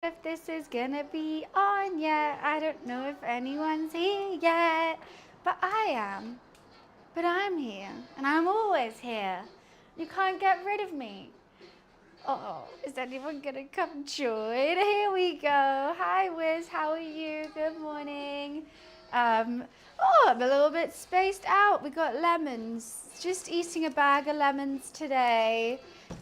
if this is gonna be on yet. I don't know if anyone's here yet, but I am. But I'm here, and I'm always here. You can't get rid of me. Oh, is anyone gonna come join? Here we go. Hi, Wiz. How are you? Good morning. I'm a little bit spaced out. We got lemons. Just eating a bag of lemons today.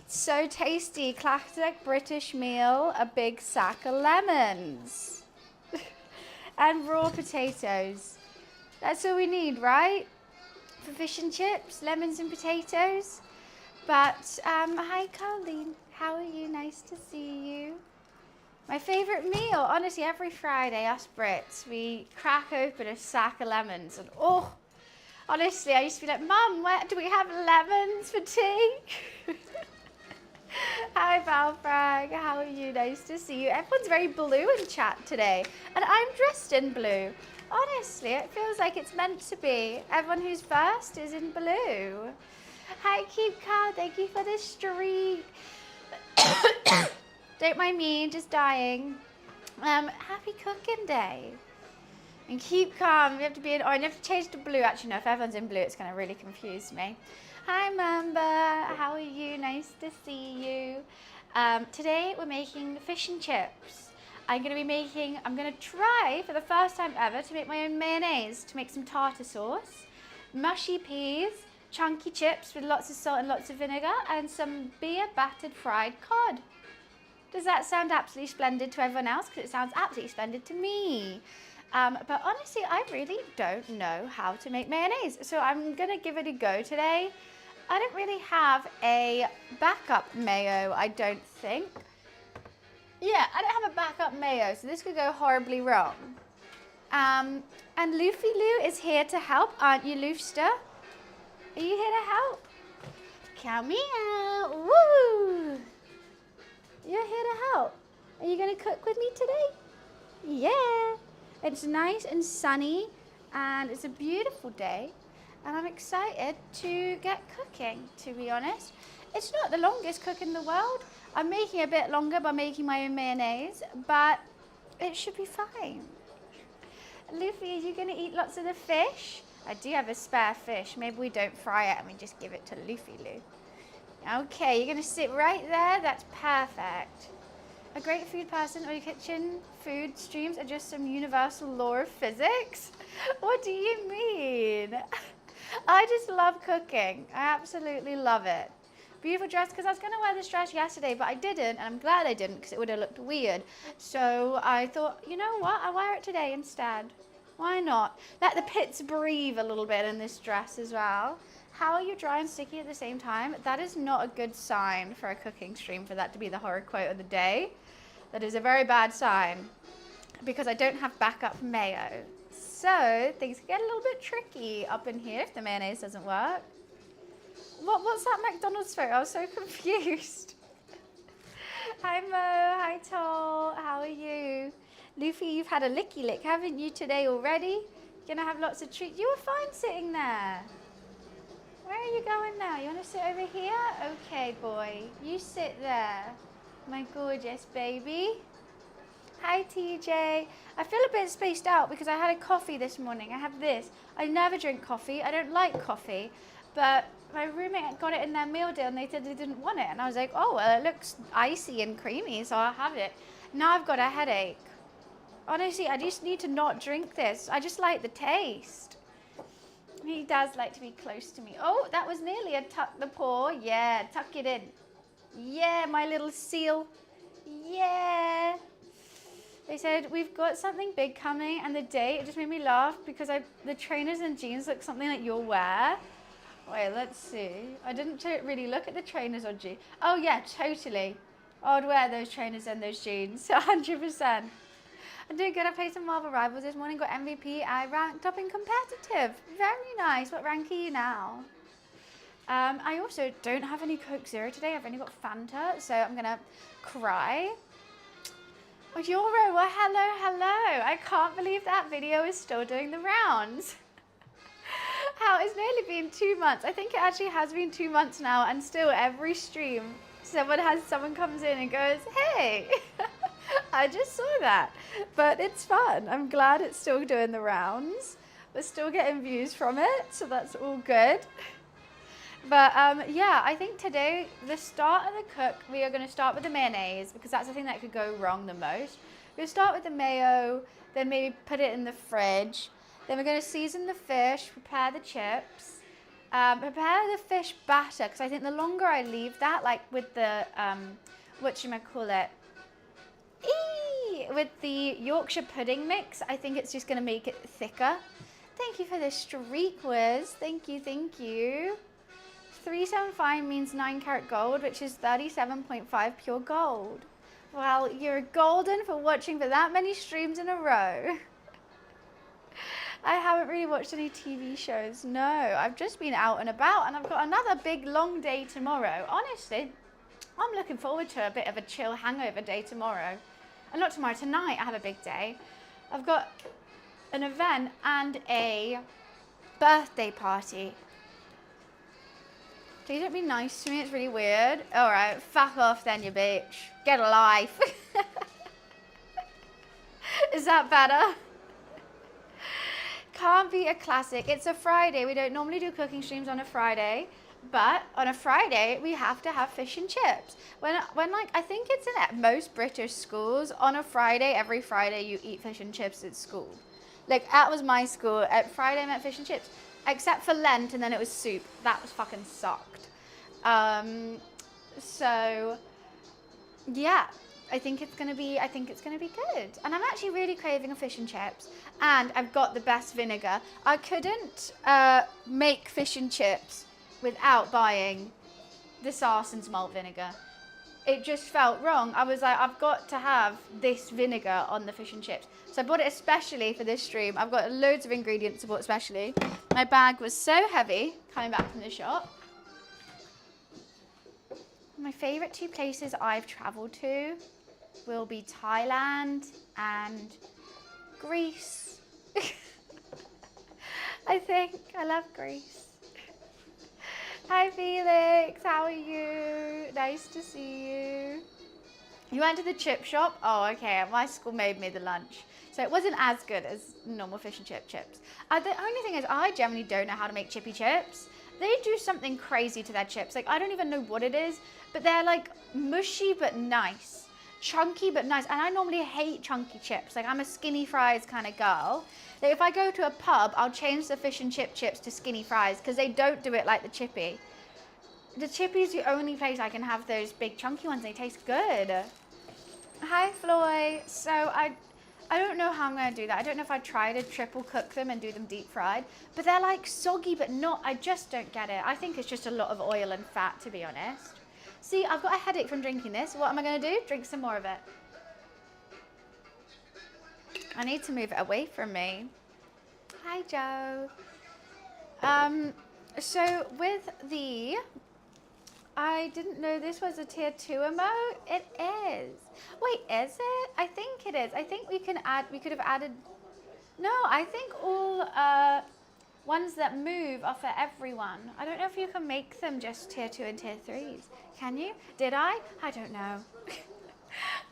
So tasty. Classic British meal. A big sack of lemons. And raw potatoes. That's all we need, right? For fish and chips, lemons and potatoes. But, hi, Colleen. How are you? Nice to see you. My favourite meal, honestly, every Friday, us Brits, we crack open a sack of lemons. And, oh, honestly, I used to be like, Mum, where do we have lemons for tea? Hi, Valfrag. How are you? Nice to see you. Everyone's very blue in chat today. And I'm dressed in blue. Honestly, it feels like it's meant to be. Everyone who's first is in blue. Hi, Keep Calm. Thank you for the streak. Don't mind me, just dying. Happy cooking day. And keep calm. We have to be in orange. I have to change to blue. Actually, no, if everyone's in blue, it's going to really confuse me. Hi, Mamba. How are you? Nice to see you. Today, we're making fish and chips. I'm going to try for the first time ever to make my own mayonnaise, to make some tartar sauce, mushy peas, chunky chips with lots of salt and lots of vinegar, and some beer battered fried cod. Does that sound absolutely splendid to everyone else? Because it sounds absolutely splendid to me. But honestly, I really don't know how to make mayonnaise. So I'm going to give it a go today. I don't really have a backup mayo, I don't think. Yeah, I don't have a backup mayo, so this could go horribly wrong. And Luffy Lou is here to help, aren't you, Loofster? Are you here to help? Come here. Woo! You're here to help. Are you going to cook with me today? Yeah. It's nice and sunny, and it's a beautiful day, and I'm excited to get cooking, to be honest. It's not the longest cook in the world. I'm making a bit longer by making my own mayonnaise, but it should be fine. Luffy, are you going to eat lots of the fish? I do have a spare fish. Maybe we don't fry it and we just give it to Luffy Lou. Okay, you're going to sit right there. That's perfect. A great food person or your kitchen food streams are just some universal law of physics? What do you mean? I just love cooking. I absolutely love it. Beautiful dress, because I was going to wear this dress yesterday, but I didn't, and I'm glad I didn't because it would have looked weird. So I thought, you know what, I'll wear it today instead. Why not? Let the pits breathe a little bit in this dress as well. How are you dry and sticky at the same time? That is not a good sign for a cooking stream, for that to be the horror quote of the day. That is a very bad sign, because I don't have backup mayo. So things get a little bit tricky up in here if the mayonnaise doesn't work. What's that McDonald's photo? I was so confused. Hi Mo, hi Toll, how are you? Luffy, you've had a licky lick, haven't you, today already? You're gonna have lots of treats. You were fine sitting there. Where are you going now? You wanna sit over here? Okay, boy, you sit there. My gorgeous baby. Hi TJ. I feel a bit spaced out because I had a coffee this morning. I have this. I never drink coffee. I don't like coffee. But my roommate got it in their meal deal and they said they didn't want it. And I was like, oh, well, it looks icy and creamy, so I'll have it. Now I've got a headache. Honestly, I just need to not drink this. I just like the taste. He does like to be close to me. Oh, that was nearly a tuck the paw. Yeah, tuck it in. Yeah, my little seal. Yeah. They said, we've got something big coming, and the date, it just made me laugh because the trainers and jeans look something like you'll wear. Wait, let's see. I didn't really look at the trainers or jeans. Oh yeah, totally. I'd wear those trainers and those jeans, 100%. I'm doing good. I played some Marvel Rivals this morning, got MVP. I ranked up in competitive. Very nice. What rank are you now? I also don't have any Coke Zero today. I've only got Fanta, so I'm gonna cry. Oh, Euro, well, hello. I can't believe that video is still doing the rounds. How, it's nearly been 2 months. I think it actually has been 2 months now, and still every stream, someone comes in and goes, hey, I just saw that, but it's fun. I'm glad it's still doing the rounds. We're still getting views from it, so that's all good. But yeah, I think today, the start of the cook, we are going to start with the mayonnaise because that's the thing that could go wrong the most. We'll start with the mayo, then maybe put it in the fridge. Then we're going to season the fish, prepare the chips, prepare the fish batter because I think the longer I leave that, like with the, whatchamacallit, with the Yorkshire pudding mix, I think it's just going to make it thicker. Thank you for the streak whiz. Thank you, thank you. 375 means 9 karat gold, which is 37.5 pure gold. Well, you're golden for watching for that many streams in a row. I haven't really watched any TV shows, no. I've just been out and about and I've got another big long day tomorrow. Honestly, I'm looking forward to a bit of a chill hangover day tomorrow. And not tomorrow, tonight I have a big day. I've got an event and a birthday party. Please don't be nice to me, it's really weird. All right, fuck off then, you bitch. Get a life. Is that better? Can't be a classic. It's a Friday. We don't normally do cooking streams on a Friday, but on a Friday, we have to have fish and chips. When like, I think it's in most British schools, on a Friday, every Friday, you eat fish and chips at school. Like, that was my school. At Friday, I meant fish and chips. Except for Lent, and then it was soup. That was fucking sucked. So yeah, I think it's gonna be good. And I'm actually really craving a fish and chips. And I've got the best vinegar. I couldn't make fish and chips without buying the Sarson's malt vinegar. It just felt wrong. I was like, I've got to have this vinegar on the fish and chips. So I bought it especially for this stream. I've got loads of ingredients to bought especially. My bag was so heavy coming back from the shop. My favorite 2 places I've traveled to will be Thailand and Greece. I think I love Greece. Hi Felix, how are you? Nice to see you. You went to the chip shop? Oh, okay, my school made me the lunch. So it wasn't as good as normal fish and chips. The only thing is I generally don't know how to make chippy chips. They do something crazy to their chips. Like, I don't even know what it is, but they're like mushy but nice. Chunky but nice. And I normally hate chunky chips. Like, I'm a skinny fries kind of girl. Like, if I go to a pub, I'll change the fish and chips to skinny fries because they don't do it like the chippy. The chippy's the only place I can have those big chunky ones. They taste good. Hi, Floy. So I don't know how I'm going to do that. I don't know if I try to triple cook them and do them deep fried, but they're like soggy, but not, I just don't get it. I think it's just a lot of oil and fat, to be honest. See, I've got a headache from drinking this. What am I going to do? Drink some more of it. I need to move it away from me. Hi, Joe. So with the, I didn't know this was a tier 2 emote. It is. Wait, is it? I think it is. I think we could have added, no, I think all ones that move are for everyone. I don't know if you can make them just tier 2 and tier 3s. Can you? Did I? I don't know.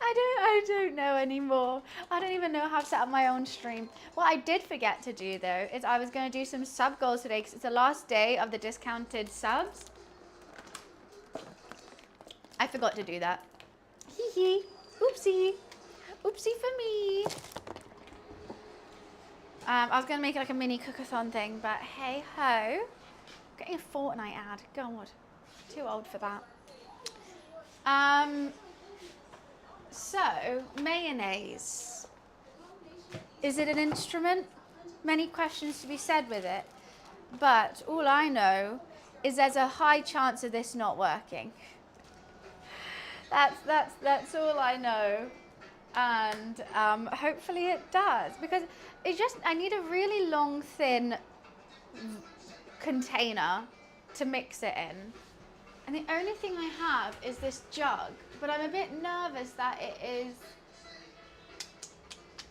I don't know anymore. I don't even know how to set up my own stream. What I did forget to do though is I was going to do some sub goals today because it's the last day of the discounted subs. I forgot to do that. Hee hee. Oopsie. Oopsie for me. I was going to make it like a mini cookathon thing, but hey ho. Getting a Fortnite ad. God. Too old for that. So, mayonnaise. Is it an instrument? Many questions to be said with it. But all I know is there's a high chance of this not working. That's all I know. And hopefully it does. Because I need a really long, thin container to mix it in. And the only thing I have is this jug, but I'm a bit nervous that it is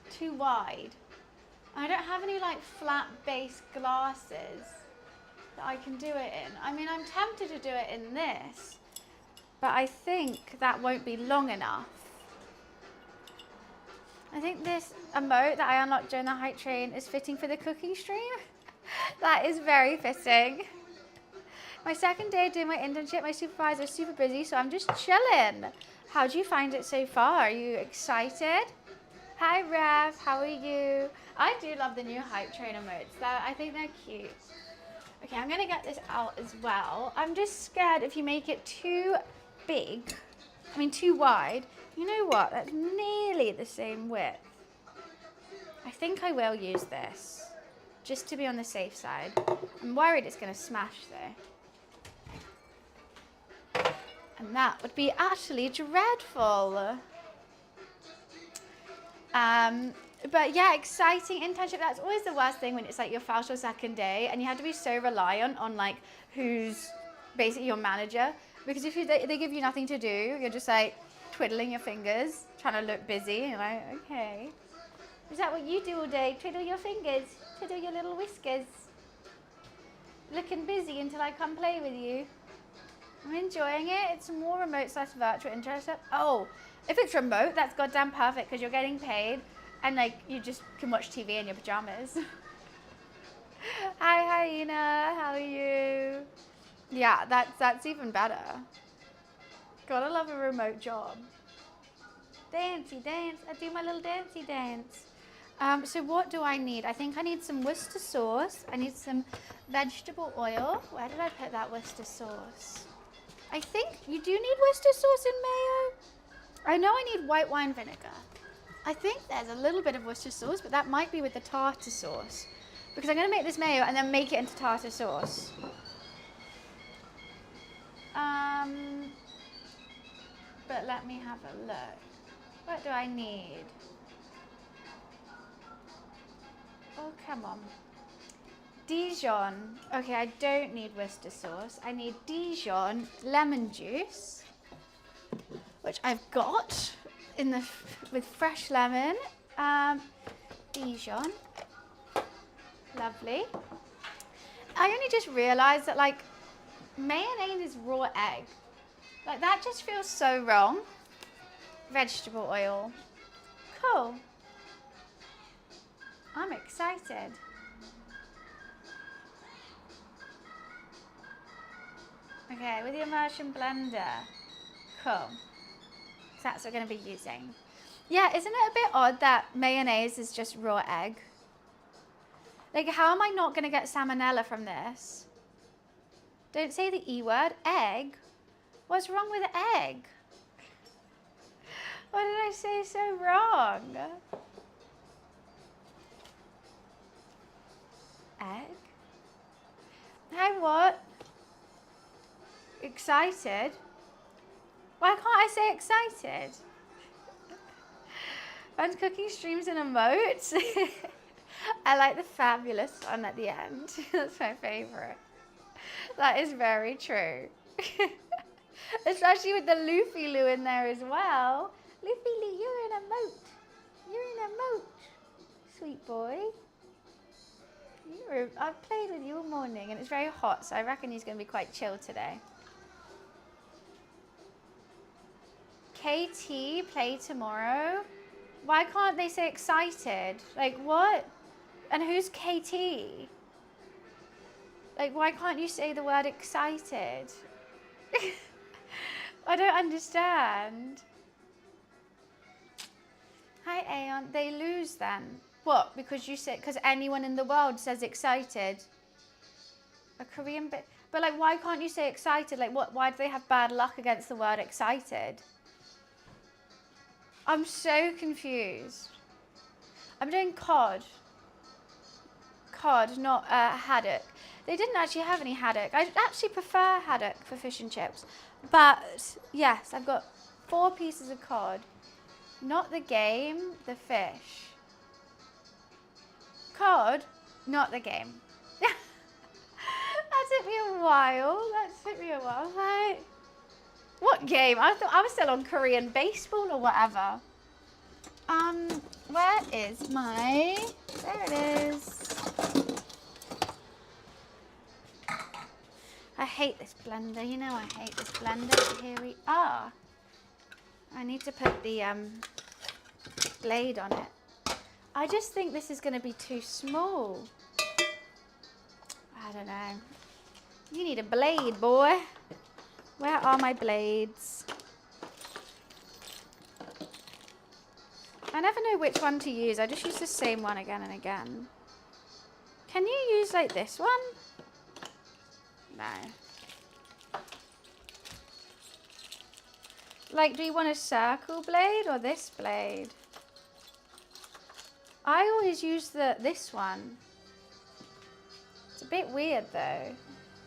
too wide. I don't have any like flat base glasses that I can do it in. I mean, I'm tempted to do it in this, but I think that won't be long enough. I think this emote that I unlocked during the hype train is fitting for the cooking stream. That is very fitting. My second day doing my internship, my supervisor is super busy, so I'm just chilling. How do you find it so far? Are you excited? Hi, Rev. How are you? I do love the new hype train emotes. I think they're cute. Okay, I'm going to get this out as well. I'm just scared if you make it too big, too wide. You know what? That's nearly the same width. I think I will use this, just to be on the safe side. I'm worried it's going to smash though. And that would be utterly dreadful. But yeah, exciting internship. That's always the worst thing when it's like your first or second day and you have to be so reliant on like who's basically your manager. Because if they give you nothing to do, you're just like twiddling your fingers, trying to look busy. You're like, okay. Is that what you do all day? Twiddle your fingers, twiddle your little whiskers. Looking busy until I come play with you. I'm enjoying it. It's more remote / virtual internship. Oh, if it's remote, that's goddamn perfect because you're getting paid and like you just can watch TV in your pajamas. Hi, Hyena. How are you? Yeah, that's even better. Gotta love a remote job. Dancey dance. I do my little dancey dance. So what do I need? I think I need some Worcester sauce. I need some vegetable oil. Where did I put that Worcester sauce? I think you do need Worcester sauce in mayo. I know I need white wine vinegar. I think there's a little bit of Worcester sauce, but that might be with the tartar sauce. Because I'm going to make this mayo and then make it into tartar sauce. But let me have a look. What do I need? Oh, come on. Dijon. Okay, I don't need Worcester sauce. I need Dijon lemon juice, which I've got with fresh lemon. Dijon. Lovely. I only just realised that like mayonnaise is raw egg. Like that just feels so wrong. Vegetable oil. Cool. I'm excited. Okay, with the immersion blender. Cool. So that's what we're going to be using. Yeah, isn't it a bit odd that mayonnaise is just raw egg? Like, how am I not going to get salmonella from this? Don't say the E word. Egg? What's wrong with egg? What did I say so wrong? Egg? Hi, what? Excited? Why can't I say excited? Fun cooking streams and emotes. I like the fabulous one at the end. That's my favourite. That is very true. Especially with the Luffy Lou in there as well. Luffy Lou, you're an emote. You're an emote. Sweet boy. I've played with you all morning and it's very hot, so I reckon he's going to be quite chill today. KT, play tomorrow. Why can't they say excited? Like, what? And who's KT? Like, why can't you say the word excited? I don't understand. Hi, Aeon. They lose then. What? Because you said, because anyone in the world says excited. A Korean bit. But like, why can't you say excited? Like, what? Why do they have bad luck against the word excited? I'm so confused. I'm doing cod. Cod, not haddock. They didn't actually have any haddock. I actually prefer haddock for fish and chips. But yes, I've got 4 pieces of cod. Not the game, the fish. Cod, not the game. That took me a while. Right? What game? I thought I was still on Korean baseball or whatever. Where is my... There it is. I hate this blender. You know I hate this blender. But here we are. I need to put the blade on it. I just think this is going to be too small. I don't know. You need a blade, boy. Where are my blades? I never know which one to use. I just use the same one again and again. Can you use like this one? No. Like, do you want a circle blade or this blade? I always use this one. It's a bit weird though.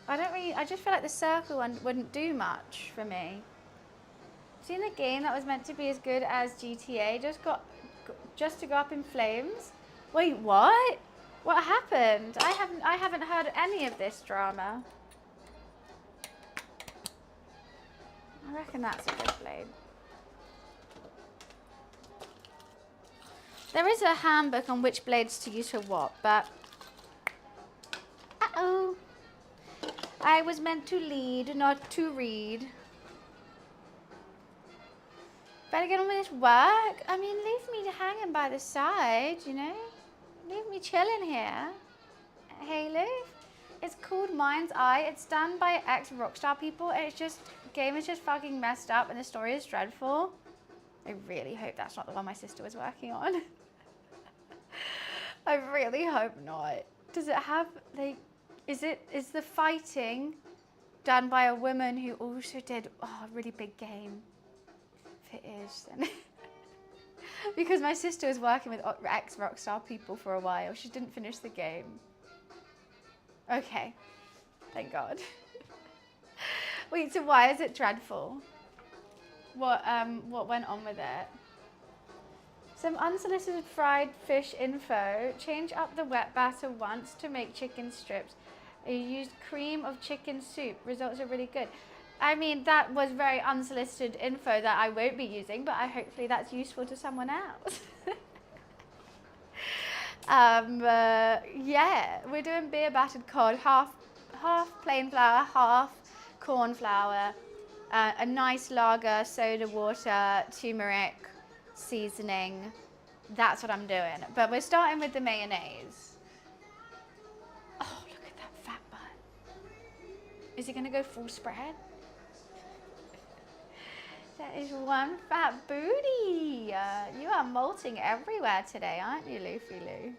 I just feel like the circle one wouldn't do much for me. Seen a game that was meant to be as good as GTA just to go up in flames? Wait, what? What happened? I haven't heard any of this drama. I reckon that's a good blade. There is a handbook on which blades to use for what, but uh-oh. I was meant to lead, not to read. Better get on with this work. I mean, leave me hanging by the side, you know? Leave me chilling here. Hey, Luke. It's called Mind's Eye. It's done by ex-Rockstar people, and game is just fucking messed up, and the story is dreadful. I really hope that's not the one my sister was working on. I really hope not. Does it have, like, is the fighting done by a woman who also did a really big game? If it is, then. Because my sister was working with ex-Rockstar people for a while. She didn't finish the game. Okay. Thank God. Wait, so why is it dreadful? What went on with it? Some unsolicited fried fish info. Change up the wet batter once to make chicken strips. You used cream of chicken soup. Results are really good. I mean, that was very unsolicited info that I won't be using, but hopefully that's useful to someone else. Yeah, we're doing beer battered cod, half plain flour, half corn flour, a nice lager, soda water, turmeric, seasoning. That's what I'm doing. But we're starting with the mayonnaise. Oh, look at that fat butt. Is he gonna go full spread? That is one fat booty. You are molting everywhere today, aren't you, Luffy Lou?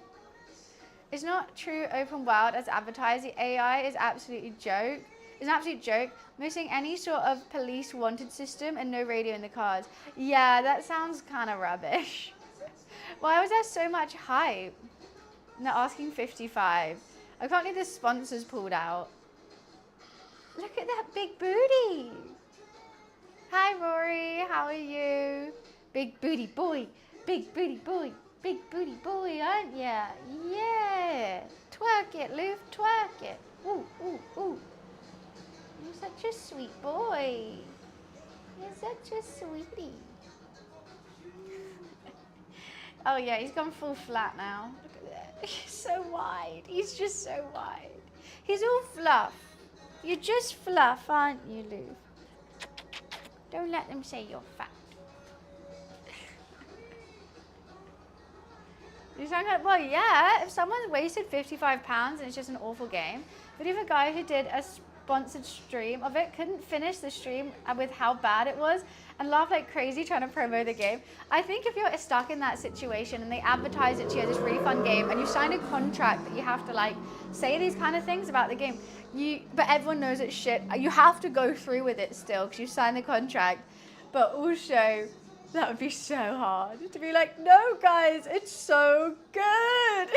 It's not true open world as advertised. The AI is absolutely joke. It's an absolute joke. Missing any sort of police wanted system and no radio in the cars. Yeah, that sounds kind of rubbish. Why was there so much hype? They're asking 55. I can't believe the sponsors pulled out. Look at that big booty. Hi, Rory. How are you? Big booty boy. Big booty boy. Big booty boy, aren't ya? Yeah. Twerk it, Luke. Twerk it. Ooh, ooh, ooh. You're such a sweet boy. You're such a sweetie. Oh, yeah. He's gone full flat now. Look at that. He's so wide. He's just so wide. He's all fluff. You're just fluff, aren't you, Luke? Don't let them say you're fat. You sound like, well, yeah, if someone's wasted 55 pounds and it's just an awful game, but if a guy who did a sponsored stream of it couldn't finish the stream with how bad it was and laugh like crazy trying to promo the game, I think if you're stuck in that situation and they advertise it to you as this really fun game and you sign a contract that you have to like say these kind of things about the game, but everyone knows it's shit, you have to go through with it still because you signed the contract, but also that would be so hard to be like, no guys, it's so good.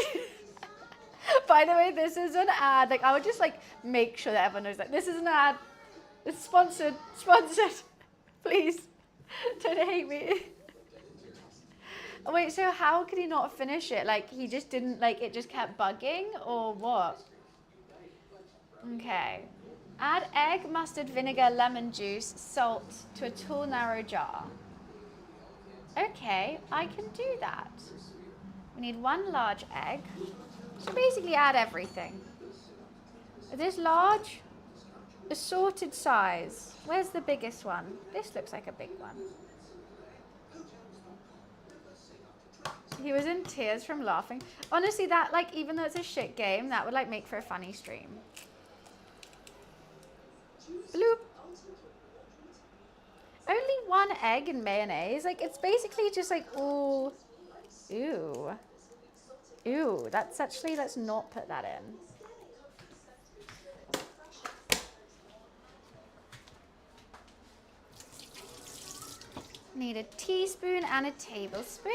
By the way, this is an ad. Like, I would just like make sure that everyone knows that this is an ad. It's sponsored. Please, don't hate me. Oh, wait, so how could he not finish it? Like, he just didn't, like, it just kept bugging or what? Okay. Add egg, mustard, vinegar, lemon juice, salt to a tall, narrow jar. Okay, I can do that. We need one large egg. So basically add everything. Is this large? Assorted size. Where's the biggest one? This looks like a big one. He was in tears from laughing. Honestly, that, like, even though it's a shit game, that would, like, make for a funny stream. Bloop. Only one egg and mayonnaise. Like, it's basically just like, ooh. Ew. Ew. That's actually, let's not put that in. Need a teaspoon and a tablespoon.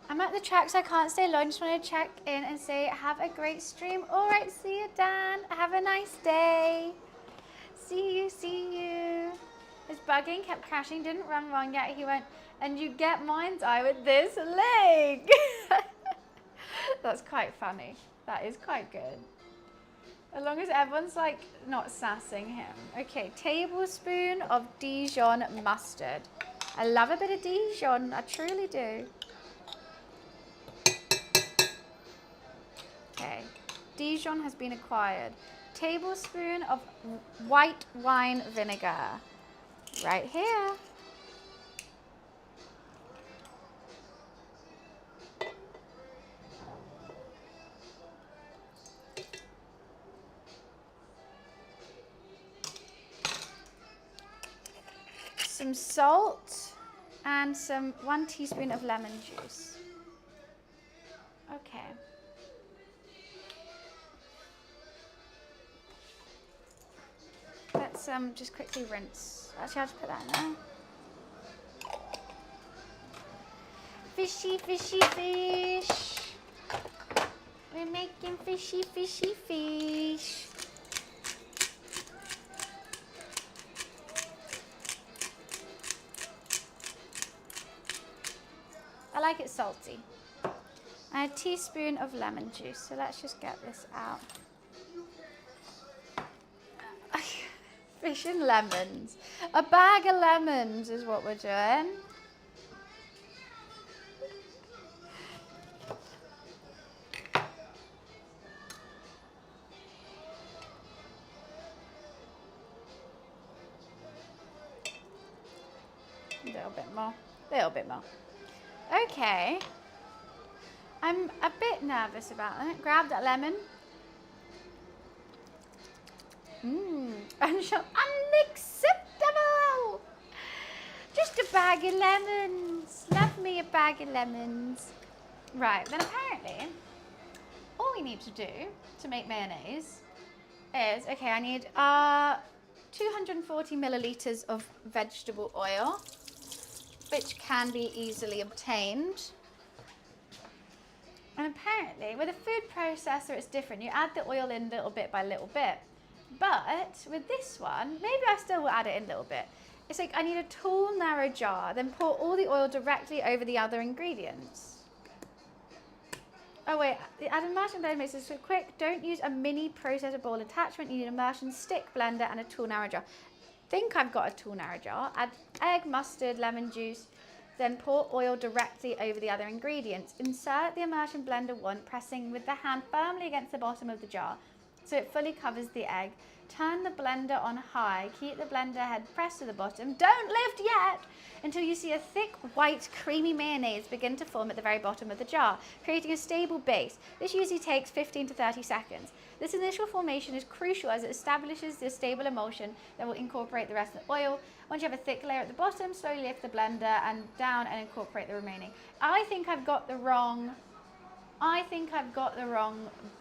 I'm at the track, so I can't stay long. Just want to check in and say, have a great stream. All right, see you, Dan. Have a nice day. See you, see you. His bugging kept crashing, didn't run wrong yet. He went, and you get mind's eye with this leg. That's quite funny. That is quite good. As long as everyone's like not sassing him. Okay, tablespoon of Dijon mustard. I love a bit of Dijon, I truly do. Okay, Dijon has been acquired. Tablespoon of white wine vinegar. Right here. Some salt and 1 teaspoon of lemon juice. Okay. Let's just quickly rinse. Actually, I'll just put that in there. Fishy, fishy, fish. We're making fishy, fishy, fish. I like it salty. And a teaspoon of lemon juice. So let's just get this out. Fish and lemons. A bag of lemons is what we're doing. A little bit more. A little bit more. Okay. I'm a bit nervous about it. Grab that lemon. Unacceptable! Just a bag of lemons. Love me a bag of lemons. Right, then apparently, all we need to do to make mayonnaise is, okay, I need 240 milliliters of vegetable oil, which can be easily obtained. And apparently, with a food processor, it's different. You add the oil in little bit by little bit. But with this one, maybe I still will add it in a little bit. It's like I need a tall, narrow jar, then pour all the oil directly over the other ingredients. Oh wait, add immersion blender makes this so quick. Don't use a mini processor bowl attachment. You need an immersion stick, blender, and a tall, narrow jar. Think I've got a tall, narrow jar. Add egg, mustard, lemon juice. Then pour oil directly over the other ingredients. Insert the immersion blender once, pressing with the hand firmly against the bottom of the jar so it fully covers the egg. Turn the blender on high. Keep the blender head pressed to the bottom. Don't lift yet until you see a thick, white, creamy mayonnaise begin to form at the very bottom of the jar, creating a stable base. This usually takes 15 to 30 seconds. This initial formation is crucial as it establishes the stable emulsion that will incorporate the rest of the oil. Once you have a thick layer at the bottom, slowly lift the blender and down and incorporate the remaining. I think I've got the wrong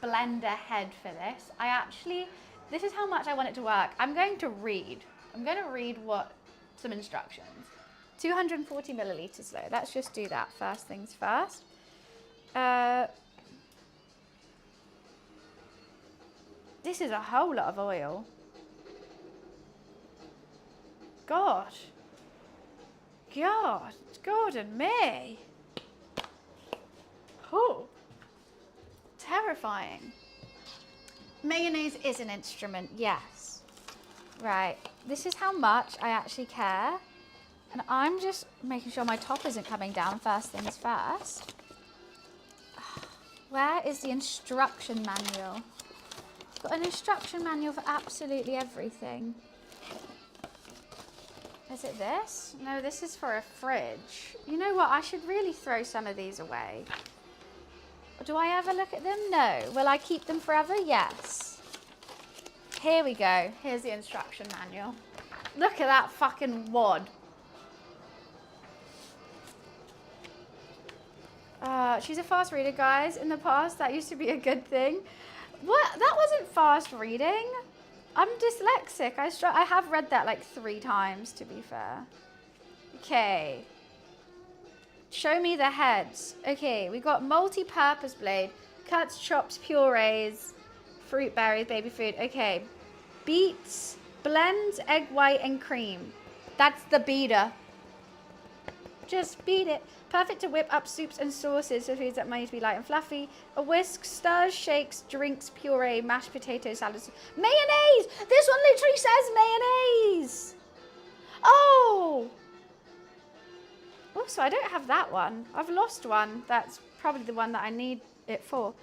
blender head for this. This is how much I want it to work. I'm going to read some instructions. 240 milliliters though. Let's just do that first things first. This is a whole lot of oil. God, God and me. Oh, terrifying. Mayonnaise is an instrument, yes. Right, this is how much I actually care. And I'm just making sure my top isn't coming down first things first. Where is the instruction manual? Got an instruction manual for absolutely everything. Is it this? No, this is for a fridge. You know what? I should really throw some of these away. Do I ever look at them? No. Will I keep them forever? Yes. Here we go. Here's the instruction manual. Look at that fucking wad. She's a fast reader, guys. In the past, that used to be a good thing. What? That wasn't fast reading. I'm dyslexic. I have read that like 3 times, to be fair. Okay. Show me the heads. Okay, we got multi-purpose blade. Cuts, chops, purees, fruit, berries, baby food. Okay. Beets, blends, egg white, and cream. That's the beater. Just beat it. Perfect to whip up soups and sauces for foods that might be light and fluffy. A whisk, stirs, shakes, drinks, puree, mashed potatoes, salads. Mayonnaise! This one literally says mayonnaise! Oh! Oh, so I don't have that one. I've lost one. That's probably the one that I need it for.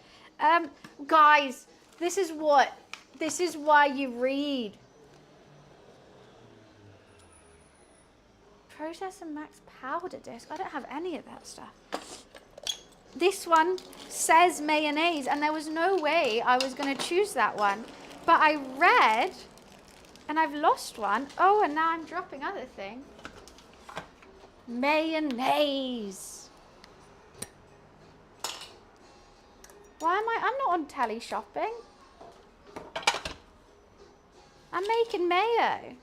Guys, this is why you read. Processor Max powder disc. I don't have any of that stuff. This one says mayonnaise, and there was no way I was going to choose that one. But I read, and I've lost one. Oh, and now I'm dropping other things. Mayonnaise. Why am I'm not on telly shopping. I'm making mayo.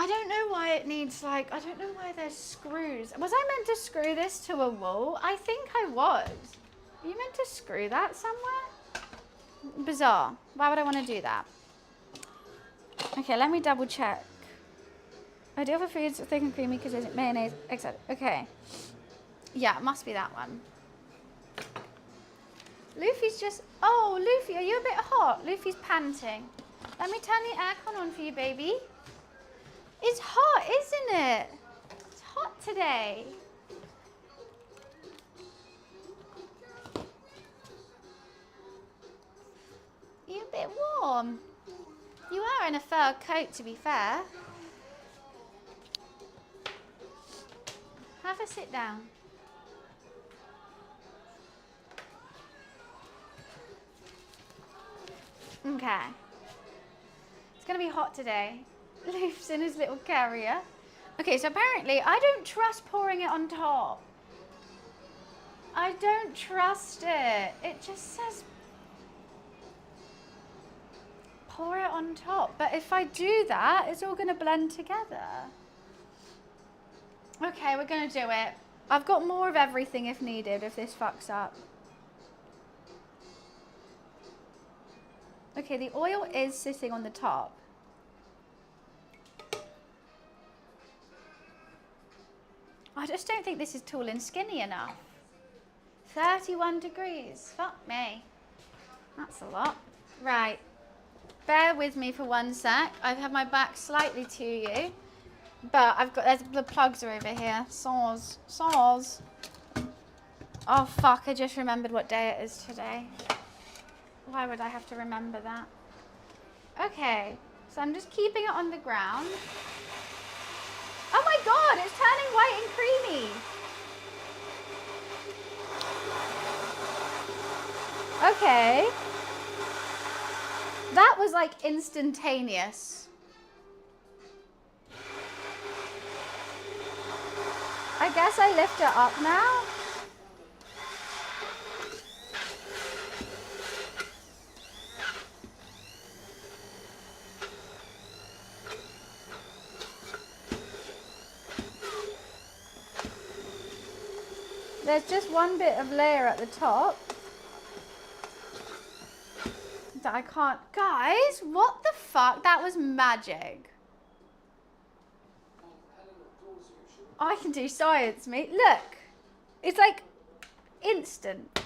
I don't know why it needs I don't know why there's screws. Was I meant to screw this to a wall? I think I was. Are you meant to screw that somewhere? Bizarre. Why would I want to do that? Okay, let me double check. Ideal for foods thick and creamy because there's mayonnaise, etc. Okay. Yeah, it must be that one. Luffy's just... Oh, Luffy, are you a bit hot? Luffy's panting. Let me turn the aircon on for you, baby. It's hot, isn't it? It's hot today. You're a bit warm. You are in a fur coat, to be fair. Have a sit down. Okay. It's going to be hot today. Loof's in his little carrier. Okay, so apparently I don't trust pouring it on top. I don't trust it. It just says pour it on top. But if I do that, it's all going to blend together. Okay, we're going to do it. I've got more of everything if needed, if this fucks up. Okay, the oil is sitting on the top. I just don't think this is tall and skinny enough. 31 degrees. Fuck me. That's a lot. Right. Bear with me for 1 sec. I have my back slightly to you. But the plugs are over here. Saws. Oh fuck, I just remembered what day it is today. Why would I have to remember that? Okay, so I'm just keeping it on the ground. Oh my god, it's turning white and creamy. Okay. That was like instantaneous. I guess I lift it up now. There's just one bit of layer at the top that I can't... Guys, what the fuck? That was magic. I can do science, mate. Look. It's like instant.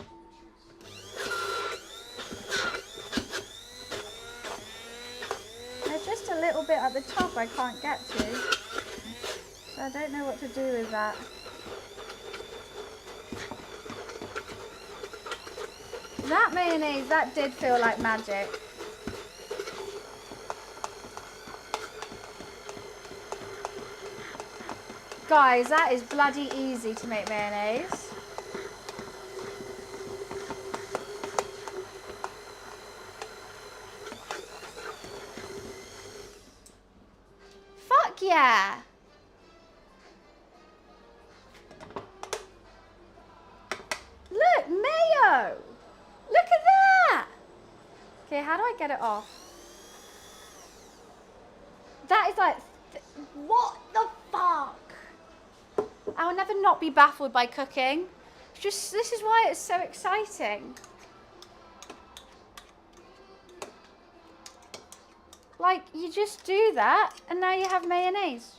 There's just a little bit at the top I can't get to. So I don't know what to do with that. That mayonnaise, that did feel like magic. Guys, that is bloody easy to make mayonnaise. Fuck yeah. Look, mayo. Look at that. Okay, how do I get it off? That is like, what the fuck? I will never not be baffled by cooking. Just, this is why it's so exciting. Like, you just do that, and now you have mayonnaise.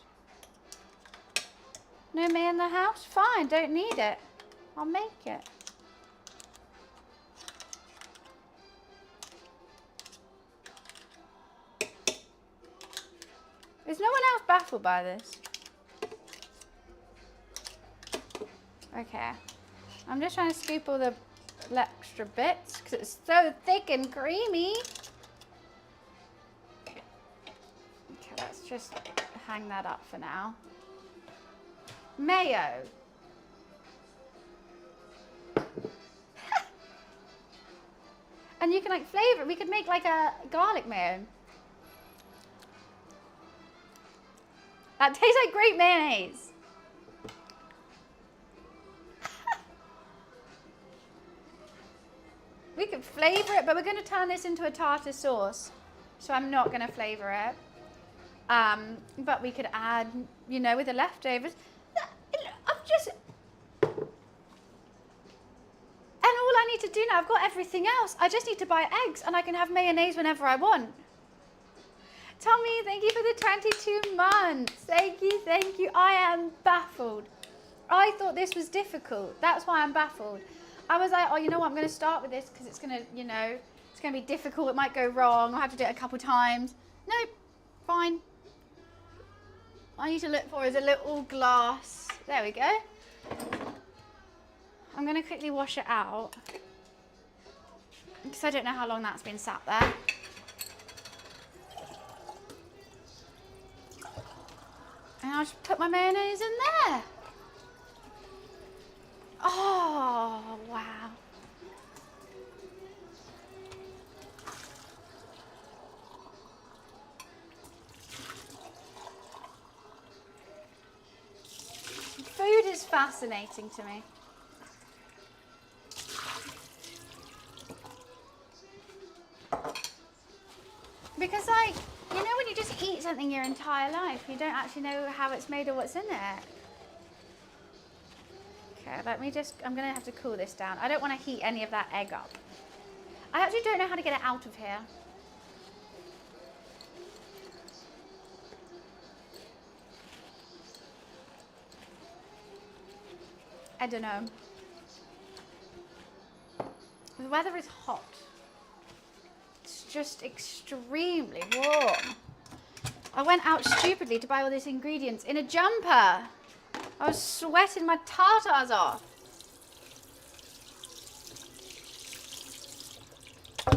No mayo in the house? Fine, don't need it. I'll make it. Is no one else baffled by this? Okay. I'm just trying to scoop all the extra bits because it's so thick and creamy. Okay, let's just hang that up for now. Mayo. And you can like flavor it. We could make like a garlic mayo. That tastes like great mayonnaise. We could flavor it, but we're going to turn this into a tartar sauce. So I'm not going to flavor it. But we could add, you know, with the leftovers. I've just... And all I need to do now, I've got everything else. I just need to buy eggs and I can have mayonnaise whenever I want. Tommy, thank you for the 22 months. Thank you, thank you. I am baffled. I thought this was difficult. That's why I'm baffled. I was like, oh, you know what? I'm going to start with this because it's going to, you know, it's going to be difficult. It might go wrong. I'll have to do it a couple times. Nope, fine. All I need to look for is a little glass. There we go. I'm going to quickly wash it out because I don't know how long that's been sat there. And I'll just put my mayonnaise in there. Oh, wow. Food is fascinating to me. Because like, you know when you just eat something your entire life, you don't actually know how it's made or what's in it. Okay, let me just, I'm going to have to cool this down. I don't want to heat any of that egg up. I actually don't know how to get it out of here. I don't know. The weather is hot. It's just extremely warm. I went out stupidly to buy all these ingredients in a jumper. I was sweating my tartars off. Okay,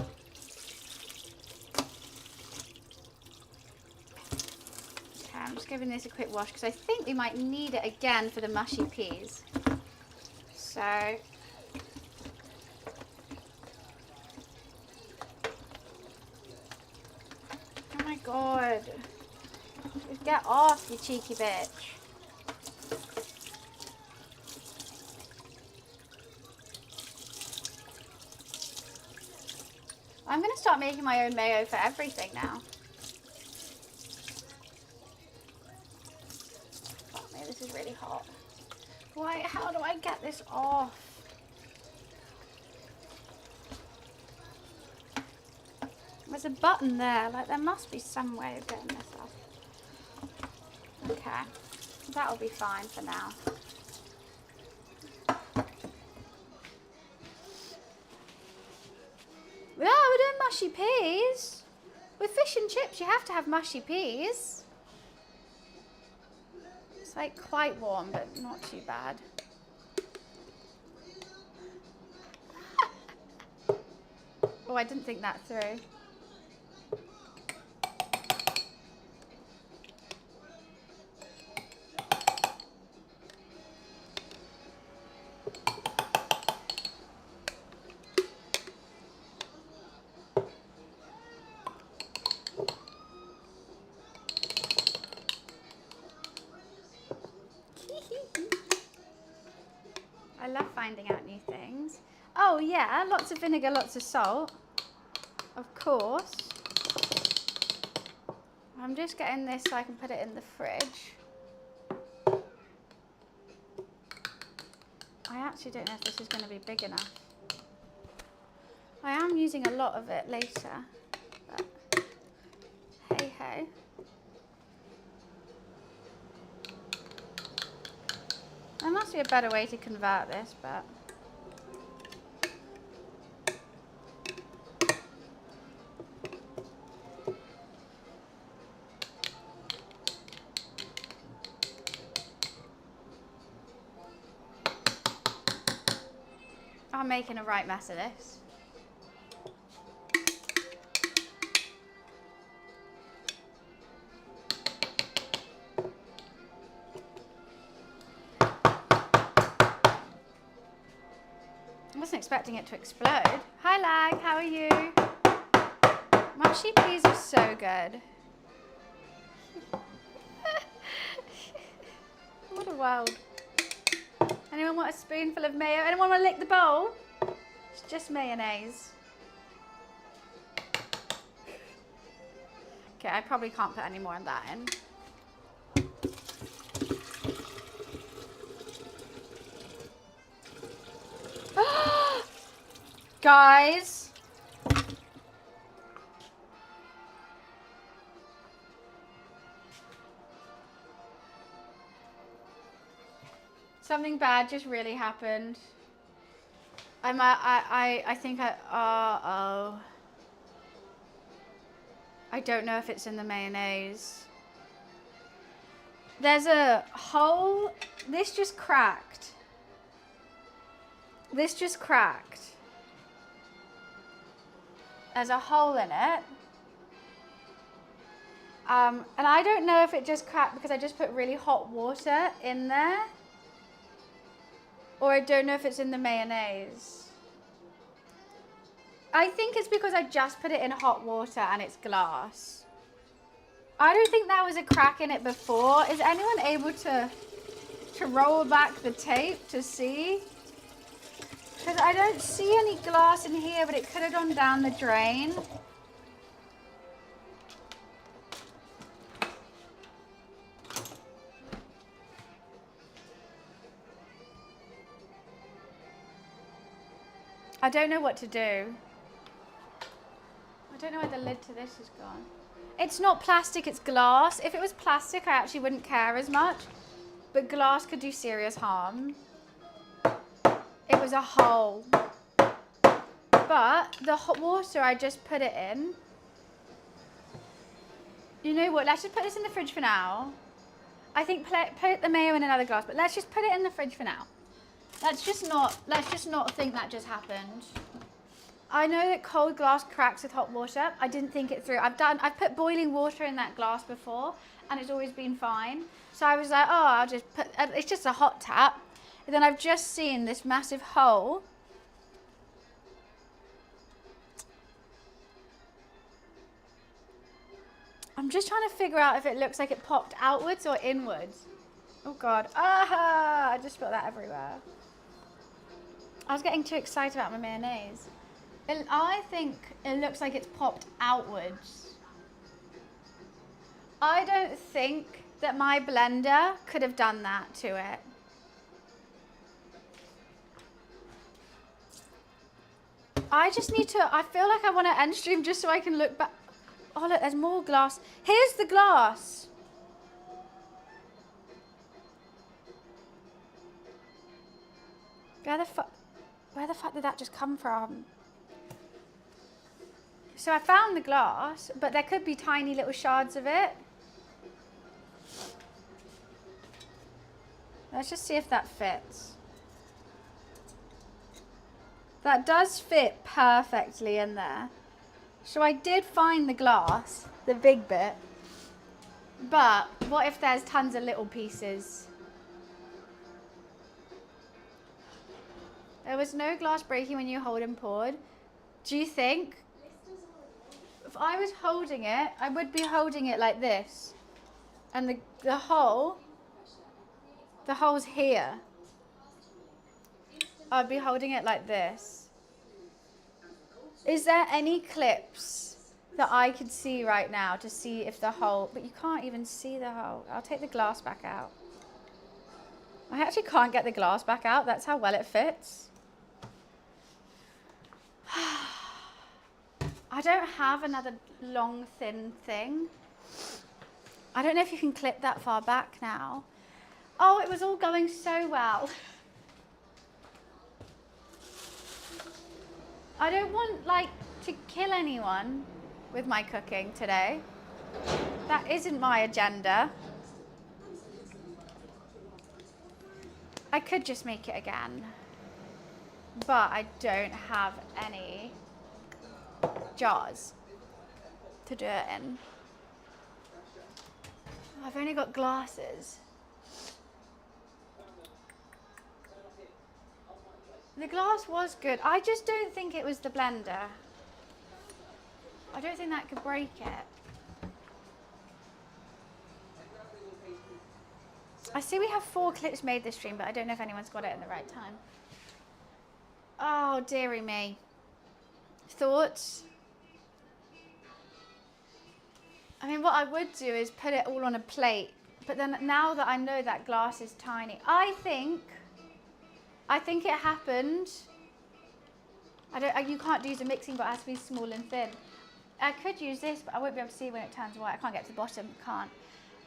I'm just giving this a quick wash because I think we might need it again for the mushy peas. So, oh my god. Get off, you cheeky bitch. I'm going to start making my own mayo for everything now. Fuck me, this is really hot. Why? How do I get this off? There's a button there. Like, there must be some way of getting this off. Okay. That'll be fine for now. Yeah, we're doing mushy peas. With fish and chips, you have to have mushy peas. It's like quite warm, but not too bad. Oh, I didn't think that through. finding out new things. Oh yeah, lots of vinegar, lots of salt. Of course. I'm just getting this so I can put it in the fridge. I actually don't know if this is going to be big enough. I am using a lot of it later, but hey ho. There must be a better way to convert this, but I'm making a right mess of this. I wasn't expecting it to explode. Hi Lag, how are you? Mushy peas are so good. What a world. Anyone want a spoonful of mayo? Anyone want to lick the bowl? It's just mayonnaise. Okay, I probably can't put any more of that in. Guys. Something bad just really happened. I think uh-oh. I don't know if it's in the mayonnaise. There's a hole. This just cracked. This just cracked. There's a hole in it. And I don't know if it just cracked because I just put really hot water in there. Or I don't know if it's in the mayonnaise. I think it's because I just put it in hot water and it's glass. I don't think there was a crack in it before. Is anyone able to roll back the tape to see? Because I don't see any glass in here, but it could have gone down the drain. I don't know what to do. I don't know where the lid to this has gone. It's not plastic, it's glass. If it was plastic, I actually wouldn't care as much. But glass could do serious harm. It was a hole. But the hot water I just put it in. You know what? Let's just put this in the fridge for now. I think put the mayo in another glass, but let's just put it in the fridge for now. Let's just not think that just happened. I know that cold glass cracks with hot water. I didn't think it through. I've put boiling water in that glass before and it's always been fine. So I was like, oh, I'll just put, it's just a hot tap. And then I've just seen this massive hole. I'm just trying to figure out if it looks like it popped outwards or inwards. Oh God, I just spilled that everywhere. I was getting too excited about my mayonnaise. I think it looks like it's popped outwards. I don't think that my blender could have done that to it. I just need to, I feel like I want to end stream just so I can look back. Oh look, there's more glass. Here's the glass. Where the fuck did that just come from? So I found the glass, but there could be tiny little shards of it. Let's just see if that fits. That does fit perfectly in there. So I did find the glass, the big bit. But what if there's tons of little pieces? There was no glass breaking when you hold and poured. Do you think? If I was holding it, I would be holding it like this. And the hole's here. I'd be holding it like this. Is there any clips that I could see right now to see if the hole, but you can't even see the hole. I'll take the glass back out. I actually can't get the glass back out. That's how well it fits. I don't have another long, thin thing. I don't know if you can clip that far back now. Oh, it was all going so well. I don't want, like, to kill anyone with my cooking today. That isn't my agenda. I could just make it again, but I don't have any jars to do it in. I've only got glasses. The glass was good. I just don't think it was the blender. I don't think that could break it. I see we have 4 clips made this stream, but I don't know if anyone's got it in the right time. Oh, dearie me. Thoughts? I mean, what I would do is put it all on a plate, but then now that I know that glass is tiny, I think it happened. You can't use a mixing bowl, it has to be small and thin. I could use this, but I won't be able to see when it turns white. I can't get to the bottom, can't.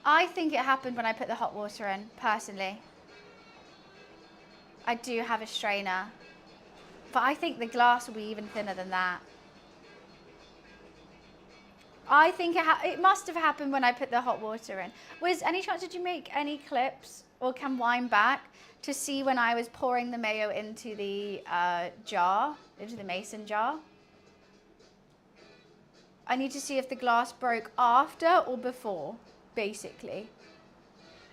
I think it happened when I put the hot water in, personally. I do have a strainer, but I think the glass will be even thinner than that. I think it must have happened when I put the hot water in. Wiz, any chance did you make any clips or can wind back to see when I was pouring the mayo into the jar, into the mason jar? I need to see if the glass broke after or before, basically.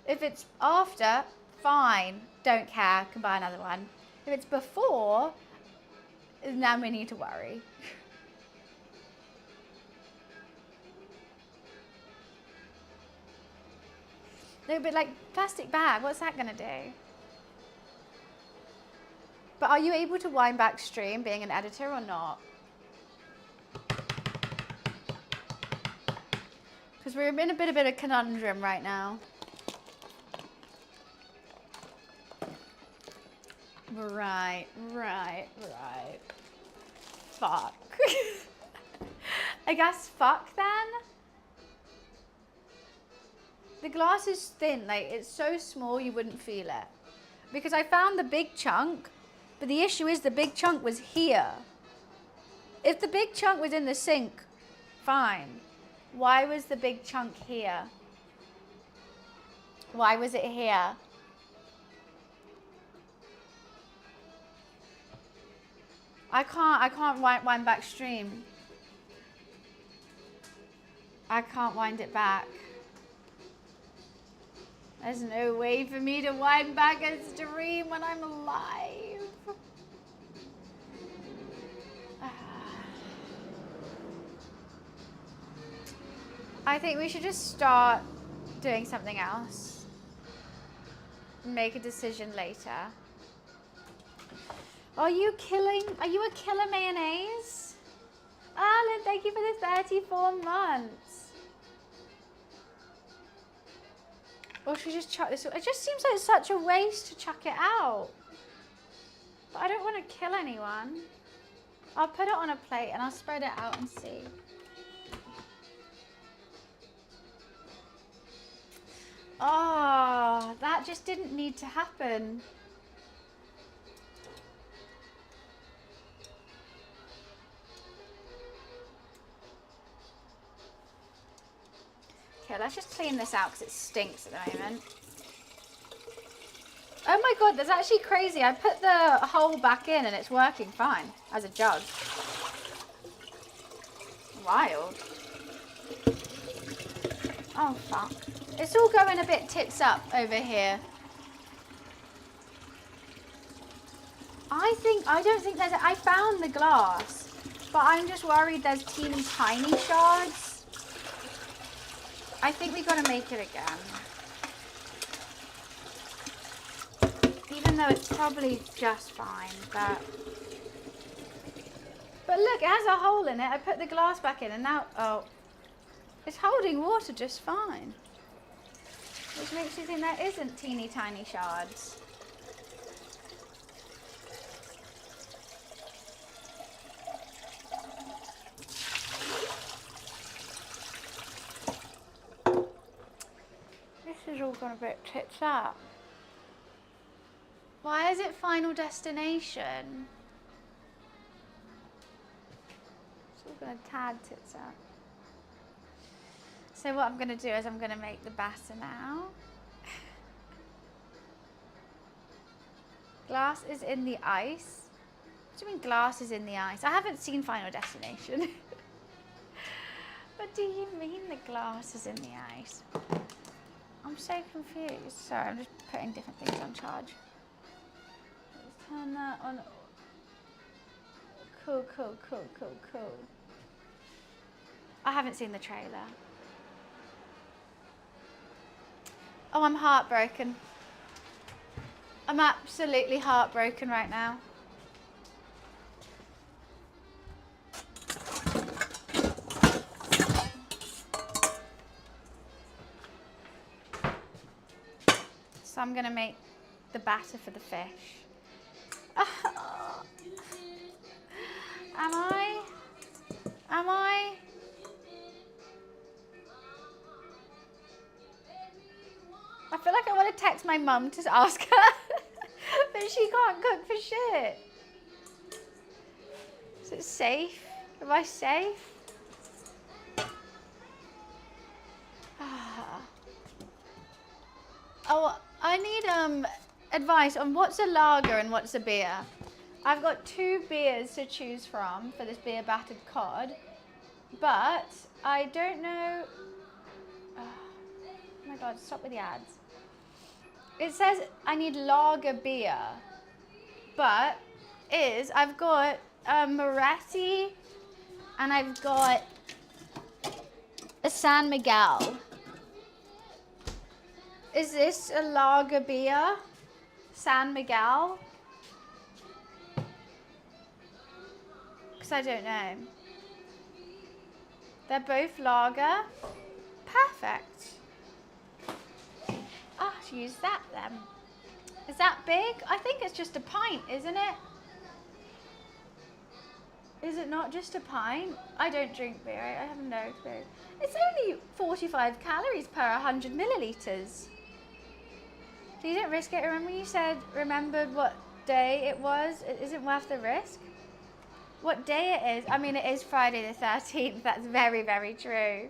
If it's after, fine, don't care, can buy another one. If it's before, now we need to worry. No, but like plastic bag, what's that gonna do? But are you able to wind back stream being an editor or not? Because we're in a bit of a conundrum right now. Right. Fuck. I guess fuck then? The glass is thin, like it's so small you wouldn't feel it. Because I found the big chunk, but the issue is the big chunk was here. If the big chunk was in the sink, fine. Why was the big chunk here? Why was it here? I can't wind back stream. I can't wind it back. There's no way for me to wind back a stream when I'm alive. I think we should just start doing something else. Make a decision later. Are you a killer mayonnaise? Alan, thank you for the 34 months. Or should we just chuck this? It just seems like such a waste to chuck it out. But I don't want to kill anyone. I'll put it on a plate and I'll spread it out and see. Oh, that just didn't need to happen. Okay, let's just clean this out because it stinks at the moment. Oh my god, that's actually crazy. I put the hole back in and it's working fine as a jug. Wild. Oh fuck. It's all going a bit tits up over here. I don't think there's, I found the glass, but I'm just worried there's teeny tiny shards. I think we gotta make it again. Even though it's probably just fine, but look, it has a hole in it. I put the glass back in and now, oh, it's holding water just fine. Which makes you think there isn't teeny tiny shards. This has all gone a bit tits up. Why is it Final Destination? It's all gonna tad tits up. So what I'm gonna do is I'm gonna make the batter now. Glass is in the ice. What do you mean glass is in the ice? I haven't seen Final Destination. What do you mean the glass is in the ice? I'm so confused. Sorry, I'm just putting different things on charge. Let's turn that on. Cool, cool, cool, cool, cool. I haven't seen the trailer. Oh, I'm heartbroken. I'm absolutely heartbroken right now. So I'm gonna make the batter for the fish. Am I? I feel like I want to text my mum to ask her, but she can't cook for shit. Is it safe? Am I safe? Oh, I need advice on what's a lager and what's a beer. I've got 2 beers to choose from for this beer battered cod, but I don't know. Oh my God, stop with the ads. It says I need lager beer, but I've got Moretti and I've got a San Miguel. Is this a lager beer? San Miguel? Because I don't know. They're both lager. Perfect. Ah, oh, use that then. Is that big? I think it's just a pint, isn't it? Is it not just a pint? I don't drink beer. I have no clue. It's only 45 calories per 100 millilitres. Please don't risk it. Remember you said, remembered what day it was? It isn't worth the risk. What day it is? I mean, it is Friday the 13th. That's very, very true.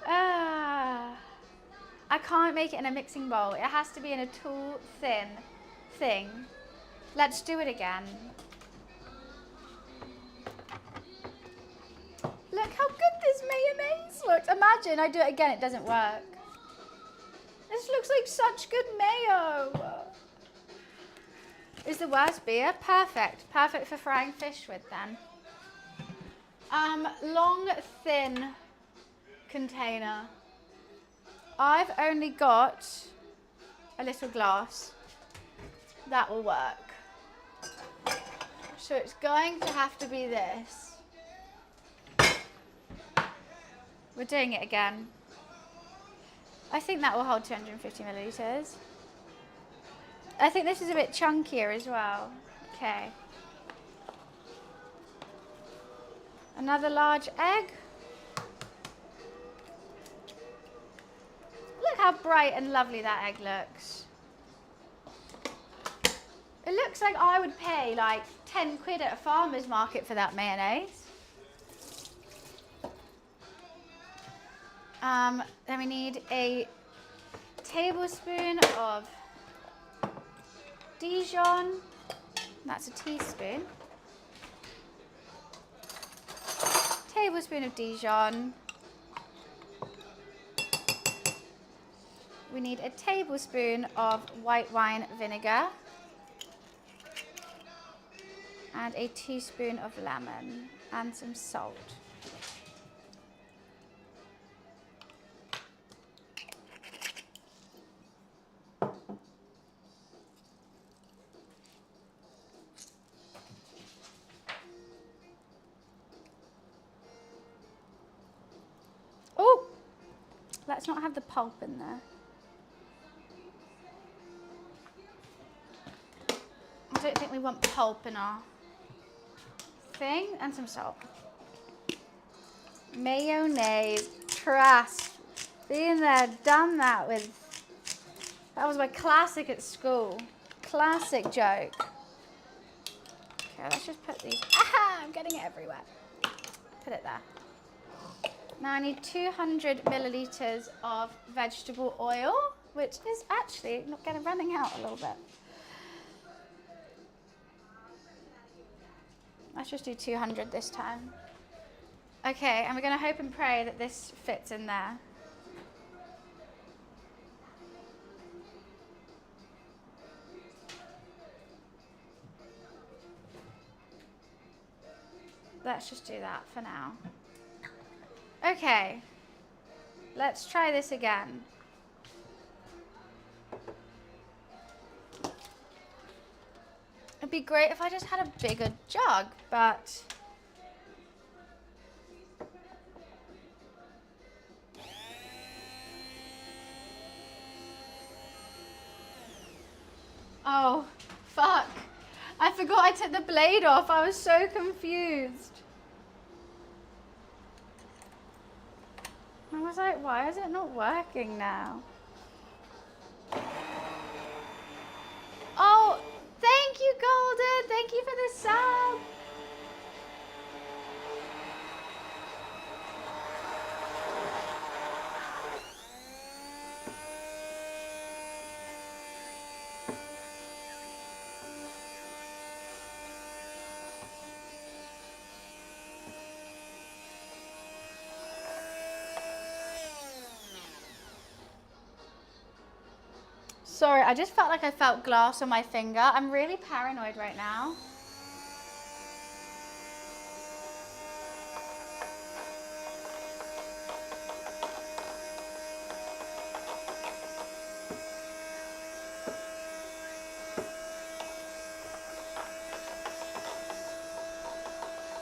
I can't make it in a mixing bowl. It has to be in a tall, thin thing. Let's do it again. Look how good this mayonnaise looks. Imagine I do it again, it doesn't work. This looks like such good mayo. Is the worst beer? Perfect. Perfect for frying fish with then. Long, thin container. I've only got a little glass. That will work. So it's going to have to be this. We're doing it again. I think that will hold 250 millilitres. I think this is a bit chunkier as well. Okay. Another large egg. Look how bright and lovely that egg looks. It looks like I would pay like 10 quid at a farmer's market for that mayonnaise. Then we need a tablespoon of Dijon. That's a teaspoon. Tablespoon of Dijon. We need a tablespoon of white wine vinegar. And a teaspoon of lemon and some salt. Let's not have the pulp in there. I don't think we want pulp in our thing. And some salt. Mayonnaise. Trust. Been there, done that with. That was my classic at school. Classic joke. Okay, let's just put these. Aha! I'm getting it everywhere. Put it there. Now I need 200 milliliters of vegetable oil, which is actually not getting running out a little bit. Let's just do 200 this time. Okay, and we're going to hope and pray that this fits in there. Let's just do that for now. Okay, let's try this again. It'd be great if I just had a bigger jug, but oh, fuck. I forgot I took the blade off. I was so confused. I was like, why is it not working now? Oh, thank you, Golden. Thank you for the sub. Sorry, I just felt like I felt glass on my finger. I'm really paranoid right now.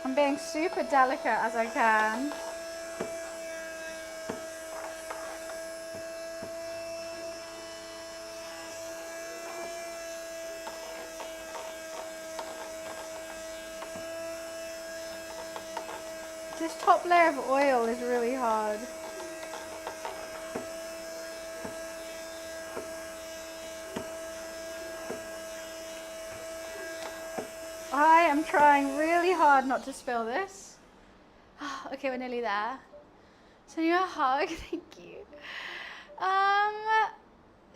I'm being super delicate as I can. This top layer of oil is really hard. I am trying really hard not to spill this. Okay, we're nearly there. Send you a hug, thank you.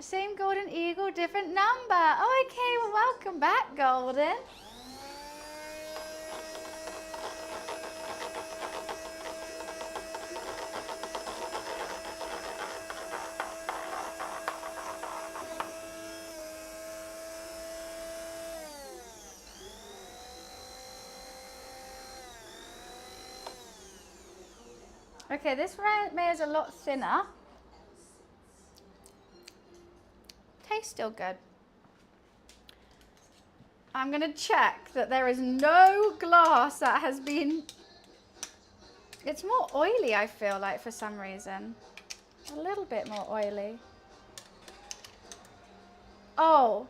Same golden eagle, different number. Oh, okay, well, welcome back, Golden. Okay, this mayo is a lot thinner. Tastes still good. I'm going to check that there is no glass that has been... It's more oily, I feel like, for some reason. A little bit more oily. Oh.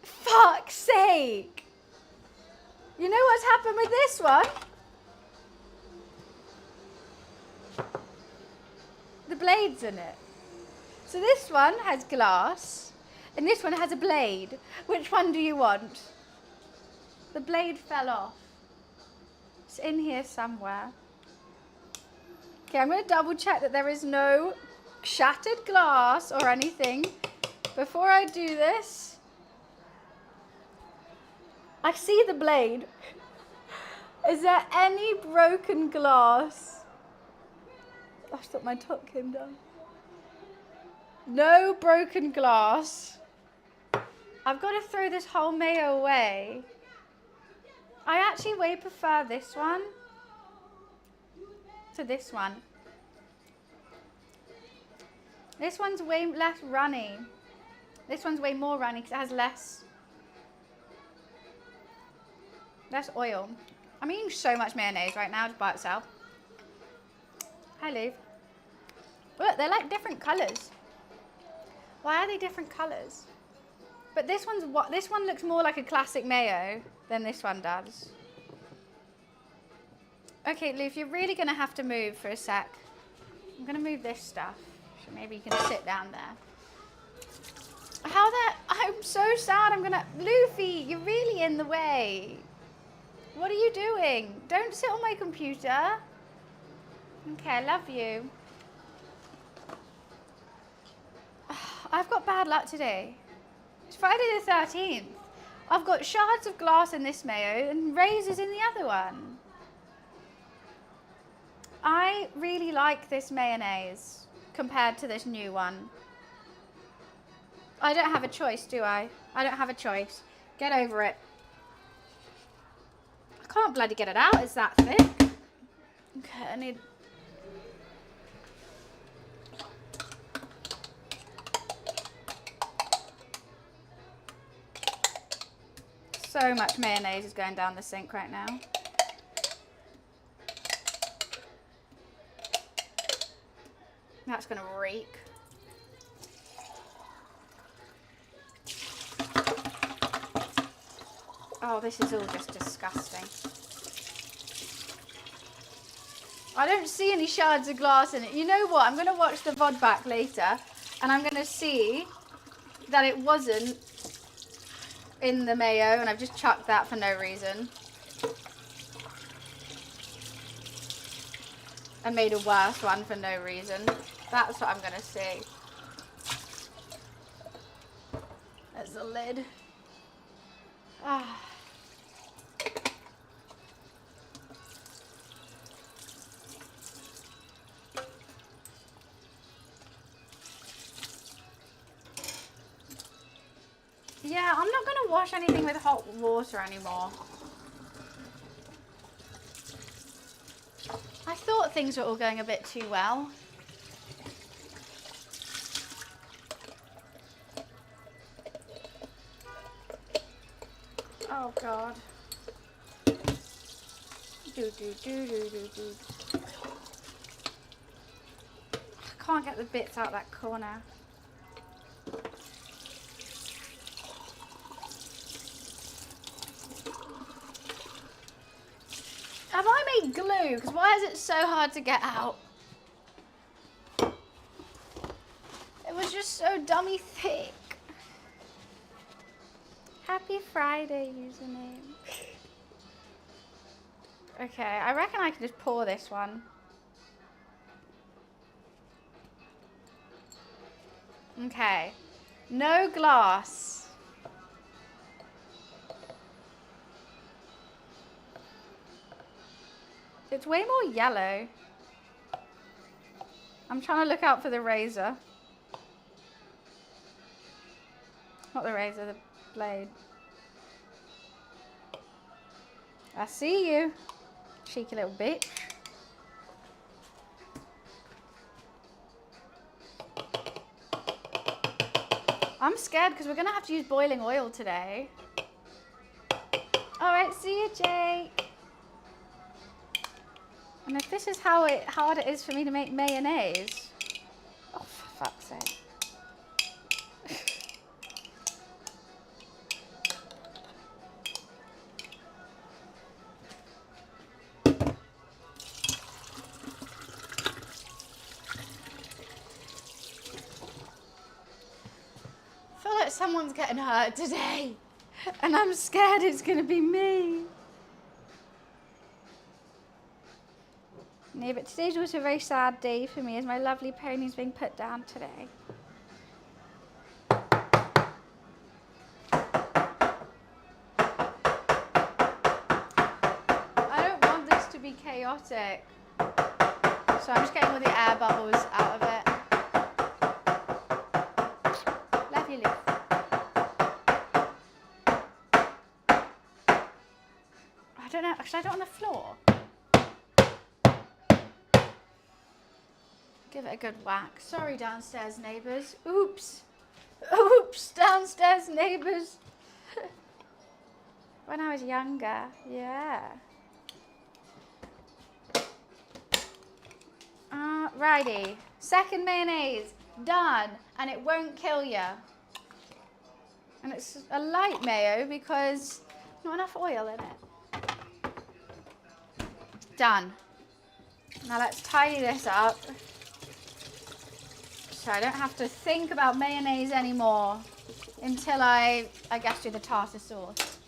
Fuck's sake. You know what's happened with this one? The blade's in it. So this one has glass, and this one has a blade. Which one do you want? The blade fell off. It's in here somewhere. Okay, I'm going to double check that there is no shattered glass or anything before I do this. I see the blade. Is there any broken glass? I thought my top came down. No broken glass. I've got to throw this whole mayo away. I actually way prefer this one to this one. This one's way less runny. This one's way more runny because it has less oil. I'm eating so much mayonnaise right now just by itself. Hi, Liv. Look, they're like different colours. Why are they different colours? But this one looks more like a classic mayo than this one does. Okay, Liv, you're really going to have to move for a sec. I'm going to move this stuff. So maybe you can sit down there. I'm so sad. Luffy, you're really in the way. What are you doing? Don't sit on my computer. Okay, I love you. I've got bad luck today. It's Friday the 13th. I've got shards of glass in this mayo and razors in the other one. I really like this mayonnaise compared to this new one. I don't have a choice, do I? I don't have a choice. Get over it. I can't bloody get it out, it's that thick. Okay, I need... So much mayonnaise is going down the sink right now. That's going to reek. Oh, this is all just disgusting. I don't see any shards of glass in it. You know what? I'm going to watch the VOD back later and I'm going to see that it wasn't in the mayo and I've just chucked that for no reason. And made a worse one for no reason. That's what I'm going to see. There's the lid. Ah. Yeah, I'm not going to wash anything with hot water anymore. I thought things were all going a bit too well. Oh God. I can't get the bits out that corner. Have I made glue? Because why is it so hard to get out? It was just so dummy thick. Happy Friday username. Okay, I reckon I can just pour this one. Okay, no glass. It's way more yellow. I'm trying to look out for the razor. Not the razor, the blade. I see you, cheeky little bitch. I'm scared because we're going to have to use boiling oil today. All right, see you, Jake. And if this is how hard it is for me to make mayonnaise. Oh, for fuck's sake. I feel like someone's getting hurt today. And I'm scared it's going to be me. No, but today's also a very sad day for me as my lovely pony's being put down today. I don't want this to be chaotic. So I'm just getting all the air bubbles out of it. Love you, Luke. I don't know, should I do it on the floor? Give it a good whack. Sorry, downstairs neighbours. Oops. Oops, downstairs neighbours. When I was younger, yeah. Righty. Second mayonnaise. Done. And it won't kill you. And it's a light mayo because not enough oil in it. Done. Now let's tidy this up so I don't have to think about mayonnaise anymore until I guess do the tartar sauce.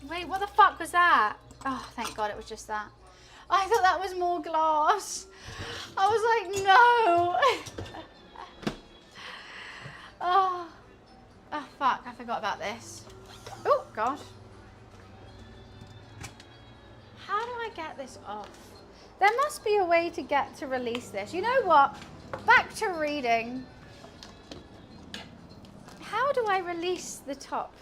Wait, what the fuck was that? Oh, thank God it was just that. I thought that was more glass. I was like, no. Oh, fuck, I forgot about this. Oh, God. How do I get this off? There must be a way to release this. You know what? Back to reading. How do I release the top?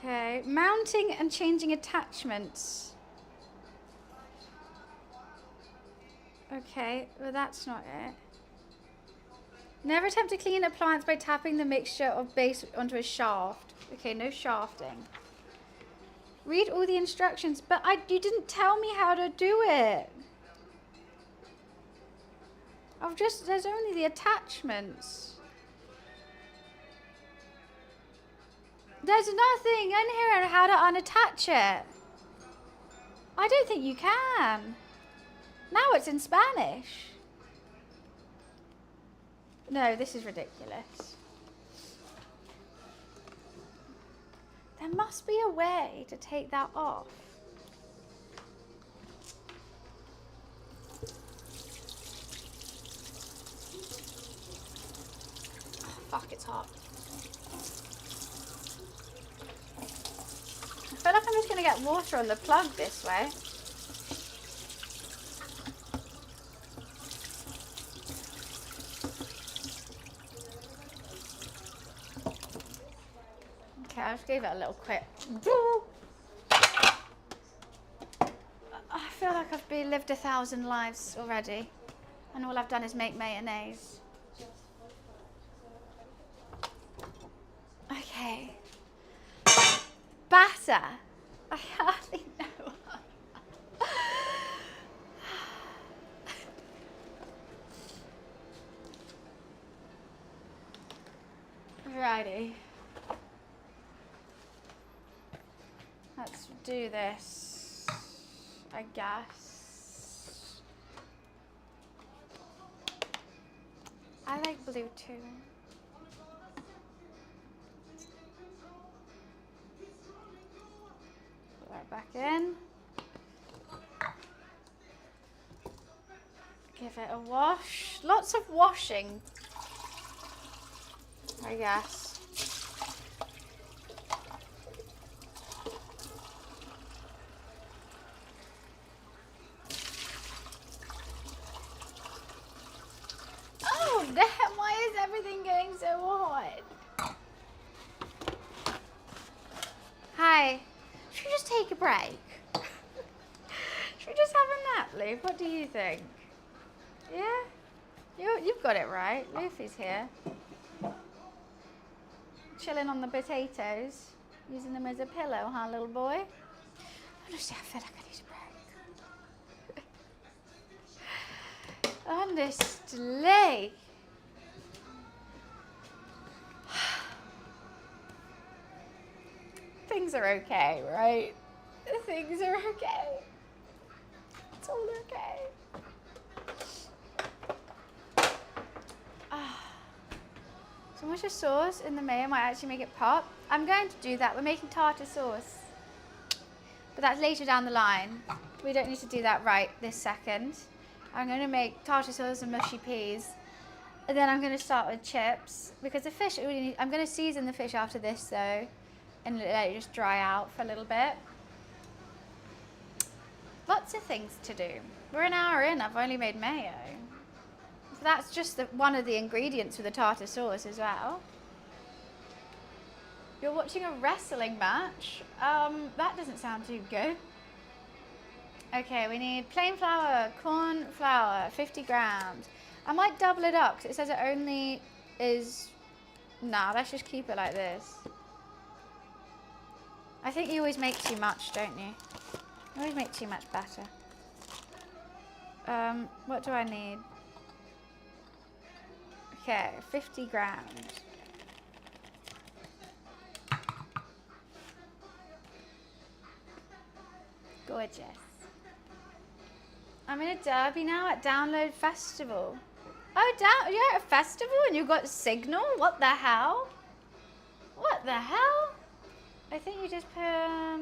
Okay, mounting and changing attachments. Okay, well that's not it. Never attempt to clean an appliance by tapping the mixture of base onto a shaft. Okay, no shafting. Read all the instructions, but you didn't tell me how to do it. There's only the attachments. There's nothing in here on how to unattach it. I don't think you can. Now it's in Spanish. No, this is ridiculous. There must be a way to take that off. Oh, fuck, it's hot. I feel like I'm just going to get water on the plug this way. Okay, I just gave it a little quick. I feel like I've lived 1,000 lives already, and all I've done is make mayonnaise. Okay. Batter. I hardly know. Righty. Let's do this, I guess. I like blue too. Put that back in. Give it a wash. Lots of washing, I guess. Oh, damn, why is everything getting so hot? Hi, should we just take a break? Should we just have a nap, Luke? What do you think? Yeah? You've got it right. Luffy's here. Chilling on the potatoes. Using them as a pillow, huh, little boy? Honestly, I feel like I need a break. Honestly. Things are okay, right? Things are okay. It's all okay. So much of sauce in the mayo might actually make it pop. I'm going to do that. We're making tartar sauce. But that's later down the line. We don't need to do that right this second. I'm going to make tartar sauce and mushy peas. And then I'm going to start with chips. Because the fish, I'm going to season the fish after this though. And let it just dry out for a little bit. Lots of things to do. We're an hour in, I've only made mayo. So that's just one of the ingredients for the tartar sauce as well. You're watching a wrestling match? That doesn't sound too good. Okay, we need plain flour, corn flour, 50 grams. I might double it up because it says it only is... Nah, let's just keep it like this. I think you always make too much, don't you? You always make too much batter. What do I need? Okay, 50 grams. Gorgeous. I'm in a derby now at Download Festival. Oh, you're at a festival and you've got Signal? What the hell? What the hell? I think you just put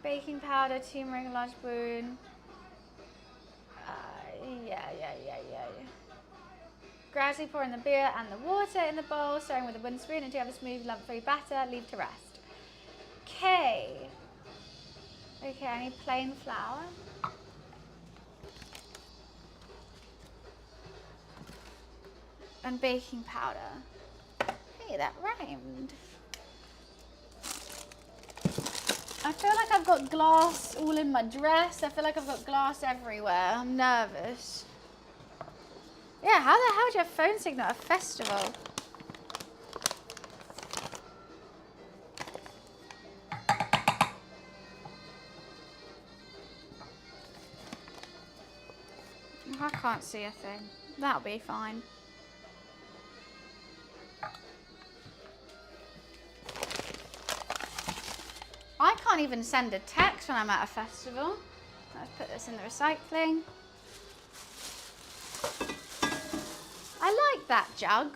baking powder, turmeric, large spoon. Yeah. Gradually pour in the beer and the water in the bowl, stirring with a wooden spoon until you have a smooth lump-free batter. Leave to rest. Okay. Okay, I need plain flour. And baking powder. Hey, that rhymed. I feel like I've got glass all in my dress. I feel like I've got glass everywhere. I'm nervous. Yeah, how the hell do you have phone signal at a festival? I can't see a thing. That'll be fine. I can't even send a text when I'm at a festival. Let's put this in the recycling. I like that jug.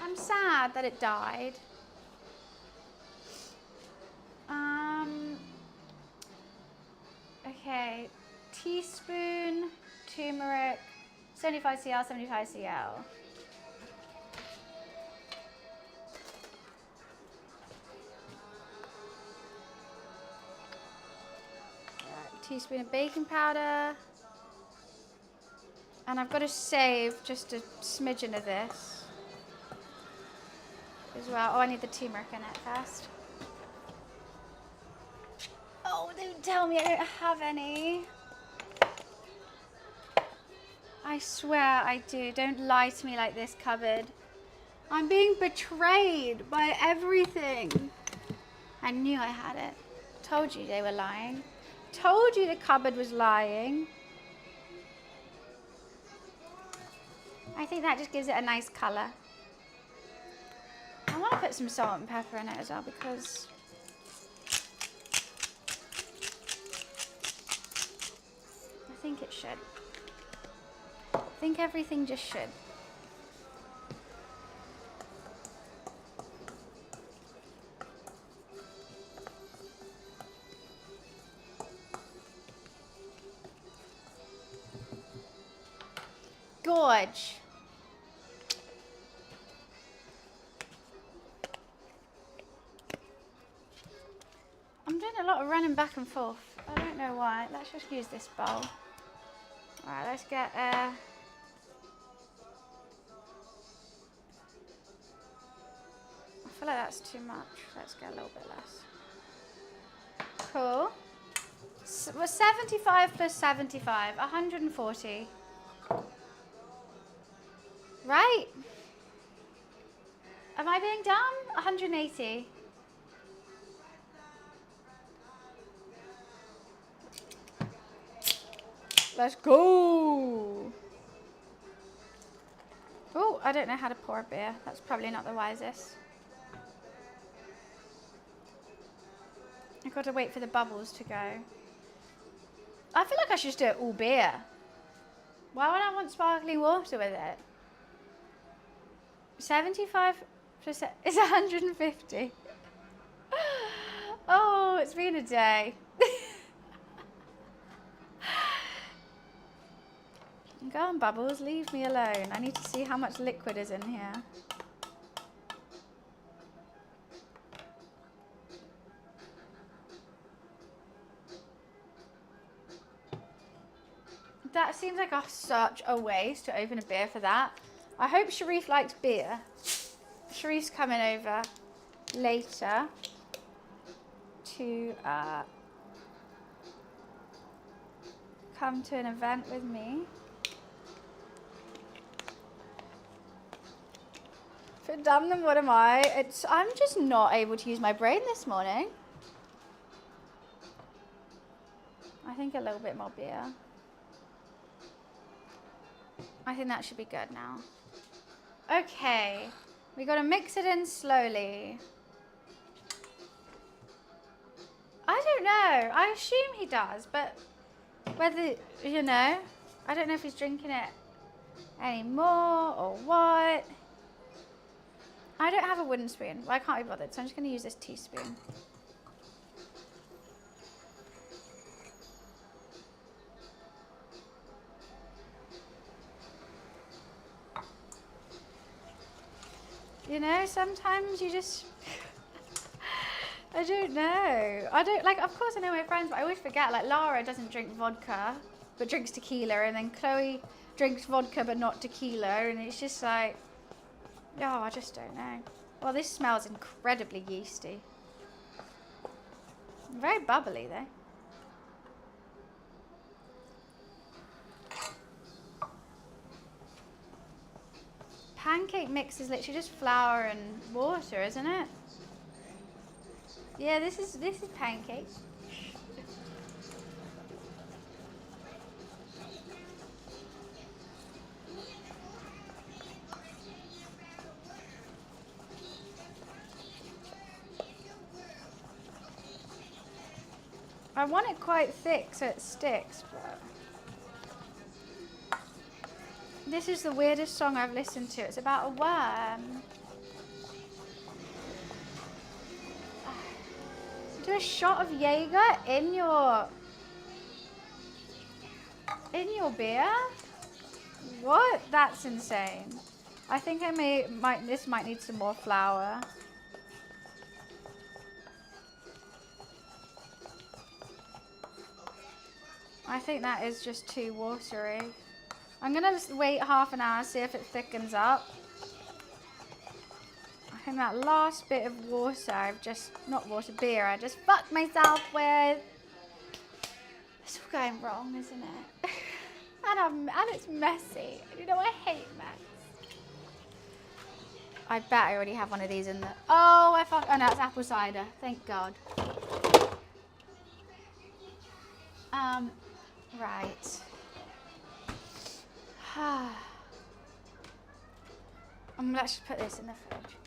I'm sad that it died. Okay, teaspoon, turmeric, 75 cl, 75 cl. Teaspoon of baking powder. And I've got to save just a smidgen of this as well. Oh, I need the turmeric in it first. Oh, don't tell me I don't have any. I swear I do. Don't lie to me like this, cupboard. I'm being betrayed by everything. I knew I had it. Told you they were lying. Told you the cupboard was lying. I think that just gives it a nice colour. I want to put some salt and pepper in it as well because I think it should. I think everything just should. Gorge. I'm doing a lot of running back and forth. I don't know why. Let's just use this bowl. Alright, let's get I feel like that's too much. Let's get a little bit less. Cool. Well, 75 plus 75, 140. Right? Am I being dumb? 180. Let's go. Oh, I don't know how to pour a beer. That's probably not the wisest. I've got to wait for the bubbles to go. I feel like I should just do it all beer. Why would I want sparkling water with it? 75% is 150. Oh, it's been a day. Go on, Bubbles, leave me alone. I need to see how much liquid is in here. That seems like such a waste to open a beer for that. I hope Sharif likes beer. Sharif's coming over later to come to an event with me. For dumb, then what am I? I'm just not able to use my brain this morning. I think a little bit more beer. I think that should be good now. Okay, we got to mix it in slowly. I don't know. I assume he does, but whether, you know, I don't know if he's drinking it anymore or what. I don't have a wooden spoon. Well, I can't be bothered, so I'm just going to use this teaspoon. You know, sometimes you just, I don't know. I don't, like, of course I know my friends, but I always forget, like, Lara doesn't drink vodka, but drinks tequila, and then Chloe drinks vodka, but not tequila, and it's just like, oh, I just don't know. Well, this smells incredibly yeasty. Very bubbly, though. Pancake mix is literally just flour and water, isn't it? Yeah, this is pancake. I want it quite thick so it sticks, but this is the weirdest song I've listened to. It's about a worm. Do a shot of Jaeger in your beer? What? That's insane. I think this might need some more flour. I think that is just too watery. I'm gonna just wait half an hour, see if it thickens up. I think that last bit of water, beer, I just fucked myself with. It's all going wrong, isn't it? and it's messy. You know, I hate mess. I bet I already have one of these in the, oh no, it's apple cider, thank God. Right. Let's just put this in the fridge.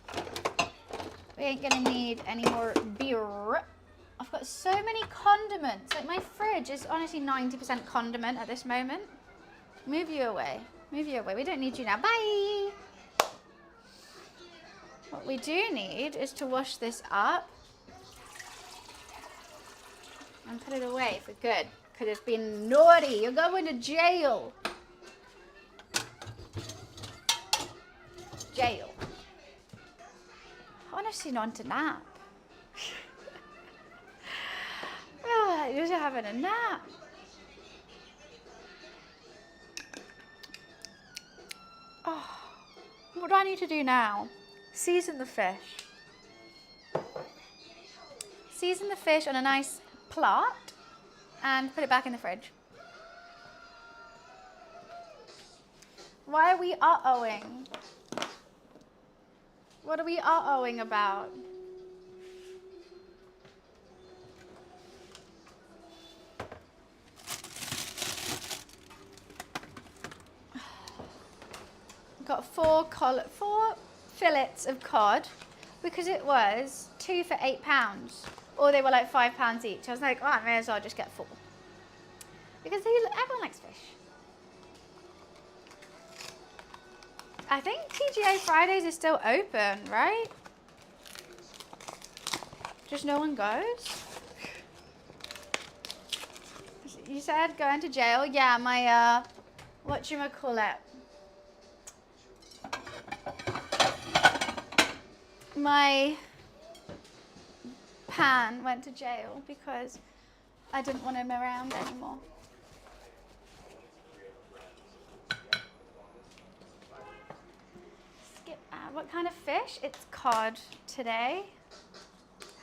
We ain't gonna need any more beer. I've got so many condiments. Like, my fridge is honestly 90% condiment at this moment. Move you away. Move you away. We don't need you now. Bye. What we do need is to wash this up and put it away for good. Because it's been naughty. You're going to jail. Jail. I honestly want to nap. Oh, you're just having a nap. Oh, what do I need to do now? Season the fish. Season the fish on a nice plate and put it back in the fridge. Why are we uh-ohing? What are we uh-ohing about? Got four fillets of cod because it was 2 for £8, or they were like £5 each. I was like, oh, I may as well just get 4 because everyone likes fish. I think TGA Fridays is still open, right? Just no one goes? You said going to jail? Yeah, my, whatchamacallit? My pan went to jail because I didn't want him around anymore. What kind of fish? It's cod today.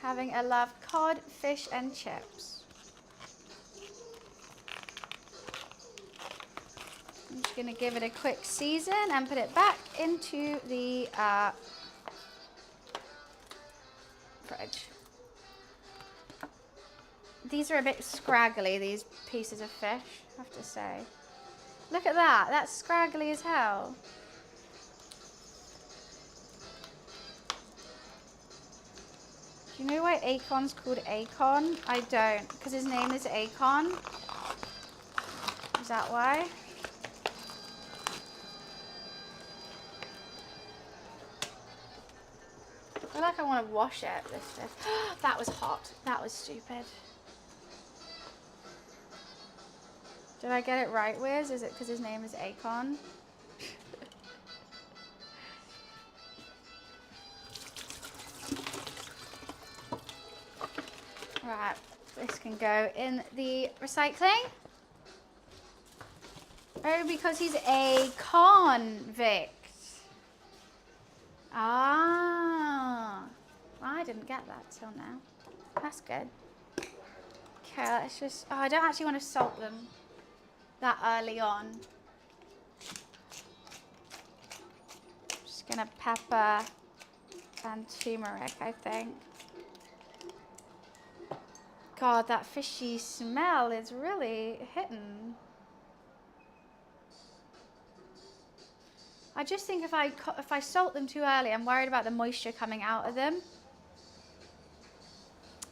having a love cod, fish and chips. I'm just going to give it a quick season and put it back into the fridge. These are a bit scraggly, these pieces of fish, I have to say. Look at that, that's scraggly as hell. Do you know why Acon's called Acon? I don't, because his name is Acon. Is that why? I feel like I want to wash it, this fish. That was hot. That was stupid. Did I get it right, Wiz? Is it because his name is Acon? Right, this can go in the recycling. Oh, because he's a convict. Ah, I didn't get that till now. That's good. Okay, let's just, oh, I don't actually want to salt them that early on. Just gonna pepper and turmeric, I think. God, that fishy smell is really hitting. I just think if I salt them too early, I'm worried about the moisture coming out of them.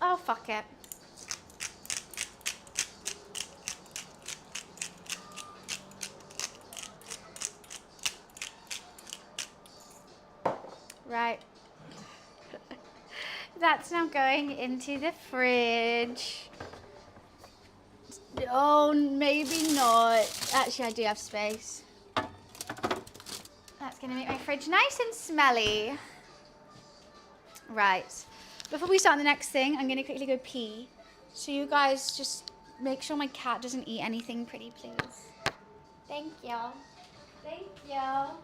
Oh, fuck it. Right. That's now going into the fridge. Oh, maybe not. Actually, I do have space. That's going to make my fridge nice and smelly. Right. Before we start on the next thing, I'm going to quickly go pee. So you guys just make sure my cat doesn't eat anything pretty, please. Thank you. Thank you.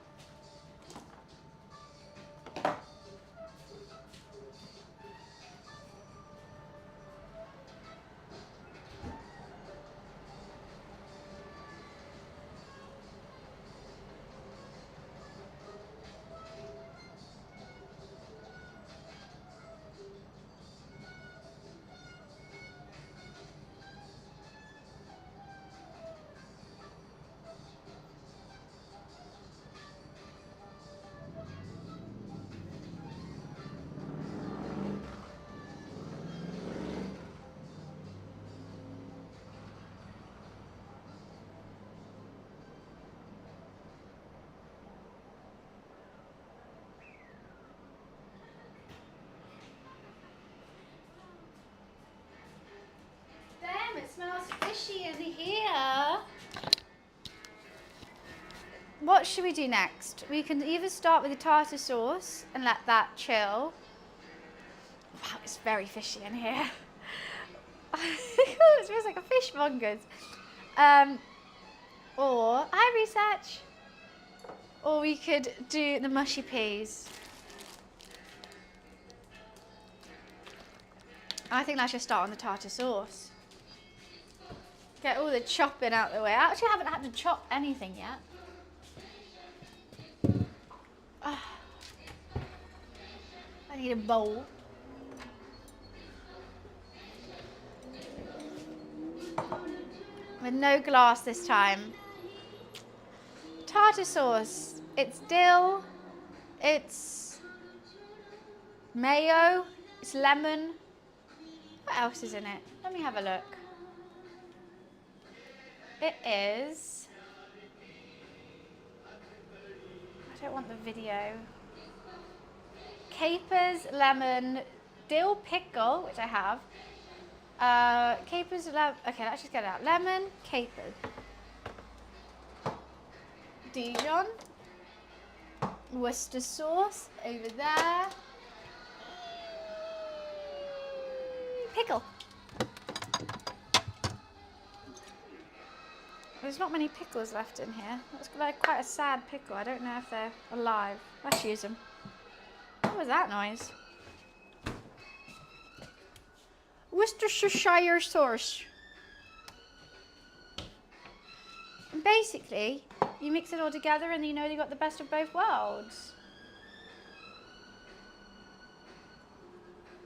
Damn, it smells fishy in here. What should we do next? We can either start with the tartar sauce and let that chill. Wow, it's very fishy in here. It smells like a fishmonger's. Or, hi research. Or we could do the mushy peas. I think let's just start on the tartar sauce. Get all the chopping out of the way. I actually haven't had to chop anything yet. I need a bowl. With no glass this time. Tartar sauce. It's dill. It's mayo. It's lemon. What else is in it? Let me have a look. It is... I don't want the video. Capers, lemon, dill pickle, which I have. Capers, lemon. Okay, let's just get it out. Lemon, capers. Dijon. Worcester sauce over there. Pickle. There's not many pickles left in here. That's like quite a sad pickle. I don't know if they're alive. Let's use them. What was that noise? Worcestershire sauce. And basically, you mix it all together and you know you got the best of both worlds.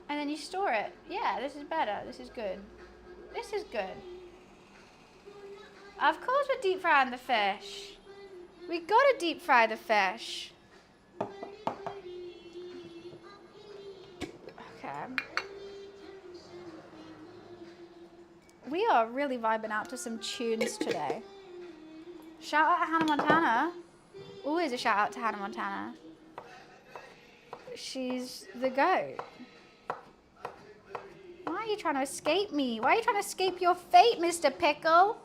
And then you store it. Yeah, this is better. This is good. This is good. Of course we're deep frying the fish. We gotta deep fry the fish. Okay. We are really vibing out to some tunes today. Shout out to Hannah Montana. Always a shout out to Hannah Montana. She's the GOAT. Why are you trying to escape me? Why are you trying to escape your fate, Mr. Pickle?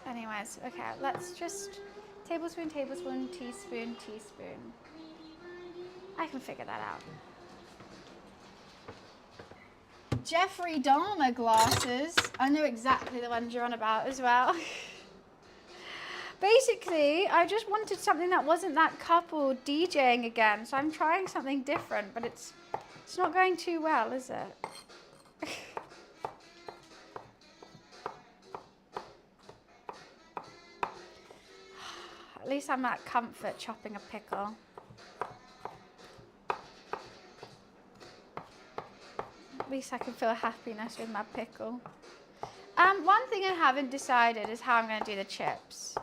Anyways, okay, let's just tablespoon, tablespoon, teaspoon, teaspoon. I can figure that out. Jeffrey Dahmer glasses. I know exactly the ones you're on about as well. Basically, I just wanted something that wasn't that couple DJing again, so I'm trying something different, but it's not going too well, is it? At least I'm at comfort chopping a pickle. At least I can feel happiness with my pickle. One thing I haven't decided is how I'm going to do the chips.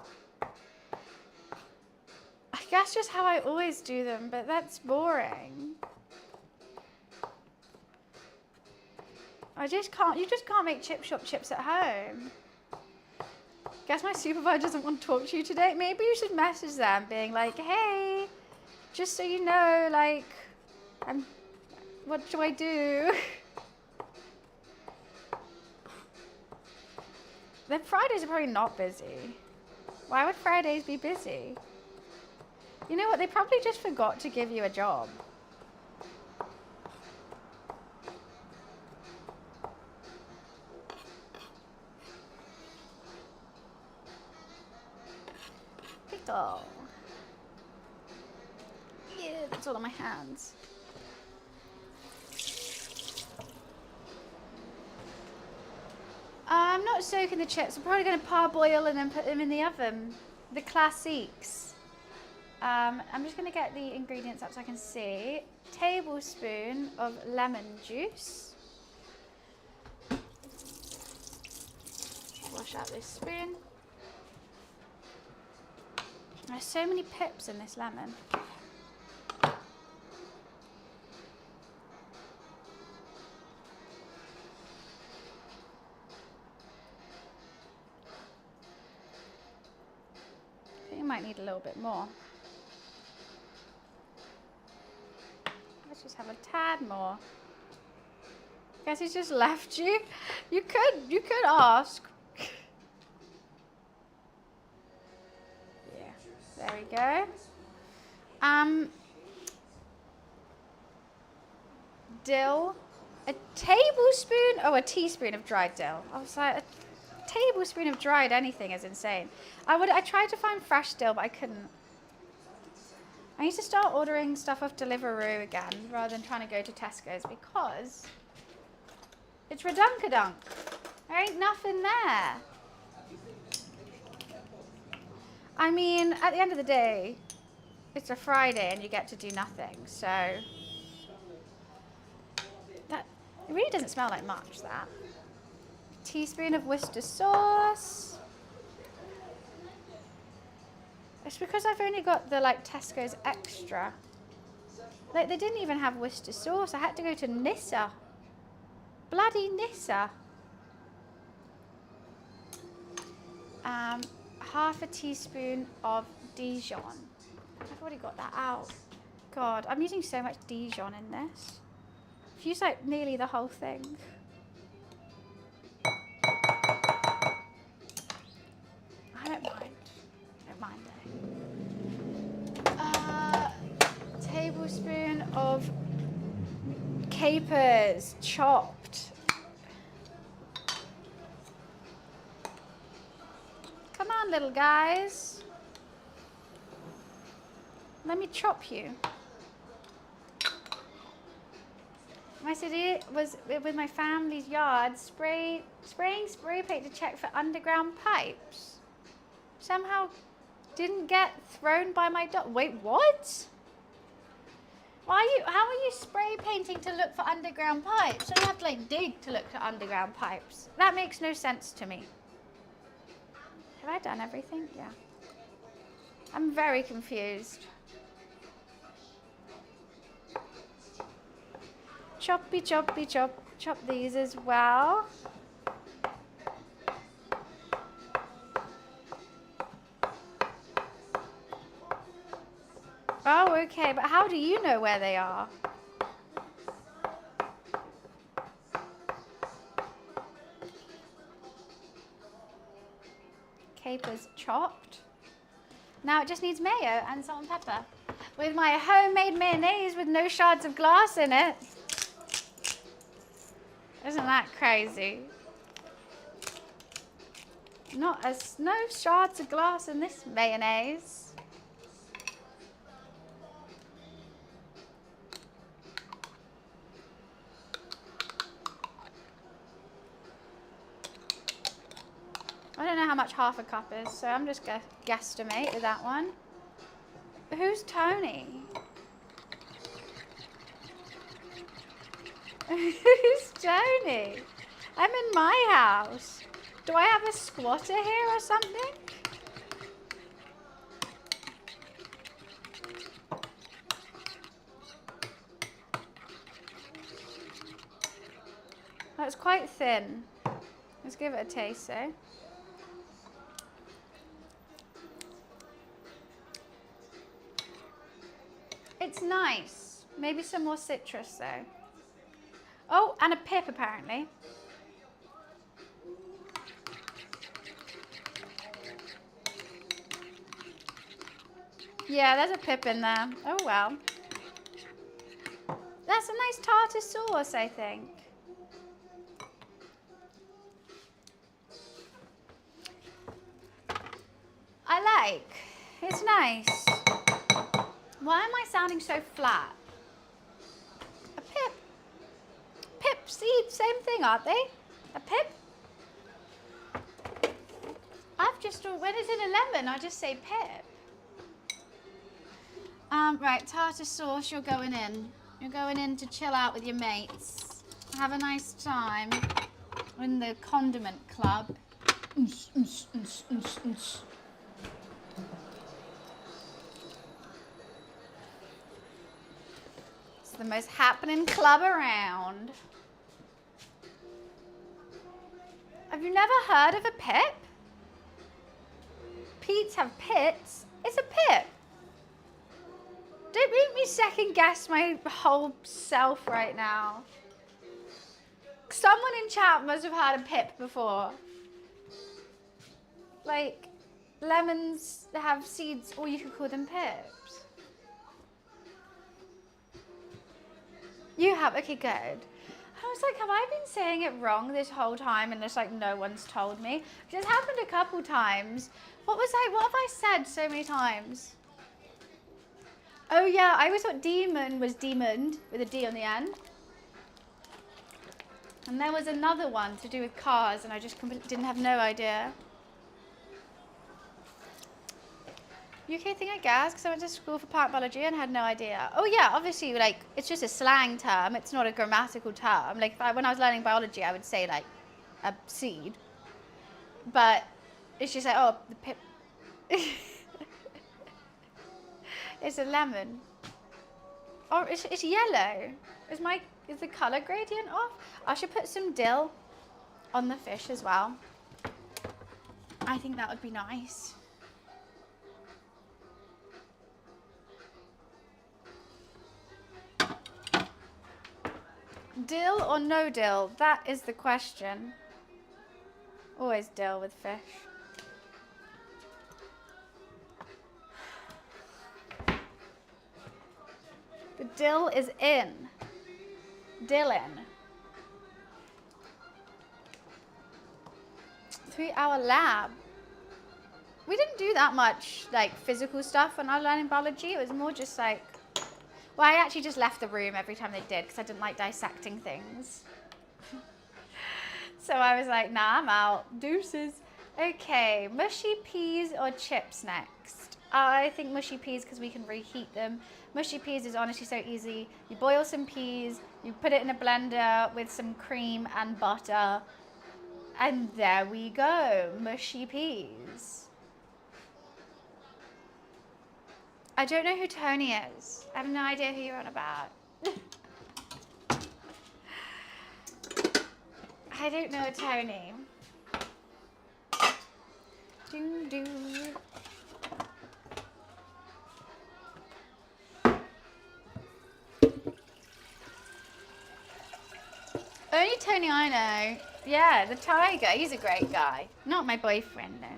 I guess just how I always do them, but that's boring. You just can't make chip shop chips at home. Guess my supervisor doesn't want to talk to you today. Maybe you should message them being like, hey, just so you know, like, what do I do? Then Fridays are probably not busy. Why would Fridays be busy? You know what? They probably just forgot to give you a job. Pickle. Yeah, that's all on my hands. I'm not soaking the chips. I'm probably going to parboil and then put them in the oven. The classiques. I'm just going to get the ingredients up so I can see. Tablespoon of lemon juice. Wash out this spoon. There's so many pips in this lemon. You might need a little bit more. Let's just have a tad more. Guess he's just left you. You could ask. Yeah, there we go. Dill. A teaspoon of dried dill. I was like, a tablespoon of dried anything is insane. I tried to find fresh dill, but I couldn't. I need to start ordering stuff off Deliveroo again, rather than trying to go to Tesco's, because it's redunkadunk. There ain't nothing there. I mean, at the end of the day, it's a Friday and you get to do nothing, so that it really doesn't smell like much, that. Teaspoon of Worcester sauce. It's because I've only got the Tesco's extra. They didn't even have Worcester sauce. I had to go to Nissa. Bloody Nissa. Half a teaspoon of Dijon. I've already got that out. God, I'm using so much Dijon in this. I've used nearly the whole thing. I don't mind. Tablespoon of capers, chopped. Come on, little guys. Let me chop you. My city was with my family's yard, spraying spray paint to check for underground pipes. Somehow didn't get thrown by my dog. Wait, what? How are you spray painting to look for underground pipes? So you have to like dig to look for underground pipes. That makes no sense to me. Have I done everything? Yeah. I'm very confused. Choppy, choppy, chop. Chop these as well. Oh, okay, but how do you know where they are? Capers chopped. Now it just needs mayo and salt and pepper. With my homemade mayonnaise with no shards of glass in it. Isn't that crazy? No shards of glass in this mayonnaise. I don't know how much half a cup is, so I'm just gonna guesstimate with that one. Who's Tony? Who's Tony? I'm in my house. Do I have a squatter here or something? That's quite thin. Let's give it a taste, eh? It's nice. Maybe some more citrus though. Oh, and a pip apparently. Yeah, there's a pip in there. Oh well. That's a nice tartar sauce, I think. I like. It's nice. Why am I sounding so flat? A pip. Pip, seed, same thing, aren't they? A pip? When it's in a lemon, I just say pip. Right, tartar sauce, you're going in. You're going in to chill out with your mates. Have a nice time in the condiment club. It's the most happening club around. Have you never heard of a pip? Peats have pits. It's a pip. Don't make me second guess my whole self right now. Someone in chat must have had a pip before. Like, lemons have seeds, or you could call them pips. You have? Okay, good. I was like, have I been saying it wrong this whole time and just like no one's told me? It's happened a couple times. What have I said so many times? Oh yeah, I always thought demon was demoned with a D on the end. And there was another one to do with cars and I just completely didn't have no idea. UK thing, I guess, because I went to school for plant biology and had no idea. Oh yeah, obviously, like, it's just a slang term. It's not a grammatical term. Like, when I was learning biology, I would say, like, a seed. But it's just like, oh, the pip. It's a lemon. Oh, it's yellow. Is the colour gradient off? I should put some dill on the fish as well. I think that would be nice. Dill or no dill? That is the question. Always dill with fish. The dill is in. Dill in. 3-hour lab. We didn't do that much like physical stuff when I was learning biology. It was more just like, Well, I actually just left the room every time they did because I didn't like dissecting things. So I was like, nah, I'm out. Deuces. Okay, mushy peas or chips next? I think mushy peas because we can reheat them. Mushy peas is honestly so easy. You boil some peas, you put it in a blender with some cream and butter, and there we go, mushy peas. I don't know who Tony is. I have no idea who you're on about. I don't know Tony. Doo doo. Only Tony I know. Yeah, the tiger. He's a great guy. Not my boyfriend, though.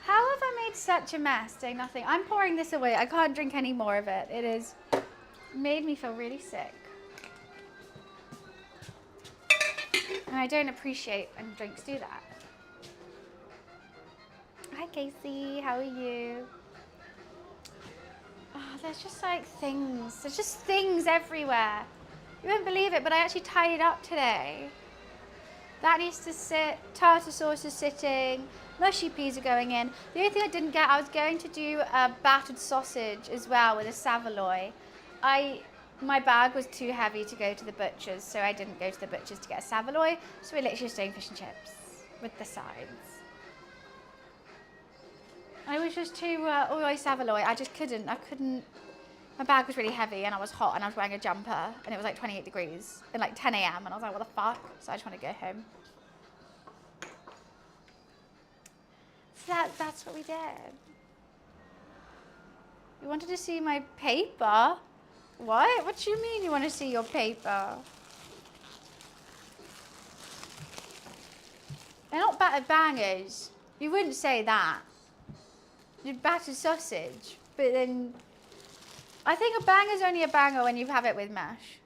How have I made such a mess doing nothing? I'm pouring this away. I can't drink any more of it. It has made me feel really sick. And I don't appreciate when drinks do that. Hi Casey, how are you? Oh, there's just like things. There's just things everywhere. You won't believe it, but I actually tidied up today. That needs to sit, tartar sauce is sitting, mushy peas are going in. The only thing I didn't get, I was going to do a battered sausage as well with a saveloy. My bag was too heavy to go to the butcher's, so I didn't go to the butcher's to get a saveloy. So we're literally just doing fish and chips with the sides. I was just too oily saveloy. I just couldn't. My bag was really heavy and I was hot and I was wearing a jumper and it was like 28 degrees and like 10 a.m. and I was like, what the fuck? So I just want to go home. So that's what we did. You wanted to see my paper? What? What do you mean you want to see your paper? They're not battered bangers. You wouldn't say that. You'd battered sausage, but then I think a banger's only a banger when you have it with mash.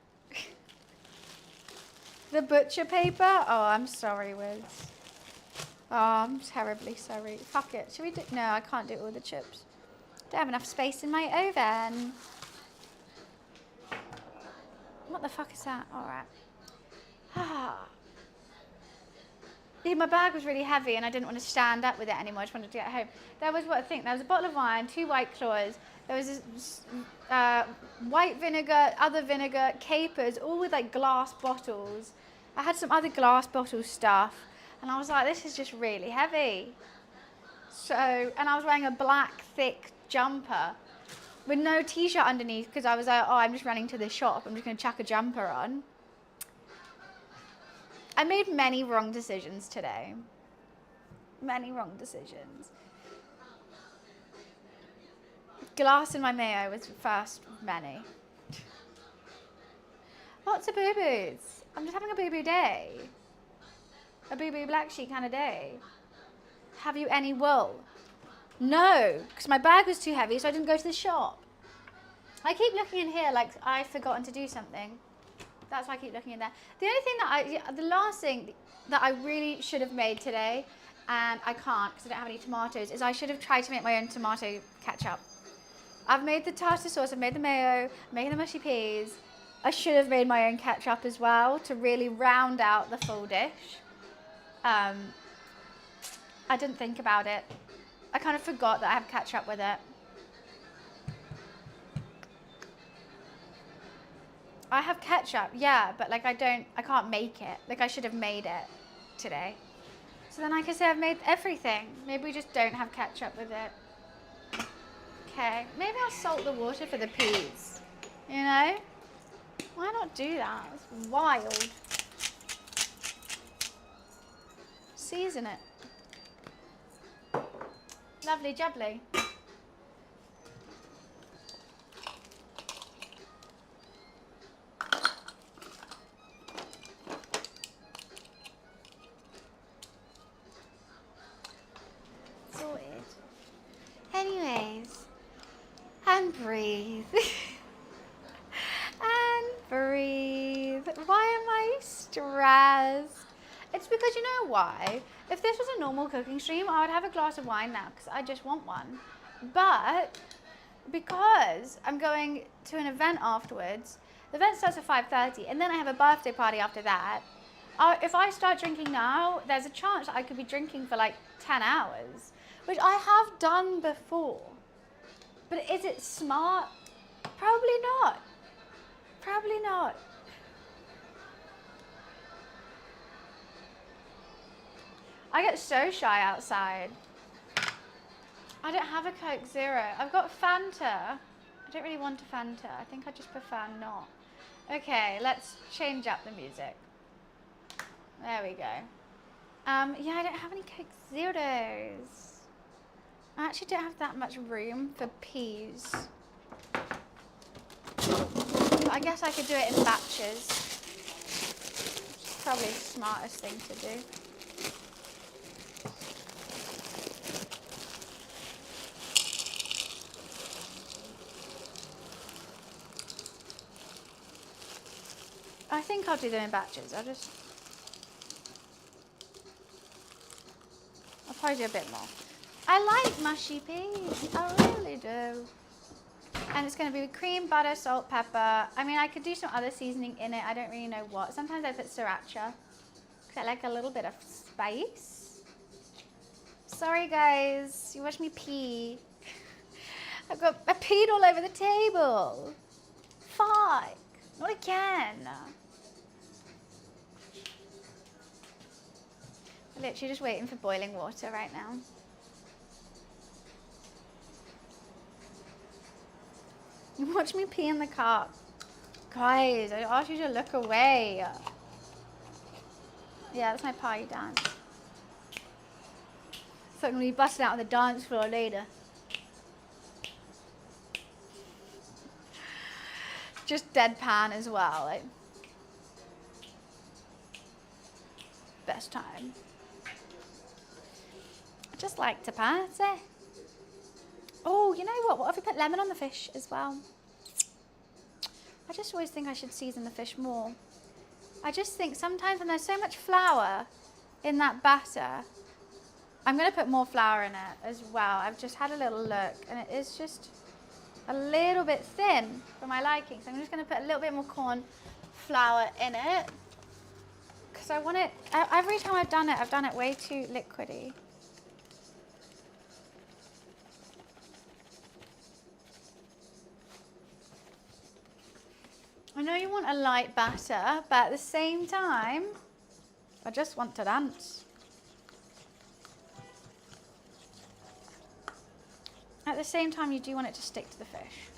The butcher paper? Oh, I'm sorry, Wiz. Oh, I'm terribly sorry. Fuck it. Should we do? No, I can't do it with the chips. Don't have enough space in my oven. What the fuck is that? All right. Yeah, my bag was really heavy and I didn't want to stand up with it anymore. I just wanted to get home. There was what I think. There was a bottle of wine, 2 White Claws. There was this, white vinegar, other vinegar, capers, all with like glass bottles. I had some other glass bottle stuff and I was like, this is just really heavy. So, and I was wearing a black thick jumper with no t-shirt underneath because I was like, oh, I'm just running to the shop. I'm just going to chuck a jumper on. I made many wrong decisions today. Many wrong decisions. Glass in my mayo was first of many. Lots of boo-boos. I'm just having a boo-boo day. A boo-boo black sheep kind of day. Have you any wool? No, because my bag was too heavy, so I didn't go to the shop. I keep looking in here like I've forgotten to do something. That's why I keep looking in there. The only thing the last thing that I really should have made today, and I can't because I don't have any tomatoes, is I should have tried to make my own tomato ketchup. I've made the tartar sauce, I've made the mayo, I'm making the mushy peas. I should have made my own ketchup as well to really round out the full dish. I didn't think about it. I kind of forgot that I have ketchup with it. I have ketchup, yeah, but like I can't make it. Like I should have made it today. So then I can say I've made everything. Maybe we just don't have ketchup with it. Okay, maybe I'll salt the water for the peas. You know? Why not do that? It's wild. Season it. Lovely jubbly. Sorted. Anyways, and breathe. And breathe. Why am I stressed. It's because you know why? If this was a normal cooking stream, I would have a glass of wine now because I just want one. But because I'm going to an event afterwards, the event starts at 5:30 and then I have a birthday party after that. If I start drinking now, there's a chance that I could be drinking for like 10 hours, which I have done before. But is it smart? Probably not. Probably not. I get so shy outside. I don't have a Coke Zero. I've got Fanta. I don't really want a Fanta. I think I just prefer not. Okay, let's change up the music. There we go. Yeah, I don't have any Coke Zeros. I actually don't have that much room for peas. But I guess I could do it in batches. It's probably the smartest thing to do. I think I'll do them in batches. I'll probably do a bit more. I like mushy peas. I really do. And it's going to be with cream, butter, salt, pepper. I mean, I could do some other seasoning in it. I don't really know what. Sometimes I put sriracha because I like a little bit of spice. Sorry, guys. You watch me pee. I peed all over the table. Fuck. Not again. I'm literally just waiting for boiling water right now. You watch me pee in the cup. Guys, I asked you to look away. Yeah, that's my party dance. So I'm going to be busting out on the dance floor later. Just deadpan as well. Like, best time. I just like to party. Oh, you know what? What if we put lemon on the fish as well? I just always think I should season the fish more. I just think sometimes when there's so much flour in that batter, I'm going to put more flour in it as well. I've just had a little look and it is just a little bit thin for my liking. So I'm just going to put a little bit more corn flour in it because I want it, every time I've done it way too liquidy. I know you want a light batter, but at the same time, I just want to dance. At the same time, you do want it to stick to the fish.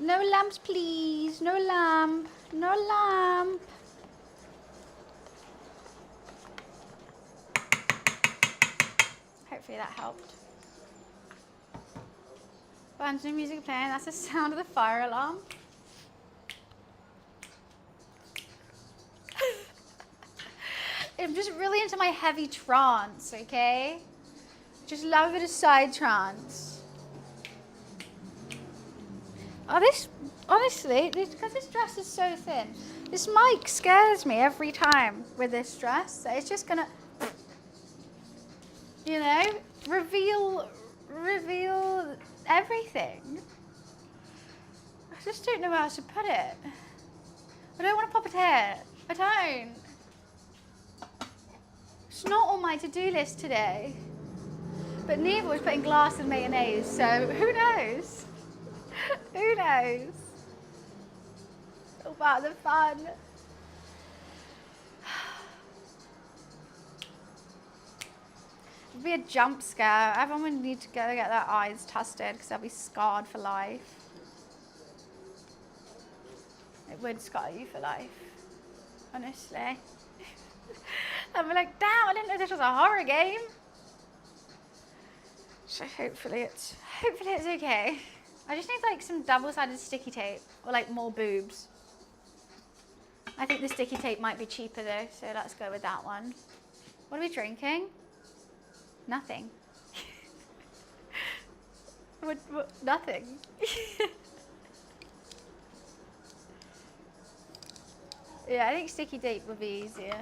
No lamps, please. No lamp. No lamp. Hopefully that helped. Bands new music playing. That's the sound of the fire alarm. I'm just really into my heavy trance, okay? Just love it, a side trance. Oh, honestly, because this dress is so thin, this mic scares me every time with this dress. So it's just gonna, you know, reveal everything. I just don't know where else to put it. I don't want to pop it here. I don't. It's not on my to-do list today. But neither was putting glass and mayonnaise, so who knows? Who knows? It's all part of the fun. It'd be a jump scare. Everyone would need to go get their eyes tested because they'll be scarred for life. It would scar you for life, honestly. I'd be like, damn, I didn't know this was a horror game. So hopefully it's okay. I just need like some double-sided sticky tape or like more boobs. I think the sticky tape might be cheaper though, so let's go with that one. What are we drinking? Nothing. What, nothing. Yeah, I think sticky tape would be easier.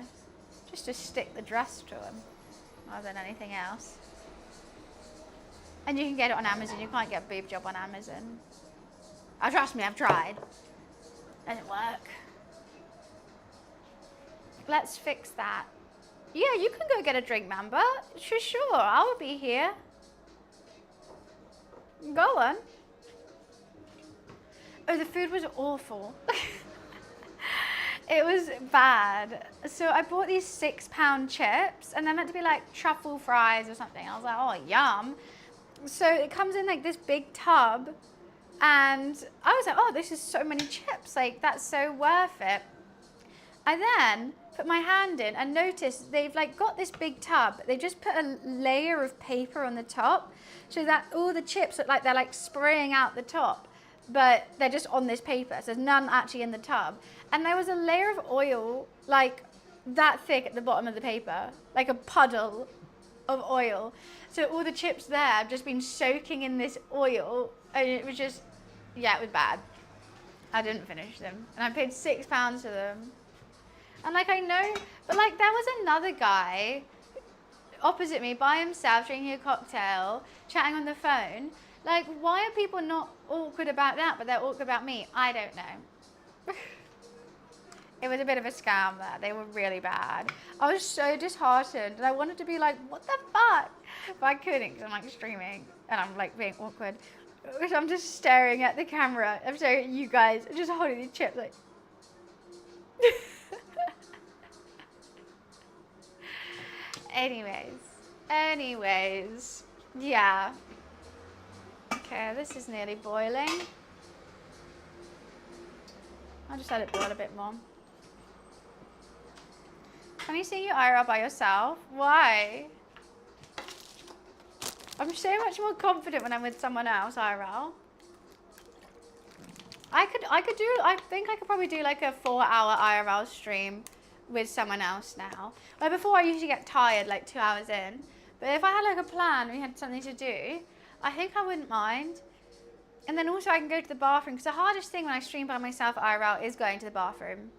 Just to stick the dress to them, rather than anything else. And you can get it on Amazon. You can't get a boob job on Amazon. Oh, trust me, I've tried. Doesn't work. Let's fix that. Yeah, you can go get a drink, Mamba. For sure, I will be here. Go on. Oh, the food was awful. It was bad. So I bought these £6 chips and they're meant to be like truffle fries or something. I was like, oh, yum. So it comes in like this big tub and I was like, oh, this is so many chips. Like, that's so worth it. I then put my hand in and noticed they've like got this big tub. They just put a layer of paper on the top so that all the chips look like they're like spraying out the top, but they're just on this paper. So there's none actually in the tub. And there was a layer of oil like that thick at the bottom of the paper, like a puddle of oil. So all the chips there have just been soaking in this oil and it was just, yeah, it was bad. I didn't finish them and I paid £6 for them. And like I know, but like there was another guy opposite me by himself drinking a cocktail, chatting on the phone. Like, why are people not awkward about that, but they're awkward about me? I don't know. It was a bit of a scam there. They were really bad. I was so disheartened and I wanted to be like, what the fuck? But I couldn't because I'm like streaming and I'm like being awkward. So I'm just staring at the camera. I'm staring at you guys, just holding these chips like. Anyways, yeah. Okay, this is nearly boiling. I'll just let it boil a bit more. Can you see your IRL by yourself? Why? I'm so much more confident when I'm with someone else, IRL. I think I could probably do like a 4-hour IRL stream with someone else now. Like before I usually get tired like 2 hours in. But if I had like a plan, we had something to do, I think I wouldn't mind. And then also I can go to the bathroom because the hardest thing when I stream by myself IRL is going to the bathroom.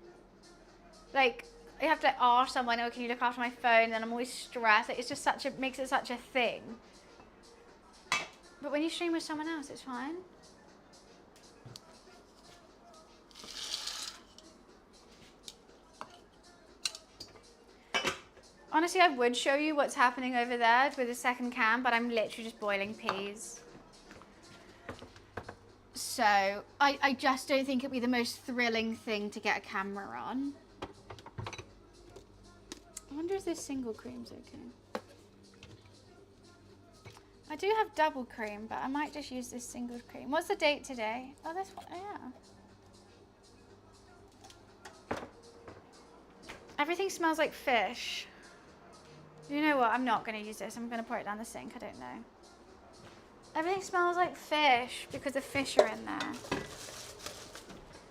Like, you have to like, ask someone, oh, can you look after my phone? And I'm always stressed. Like, it's just such a, makes it such a thing. But when you stream with someone else, it's fine. Honestly, I would show you what's happening over there with the second cam, but I'm literally just boiling peas. So, I just don't think it'd be the most thrilling thing to get a camera on. I wonder if this single cream's okay. I do have double cream, but I might just use this single cream. What's the date today? Oh, this one, yeah. Everything smells like fish. You know what? I'm not going to use this. I'm going to pour it down the sink. I don't know. Everything smells like fish because the fish are in there.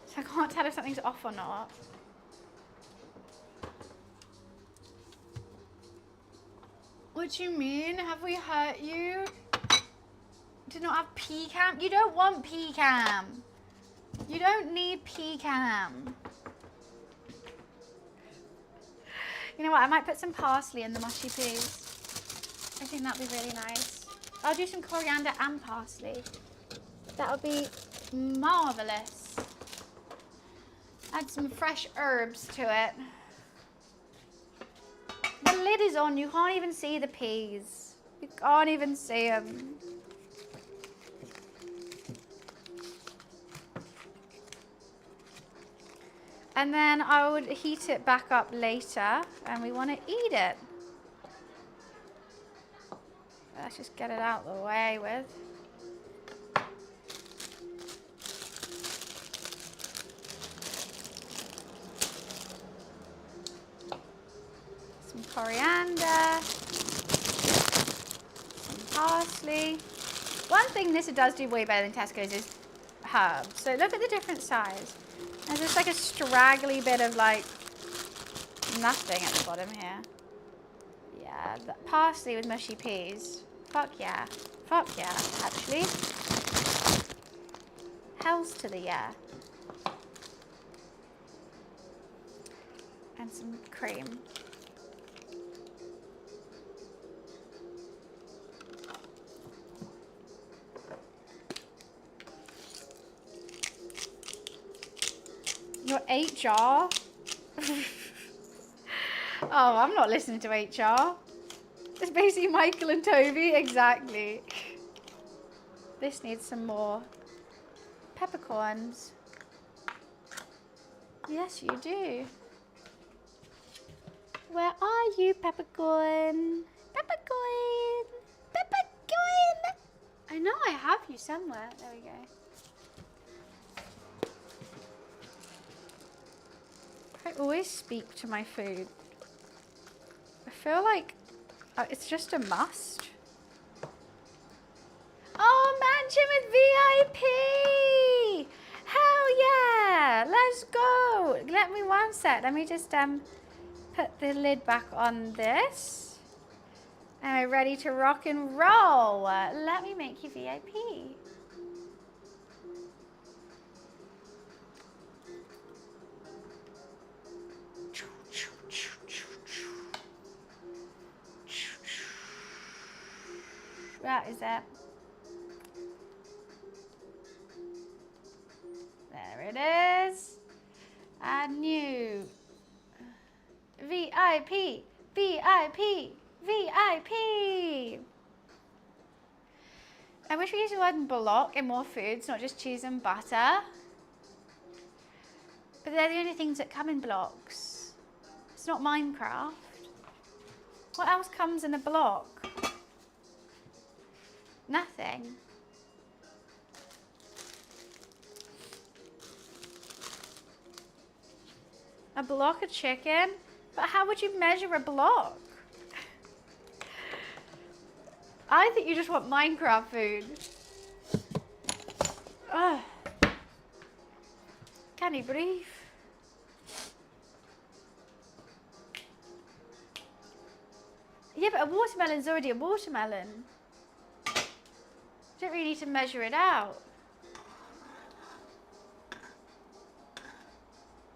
So I can't tell if something's off or not. What do you mean? Have we hurt you? Do not have P-cam? You don't want P-cam. You don't need P-cam. You know what? I might put some parsley in the mushy peas. I think that'd be really nice. I'll do some coriander and parsley. That would be marvelous. Add some fresh herbs to it. The lid is on. You can't even see the peas. You can't even see them. And then I would heat it back up later and we want to eat it. Let's just get it out of the way with. Some coriander, some parsley. One thing this does do way better than Tesco's is herbs. So look at the different size. There's just like a straggly bit of like nothing at the bottom here. Yeah, parsley with mushy peas. Fuck yeah. Fuck yeah, actually. Hells to the yeah. And some cream. Your HR? Oh, I'm not listening to HR. It's basically Michael and Toby, exactly. This needs some more peppercorns. Yes, you do. Where are you, peppercorn? Peppercorn! Peppercorn! I know I have you somewhere. There we go. I always speak to my food. I feel like it's just a must. Oh, mansion with VIP! Hell yeah! Let's go! Let me one sec. Let me just put the lid back on this. Am I ready to rock and roll? Let me make you VIP. That is it. There it is. Add new. VIP. VIP. VIP. I wish we used the word block in more foods, not just cheese and butter. But they're the only things that come in blocks. It's not Minecraft. What else comes in a block? Nothing. A block of chicken? But how would you measure a block? I think you just want Minecraft food. Ugh. Can he breathe? Yeah, but a watermelon's already a watermelon. You don't really need to measure it out.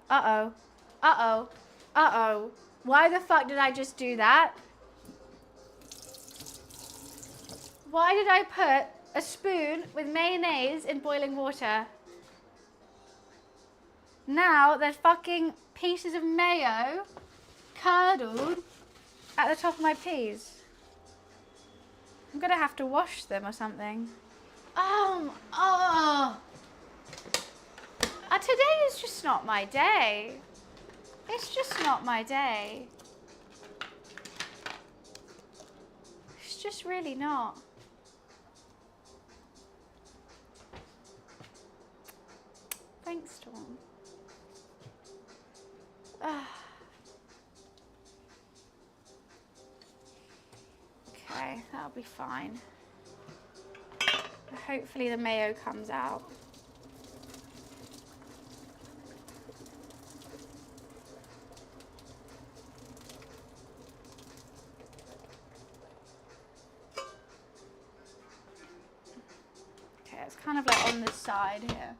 Uh-oh. Uh-oh. Uh-oh. Why the fuck did I just do that? Why did I put a spoon with mayonnaise in boiling water? Now there's fucking pieces of mayo curdled at the top of my peas. I'm gonna have to wash them or something. Today is just not my day. It's just not my day. It's just really not. Thanks, Storm. Okay, that'll be fine. Hopefully the mayo comes out. Okay, it's kind of like on this side here.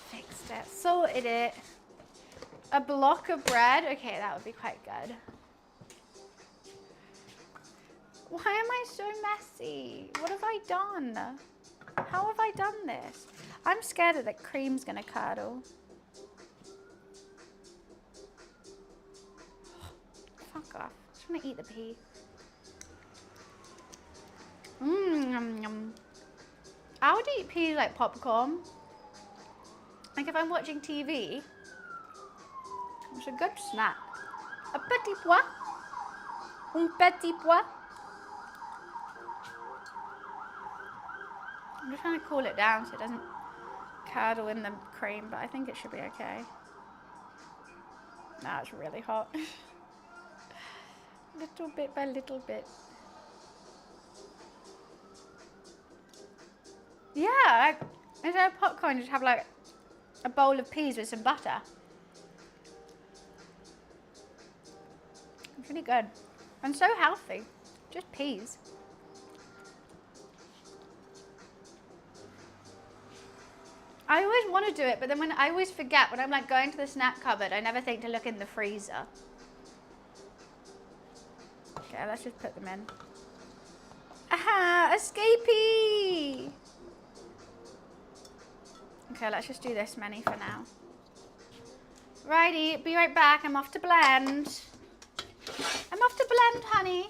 Fixed it, sorted it. A block of bread, okay, that would be quite good. Why am I so messy? What have I done? How have I done this? I'm scared that the cream's gonna curdle. Fuck off. I just wanna eat the pea. Yum, yum. I would eat peas like popcorn. Like if I'm watching TV, it's a good snack. A petit pois. Un petit pois. I'm just trying to cool it down so it doesn't curdle in the cream, but I think it should be okay. Now it's really hot. Little bit by little bit. Yeah, like instead of popcorn, just have like a bowl of peas with some butter. It's really good and so healthy. Just peas. I always want to do it, but then I always forget when I'm like going to the snack cupboard, I never think to look in the freezer. Okay, let's just put them in. Aha, escapee! Okay, let's just do this many for now. Righty, be right back. I'm off to blend. I'm off to blend, honey.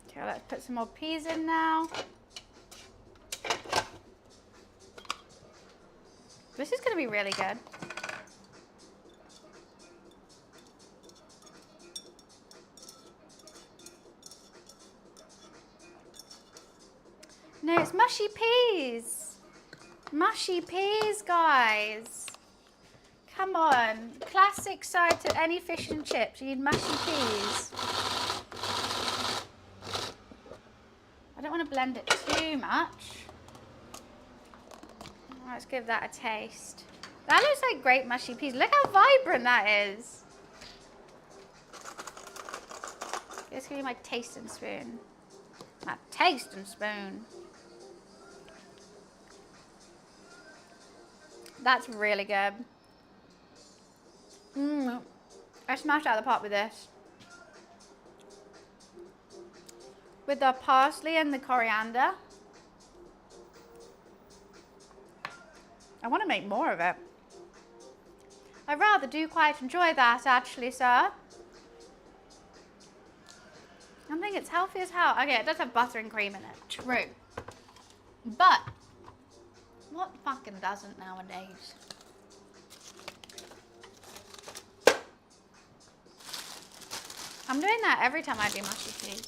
Okay, let's put some more peas in now. This is going to be really good. No, it's mushy peas. Mushy peas, guys. Come on. Classic side to any fish and chips. You need mushy peas. I don't want to blend it too much. Let's give that a taste. That looks like great mushy peas. Look how vibrant that is. This could be my tasting spoon. My tasting spoon. That's really good. I smashed out of the pot with this. With the parsley and the coriander. I want to make more of it. I rather do quite enjoy that, actually, sir. I think it's healthy as hell. Okay, it does have butter and cream in it. True. But what fucking doesn't nowadays? I'm doing that every time I do mushy peas.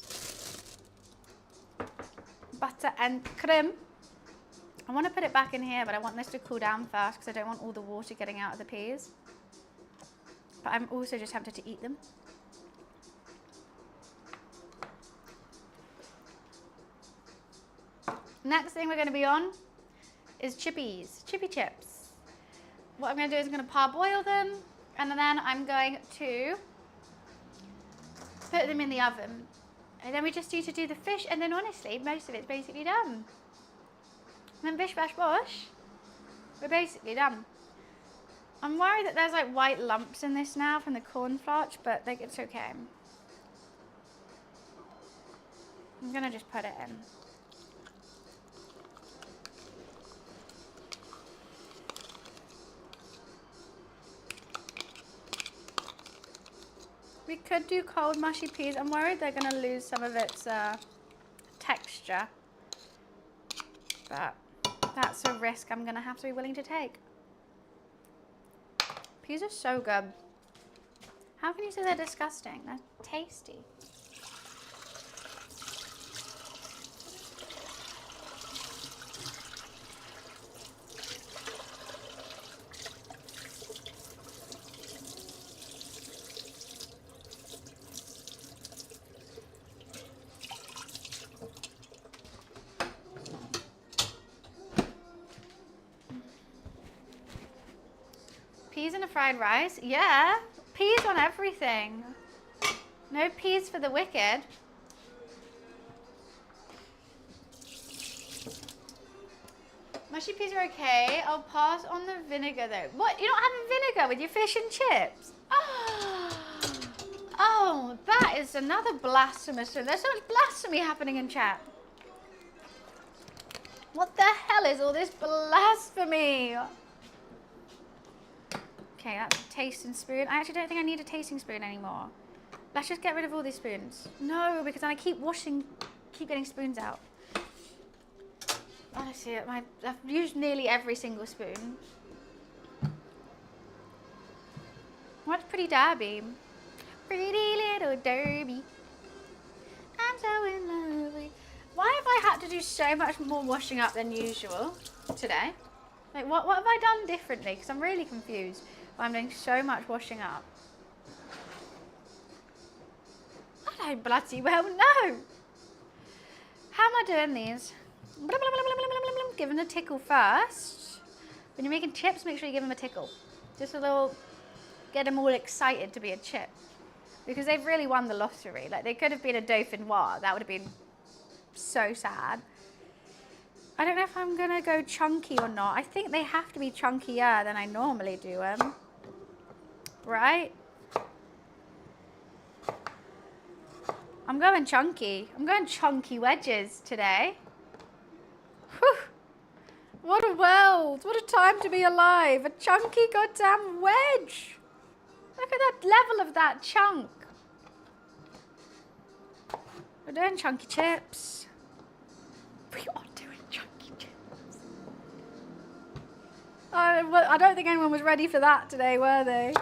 Butter and cream. I want to put it back in here, but I want this to cool down first because I don't want all the water getting out of the peas. But I'm also just tempted to eat them. Next thing we're going to be on is chippy chips. What I'm going to do is I'm going to parboil them, and then I'm going to put them in the oven. And then we just need to do the fish, and then honestly, most of it's basically done. And then bish bash bosh, we're basically done. I'm worried that there's like white lumps in this now from the cornstarch, but like it's okay. I'm gonna just put it in. We could do cold mushy peas. I'm worried they're gonna lose some of its texture, but that's a risk I'm gonna have to be willing to take. Peas are so good. How can you say they're disgusting? They're tasty. Peas in a fried rice? Yeah, peas on everything. No peas for the wicked. Mushy peas are okay. I'll pass on the vinegar though. What? You're not having vinegar with your fish and chips? Oh, that is another blasphemous thing. There's so much blasphemy happening in chat. What the hell is all this blasphemy? Okay, that's a tasting spoon. I actually don't think I need a tasting spoon anymore. Let's just get rid of all these spoons. No, because then I keep getting spoons out. Honestly, I've used nearly every single spoon. What's Pretty Derby? Pretty little Derby. I'm so in love with... Why have I had to do so much more washing up than usual today? Like, what have I done differently? Because I'm really confused. I'm doing so much washing up. I don't bloody well know. How am I doing these? Give them a tickle first. When you're making chips, make sure you give them a tickle. Just a little, get them all excited to be a chip. Because they've really won the lottery. Like, they could have been a dauphinoise. That would have been so sad. I don't know if I'm going to go chunky or not. I think they have to be chunkier than I normally do them. Right? I'm going chunky. I'm going chunky wedges today. Whew. What a world. What a time to be alive. A chunky goddamn wedge. Look at that level of that chunk. We're doing chunky chips. We are doing chunky chips. I don't think anyone was ready for that today, were they?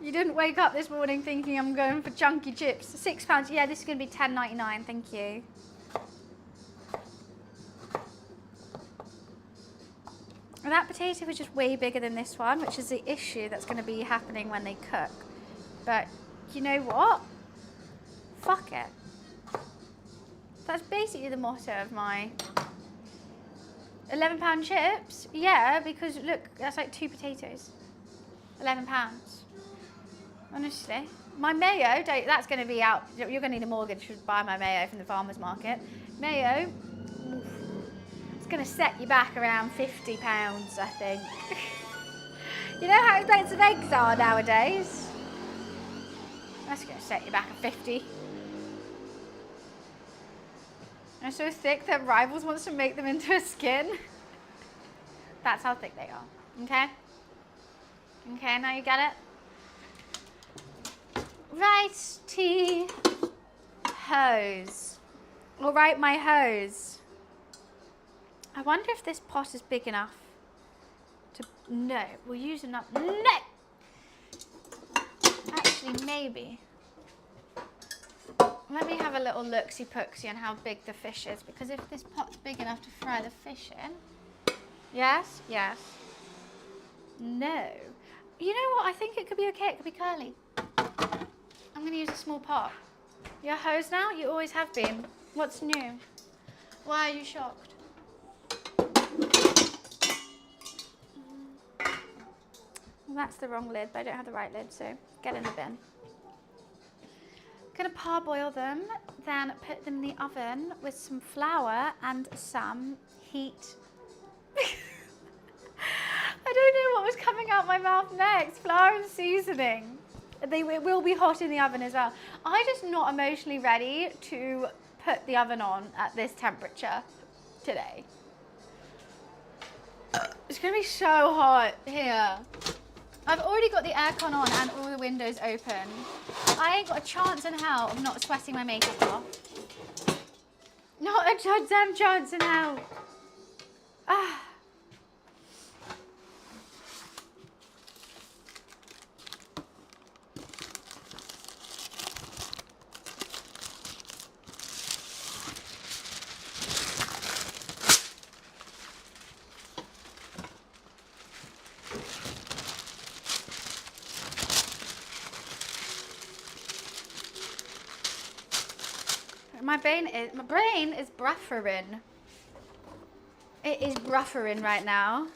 You didn't wake up this morning thinking I'm going for chunky chips. £6. Yeah, this is going to be $10.99. Thank you. And that potato was just way bigger than this one, which is the issue that's going to be happening when they cook. But you know what? Fuck it. That's basically the motto of my £11 chips. Yeah, because look, that's like 2 potatoes. £11. Honestly. My mayo, that's going to be out. You're going to need a mortgage to buy my mayo from the farmer's market. Mayo, it's going to set you back around £50, I think. You know how expensive eggs are nowadays? That's going to set you back a 50. They're so thick that Rivals wants to make them into a skin. That's how thick they are. Okay? Okay, now you get it? Righty hose. All right, my hose. I wonder if this pot is big enough to... No, we'll use enough... No! Actually, maybe. Let me have a little look-see-pooksy on how big the fish is, because if this pot's big enough to fry the fish in... Yes? Yes. No. You know what? I think it could be okay. It could be curly. I'm going to use a small pot. You're a hose now? You always have been. What's new? Why are you shocked? Well, that's the wrong lid, but I don't have the right lid, so get in the bin. I'm going to parboil them, then put them in the oven with some flour and some heat. I don't know what was coming out my mouth next. Flour and seasoning. It will be hot in the oven as well. I'm just not emotionally ready to put the oven on at this temperature today. It's going to be so hot here. I've already got the aircon on and all the windows open. I ain't got a chance in hell of not sweating my makeup off. Not a goddamn chance in hell. Ah. My brain is buffering. It is buffering right now.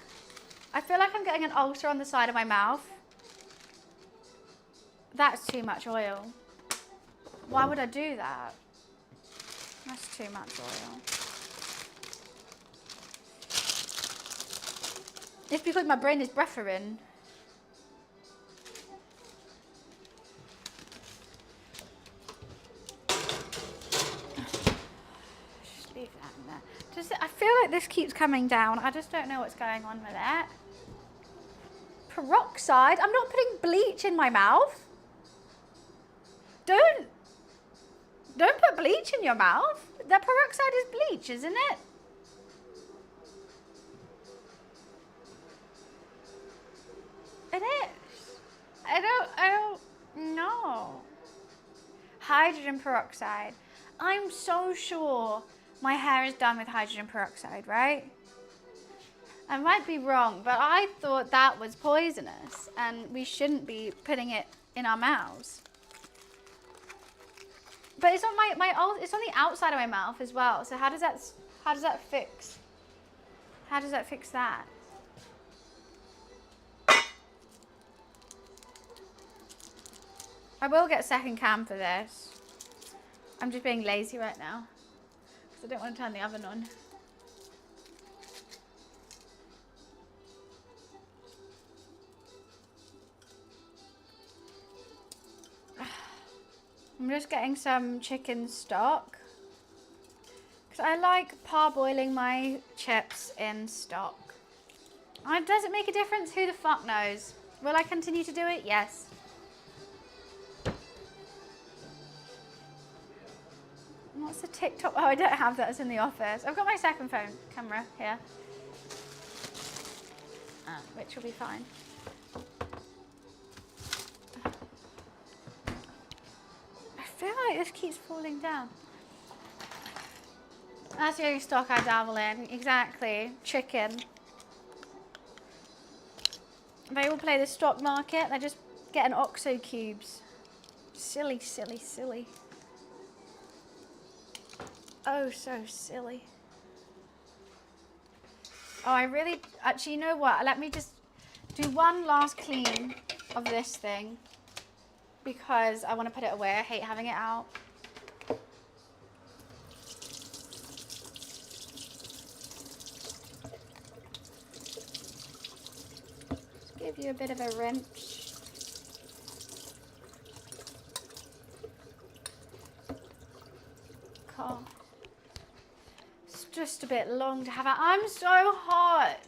I feel like I'm getting an ulcer on the side of my mouth. That's too much oil. Why would I do that? That's too much oil. It's because my brain is buffering. I feel like this keeps coming down. I just don't know what's going on with it. Peroxide? I'm not putting bleach in my mouth. Don't put bleach in your mouth. The peroxide is bleach, isn't it? It is. I don't know. Hydrogen peroxide. I'm so sure my hair is done with hydrogen peroxide, right? I might be wrong, but I thought that was poisonous and we shouldn't be putting it in our mouths. But it's on it's on the outside of my mouth as well. So how does that fix? How does that fix that? I will get second cam for this. I'm just being lazy right now because I don't want to turn the oven on. I'm just getting some chicken stock because I like parboiling my chips in stock. Does it make a difference? Who the fuck knows? Will I continue to do it? Yes. What's the TikTok? Oh, I don't have that. It's in the office. I've got my second phone camera here, which will be fine. I feel like this keeps falling down. That's the only stock I dabble in. Exactly. Chicken. They all play the stock market. They're just getting OXO cubes. Silly, silly, silly. Oh, so silly. Oh, I really, actually, you know what? Let me just do one last clean of this thing because I want to put it away. I hate having it out. Just give you a bit of a wrench. Cool. Just a bit long to have out. I'm so hot.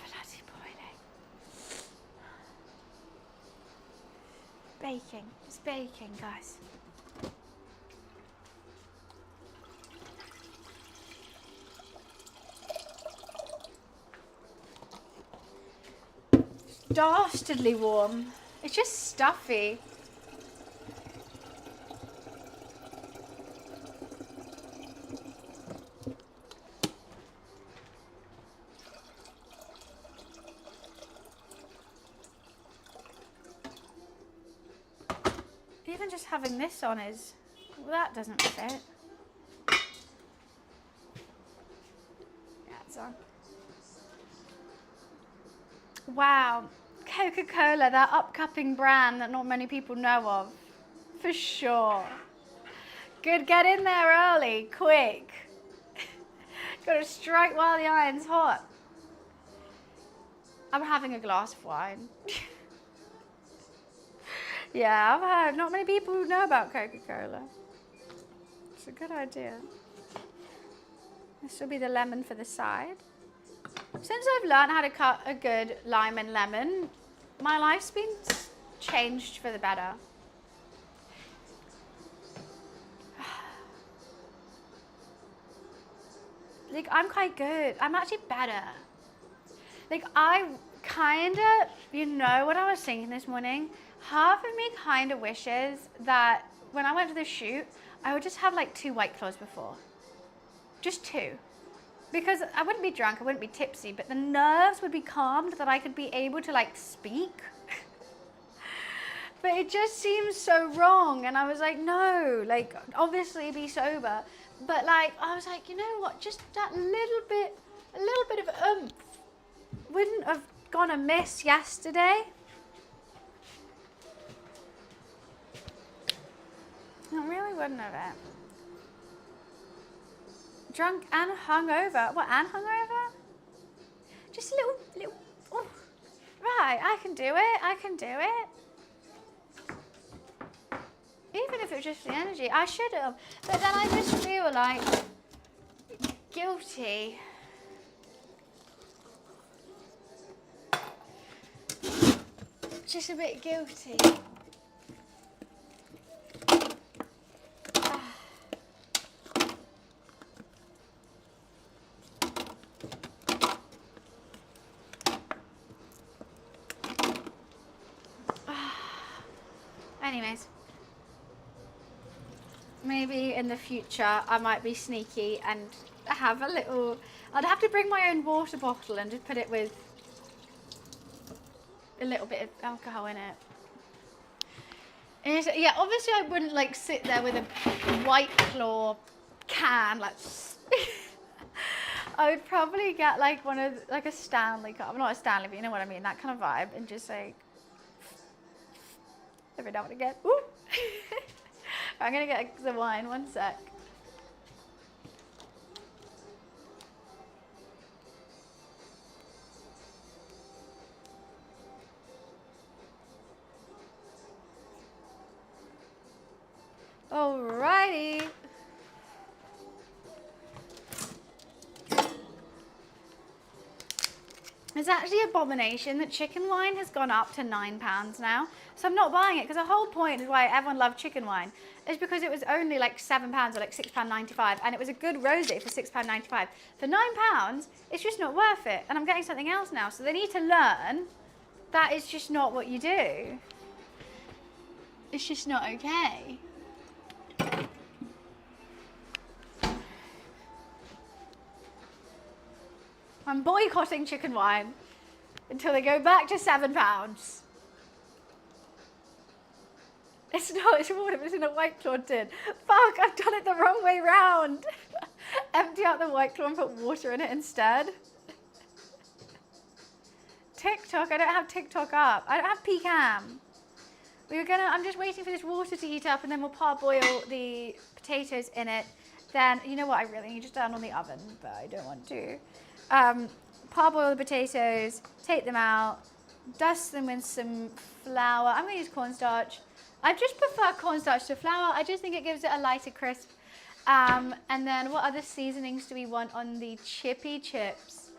Bloody boiling. Baking. It's baking, guys. Dastardly warm. It's just stuffy. Even just having this on is, well, that doesn't fit. Yeah, it's on. Wow. Coca-Cola, that up-cupping brand that not many people know of. For sure. Good, get in there early, quick. Gotta strike while the iron's hot. I'm having a glass of wine. Yeah, I've heard not many people know about Coca-Cola. It's a good idea. This will be the lemon for the side. Since I've learned how to cut a good lime and lemon, my life's been changed for the better. Like, I'm quite good. I'm actually better. Like, I kind of, you know what I was thinking this morning? Half of me kind of wishes that when I went to the shoot, I would just have like 2 White Claws before. Just 2. Because I wouldn't be drunk, I wouldn't be tipsy, but the nerves would be calmed that I could be able to like speak. But it just seems so wrong. And I was like, no, like obviously be sober. But like, I was like, you know what, just that a little bit of oomph wouldn't have gone amiss yesterday. It really wouldn't have it. Drunk and hungover. What, and hungover? Just a little, oh. Right, I can do it, I can do it. Even if it was just the energy, I should have. But then I just feel like guilty. Just a bit guilty. Anyways. Maybe in the future I might be sneaky and have a little... I'd have to bring my own water bottle and just put it with a little bit of alcohol in it. And yeah, obviously I wouldn't like sit there with a White Claw can like... I would probably get like one of like a Stanley cup, not a Stanley, but you know what I mean, that kind of vibe, and just like every now and again. Woo! I'm gonna get the wine, one sec. Alrighty. It's actually an abomination that chicken wine has gone up to £9 now. So I'm not buying it because the whole point is why everyone loved chicken wine is because it was only like £7 or like £6.95, and it was a good rosé for £6.95. For £9, it's just not worth it. And I'm getting something else now. So they need to learn that is just not what you do. It's just not okay. I'm boycotting chicken wine until they go back to £7. It's not, it's water, but it's in a White Claw tin. Fuck, I've done it the wrong way round. Empty out the White Claw and put water in it instead. TikTok, I don't have TikTok up. I don't have PCAM. I'm just waiting for this water to heat up and then we'll parboil the potatoes in it. Then, you know what, I really need to turn on the oven, but I don't want to. Parboil the potatoes, take them out, dust them with some flour. I'm going to use cornstarch. I just prefer cornstarch to flour. I just think it gives it a lighter crisp. And then what other seasonings do we want on the chippy chips?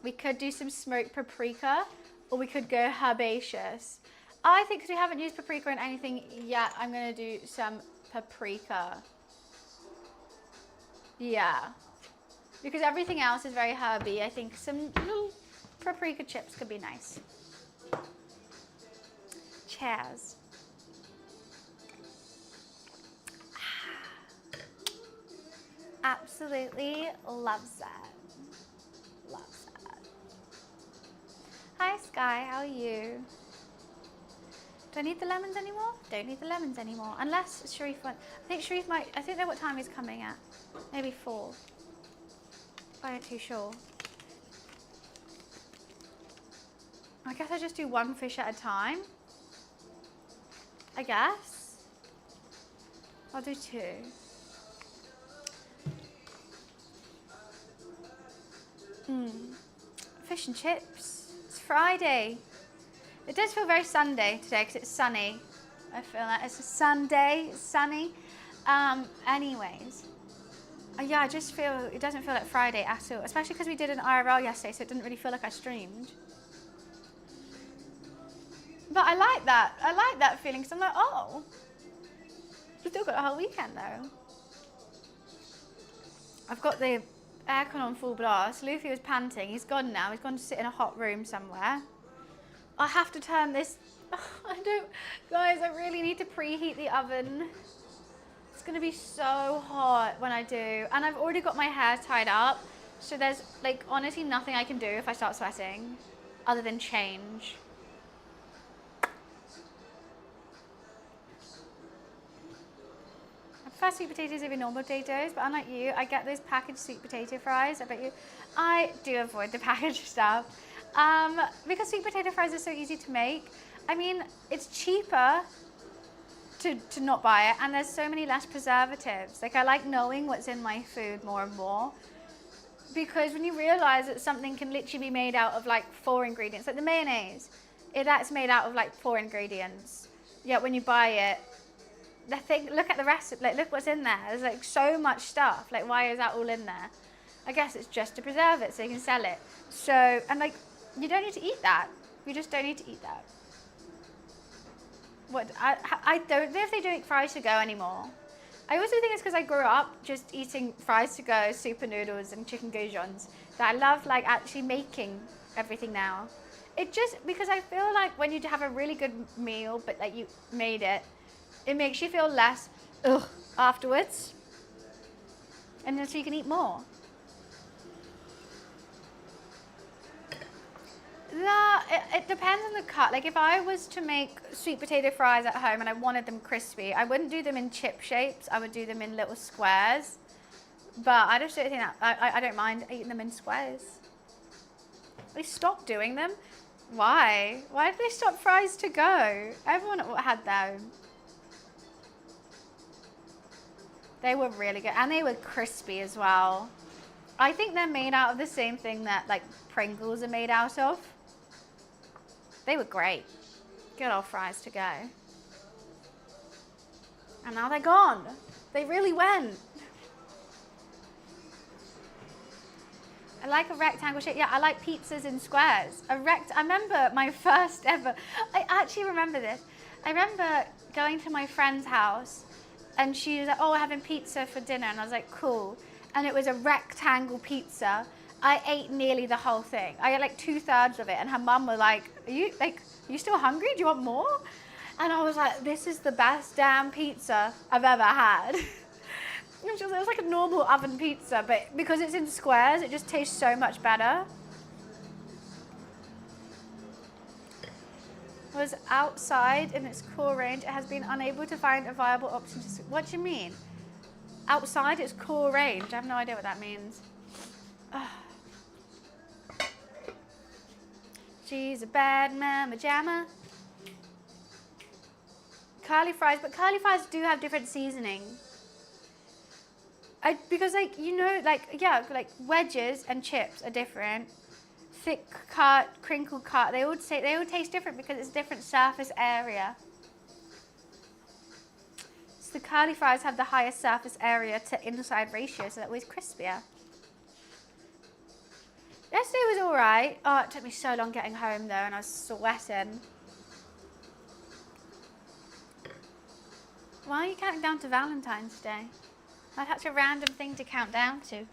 We could do some smoked paprika, or we could go herbaceous. I think because we haven't used paprika in anything yet, I'm going to do some paprika. Yeah. Because everything else is very herby. I think some little paprika chips could be nice. Cheers. Absolutely loves that. Loves that. Hi Sky, how are you? Do I need the lemons anymore? Don't need the lemons anymore. Unless Sharif wants. I think Sharif might. I don't know what time he's coming at. Maybe 4. I'm not too sure. I guess I just do one fish at a time. I guess. I'll do 2. Fish and chips. It's Friday. It does feel very Sunday today because it's sunny. I feel like it's a Sunday, it's sunny. Anyways. Yeah, I just feel, it doesn't feel like Friday at all, especially because we did an IRL yesterday, so it didn't really feel like I streamed. But I like that feeling, because I'm like, oh, we've still got a whole weekend though. I've got the aircon on full blast. Luffy was panting, he's gone now, he's gone to sit in a hot room somewhere. I have to turn this, guys, I really need to preheat the oven. It's gonna be so hot when I do. And I've already got my hair tied up. So there's like honestly nothing I can do if I start sweating other than change. I prefer sweet potatoes over normal potatoes, but unlike you, I get those packaged sweet potato fries. I bet you, I do avoid the packaged stuff. Because sweet potato fries are so easy to make. I mean, it's cheaper to not buy it, and there's so many less preservatives. Like, I like knowing what's in my food more and more, because when you realize that something can literally be made out of like 4 ingredients, like the mayonnaise, that's made out of like 4 ingredients. Yet when you buy it, look at the rest, like look what's in there. There's like so much stuff. Like, why is that all in there? I guess it's just to preserve it so you can sell it. So, and like, you don't need to eat that. You just don't need to eat that. I don't know if they do eat fries to go anymore. I also think it's because I grew up just eating fries to go, super noodles and chicken goujons, that I love like actually making everything now. It just, because I feel like when you have a really good meal, but like you made it, it makes you feel less ugh afterwards. And then so you can eat more. No, it depends on the cut. Like if I was to make sweet potato fries at home and I wanted them crispy, I wouldn't do them in chip shapes. I would do them in little squares. But I just don't think that, I don't mind eating them in squares. They stopped doing them. Why? Why did they stop fries to go? Everyone had them. They were really good. And they were crispy as well. I think they're made out of the same thing that like Pringles are made out of. They were great. Good old fries to go. And now they're gone. They really went. I like a rectangle shape. Yeah, I like pizzas in squares. I remember my first ever, I actually remember this. I remember going to my friend's house and she was like, oh, we're having pizza for dinner. And I was like, cool. And it was a rectangle pizza. I ate nearly the whole thing. I ate like 2/3 of it. And her mum was like, are you still hungry? Do you want more? And I was like, this is the best damn pizza I've ever had. It was like a normal oven pizza, but because it's in squares, it just tastes so much better. Was outside in its core range, it has been unable to find a viable option. What do you mean? Outside its core range? I have no idea what that means. Ugh. She's a bad mama jamma. Curly fries, but curly fries do have different seasoning. Because like, you know, like, yeah, like wedges and chips are different. Thick cut, crinkle cut, they all taste different because it's a different surface area. So the curly fries have the highest surface area to inside ratio, so that was crispier. Yesterday was all right. Oh, it took me so long getting home though, and I was sweating. Why are you counting down to Valentine's Day? That's a random thing to count down to.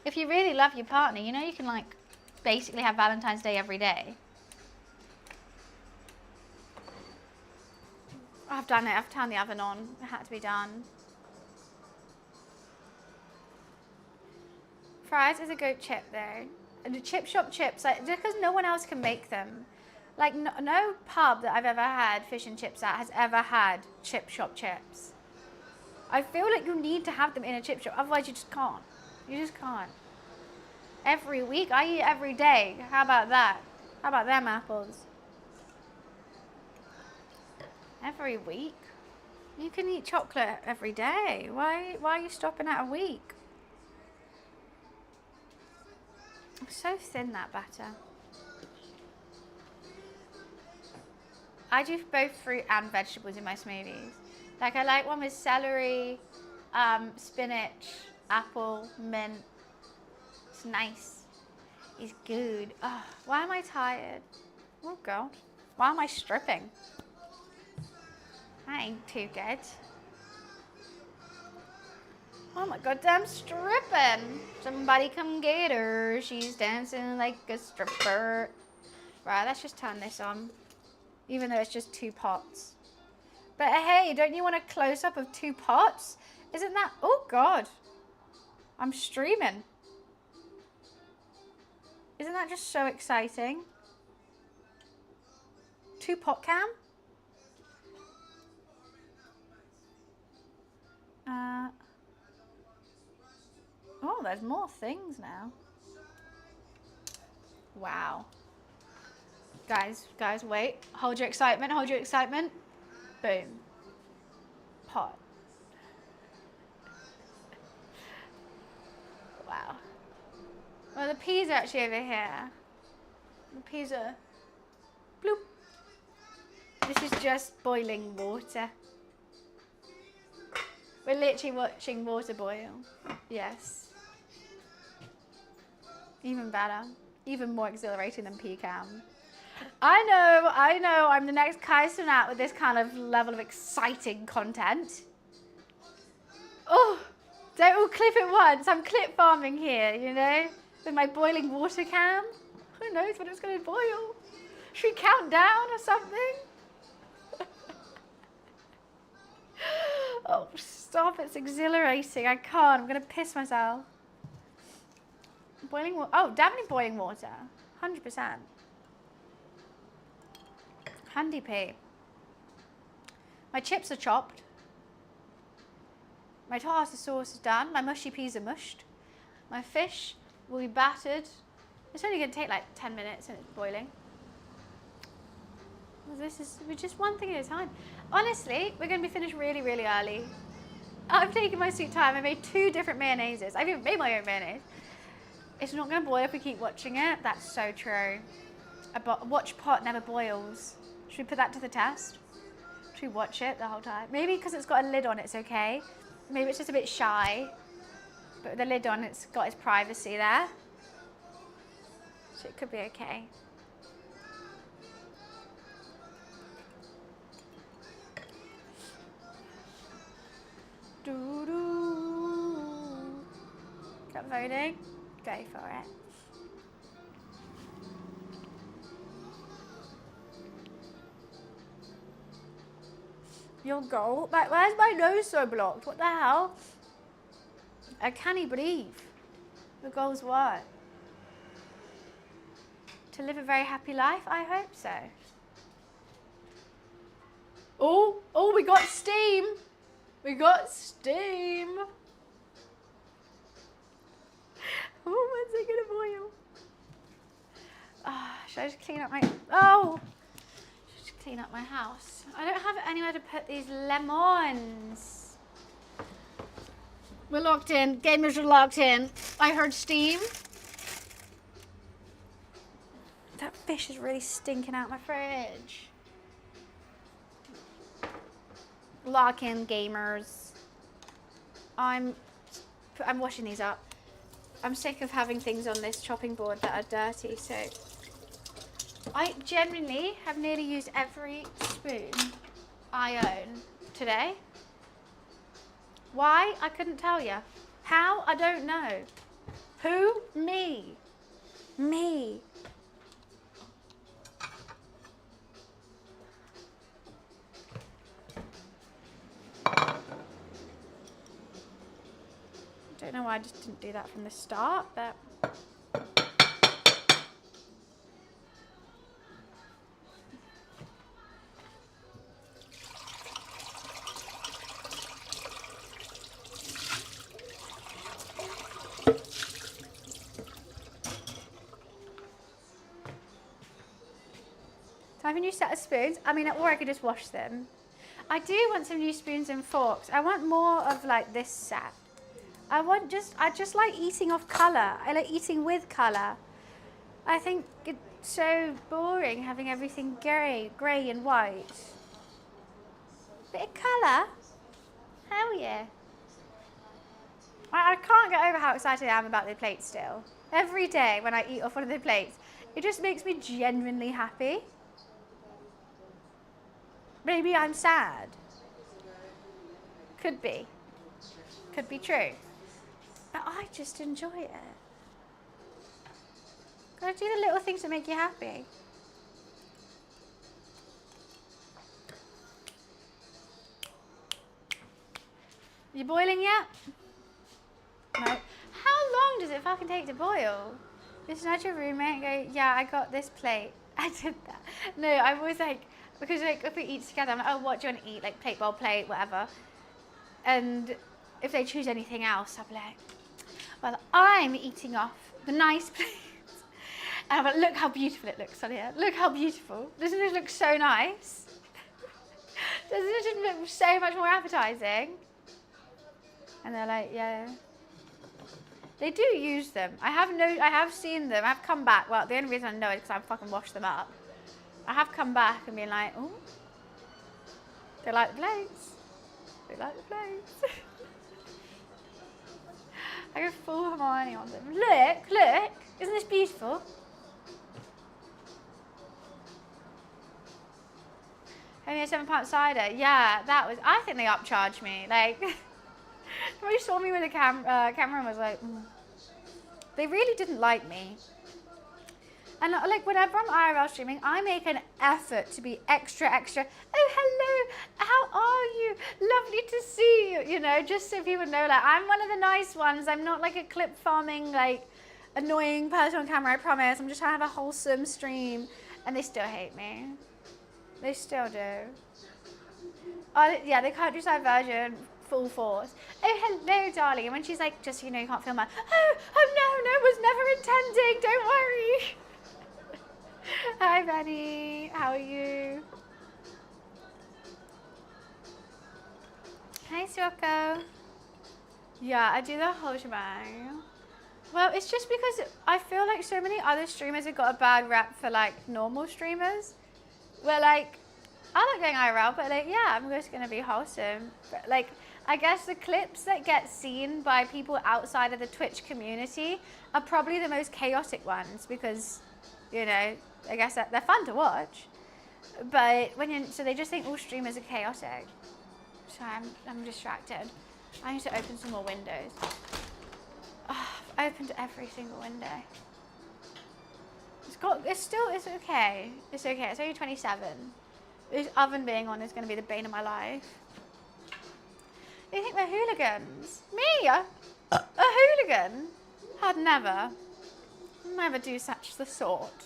If you really love your partner, you know you can like basically have Valentine's Day every day. I've done it. I've turned the oven on. It had to be done. Fries is a good chip though. And the chip shop chips, like, just because no one else can make them. Like no pub that I've ever had fish and chips at has ever had chip shop chips. I feel like you need to have them in a chip shop, otherwise you just can't. You just can't. Every week, I eat every day. How about that? How about them apples? Every week? You can eat chocolate every day. Why are you stopping at a week? I'm so thin, that batter. I do both fruit and vegetables in my smoothies. Like I like one with celery, spinach, apple, mint. It's nice. It's good. Oh, why am I tired? Oh God. Why am I stripping? That ain't too good. Oh my goddamn stripping. Somebody come get her. She's dancing like a stripper. Right, let's just turn this on. Even though it's just 2 pots. But hey, don't you want a close-up of 2 pots? Isn't that, oh God. I'm streaming. Isn't that just so exciting? 2 pot cam? Oh, there's more things now. Wow. Guys, wait. Hold your excitement, hold your excitement. Boom. Pot. Wow. Well, the peas are actually over here. The peas are... Bloop. This is just boiling water. We're literally watching water boil. Yes. Even better. Even more exhilarating than PCAM. I know, I'm the next Kai Cenat with this kind of level of exciting content. Oh, don't all clip at once. I'm clip farming here, you know, with my boiling water cam. Who knows when it's going to boil? Should we count down or something? Oh, stop. It's exhilarating. I can't. I'm going to piss myself. Boiling water. Oh, definitely boiling water. 100%. Handy pea. My chips are chopped. My tartar sauce is done. My mushy peas are mushed. My fish will be battered. It's only going to take like 10 minutes and it's boiling. We're just one thing at a time. Honestly, we're going to be finished really, really early. I've taken my sweet time. I made 2 different mayonnaises. I've even made my own mayonnaise. It's not going to boil if we keep watching it. That's so true. A watch pot never boils. Should we put that to the test? Should we watch it the whole time? Maybe because it's got a lid on, it's okay. Maybe it's just a bit shy. But with the lid on, it's got its privacy there. So it could be okay. Got voting? Go for it. Your goal? Like, where's my nose so blocked? What the hell? I can't breathe. Your goal's what? To live a very happy life? I hope so. Oh, we got steam. We got steam. Oh, when's it gonna boil? Should I just clean up my... Oh! Should I just clean up my house? I don't have anywhere to put these lemons. We're locked in. Gamers are locked in. I heard steam. That fish is really stinking out my fridge. Lock in, gamers. I'm washing these up. I'm sick of having things on this chopping board that are dirty, so I genuinely have nearly used every spoon I own today. Why? I couldn't tell you. How? I don't know. Who? Me. Me. I don't know why I just didn't do that from the start, but so I have a new set of spoons. I mean, or I could just wash them. I do want some new spoons and forks. I want more of like this set. I just like eating off colour. I like eating with colour. I think it's so boring having everything grey and white. Bit of colour. Hell yeah. I can't get over how excited I am about the plates still. Every day when I eat off one of the plates, it just makes me genuinely happy. Maybe I'm sad. Could be. Could be true. But I just enjoy it. Gotta do the little things that make you happy. You boiling yet? No. How long does it fucking take to boil? Just nudge your roommate and go, yeah, I got this plate. I did that. No, I'm always like, because like if we eat together, I'm like, oh, what do you want to eat? Like plate, bowl, plate, whatever. And if they choose anything else, I'll be like, well, I'm eating off the nice plates. And I'm like, look how beautiful it looks on here. Look how beautiful. Doesn't it look so nice? Doesn't it just look so much more appetizing? And they're like, yeah. They do use them. I have seen them. I've come back. Well, the only reason I know it is because I fucking washed them up. I have come back and been like, oh, they like the plates. They like the plates. I go full Hermione on them. Look, look. Isn't this beautiful? Only a £7 cider. Yeah, that was, I think they upcharged me. Like, somebody saw me with a camera and was like, mm. They really didn't like me. And like whenever I'm IRL streaming, I make an effort to be extra. Oh, hello, how are you? Lovely to see you. You know, just so people know, like, I'm one of the nice ones. I'm not like a clip farming, like, annoying person on camera, I promise. I'm just trying to have a wholesome stream. And they still hate me. They still do. Yeah, they can't do Divergent full force. Oh, hello, darling. And when she's like, just so you know, you can't film her. Oh, no, was never intending. Don't worry. Hi, Benny. How are you? Hi, Suoko. Yeah, I do the whole shebang. Well, it's just because I feel like so many other streamers have got a bad rep for, like, normal streamers. Where, like, I like going IRL, but, like, yeah, I'm just going to be wholesome. But, like, I guess the clips that get seen by people outside of the Twitch community are probably the most chaotic ones because, you know, I guess that they're fun to watch. But so they just think all streamers are chaotic. So I'm distracted. I need to open some more windows. Oh, I've opened every single window. It's okay. It's okay. It's only 27. This oven being on is going to be the bane of my life. They think we're hooligans. Me? A hooligan? I'd never do such the sort.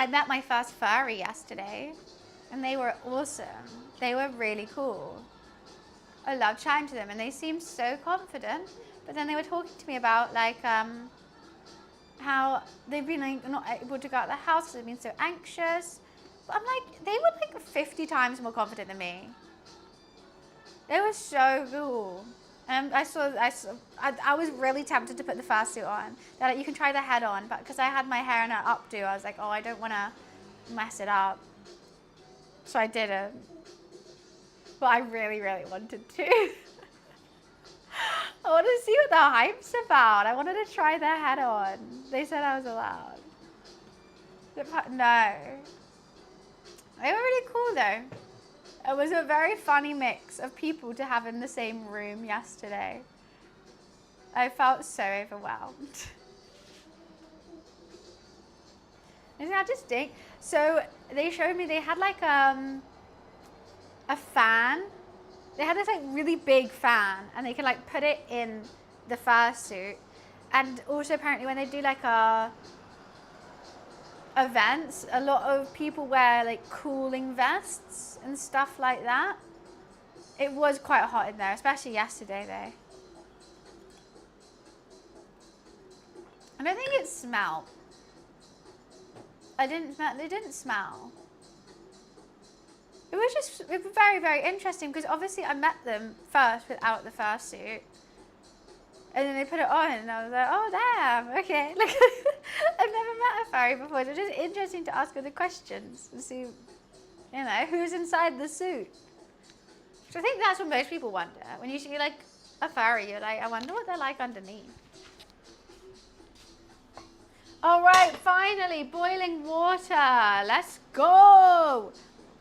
I met my first furry yesterday, and they were awesome. They were really cool. I love chatting to them, and they seemed so confident. But then they were talking to me about like how they've been like not able to go out of the house because they've been so anxious. But I'm like, they were like 50 times more confident than me. They were so cool. And I was really tempted to put the fursuit on. They're like, you can try the head on, but because I had my hair in an updo, I was like, oh, I don't want to mess it up. So I didn't. But I really, really wanted to. I want to see what the hype's about. I wanted to try their head on. They said I was allowed. No. They were really cool though. It was a very funny mix of people to have in the same room yesterday. I felt so overwhelmed. Isn't that distinct? So they showed me they had like a fan. They had this like really big fan and they could like put it in the fursuit. And also apparently when they do like events, a lot of people wear like cooling vests and stuff like that. It was quite hot in there, especially yesterday though. I don't think it smelled. They didn't smell. It was very, very interesting because obviously I met them first without the fursuit. And then they put it on and I was like, oh damn, okay. Like, I've never met a furry before, so it's just interesting to ask her the questions and see, you know, who's inside the suit. So I think that's what most people wonder. When you see like a furry, you're like, I wonder what they're like underneath. All right, finally, boiling water. Let's go.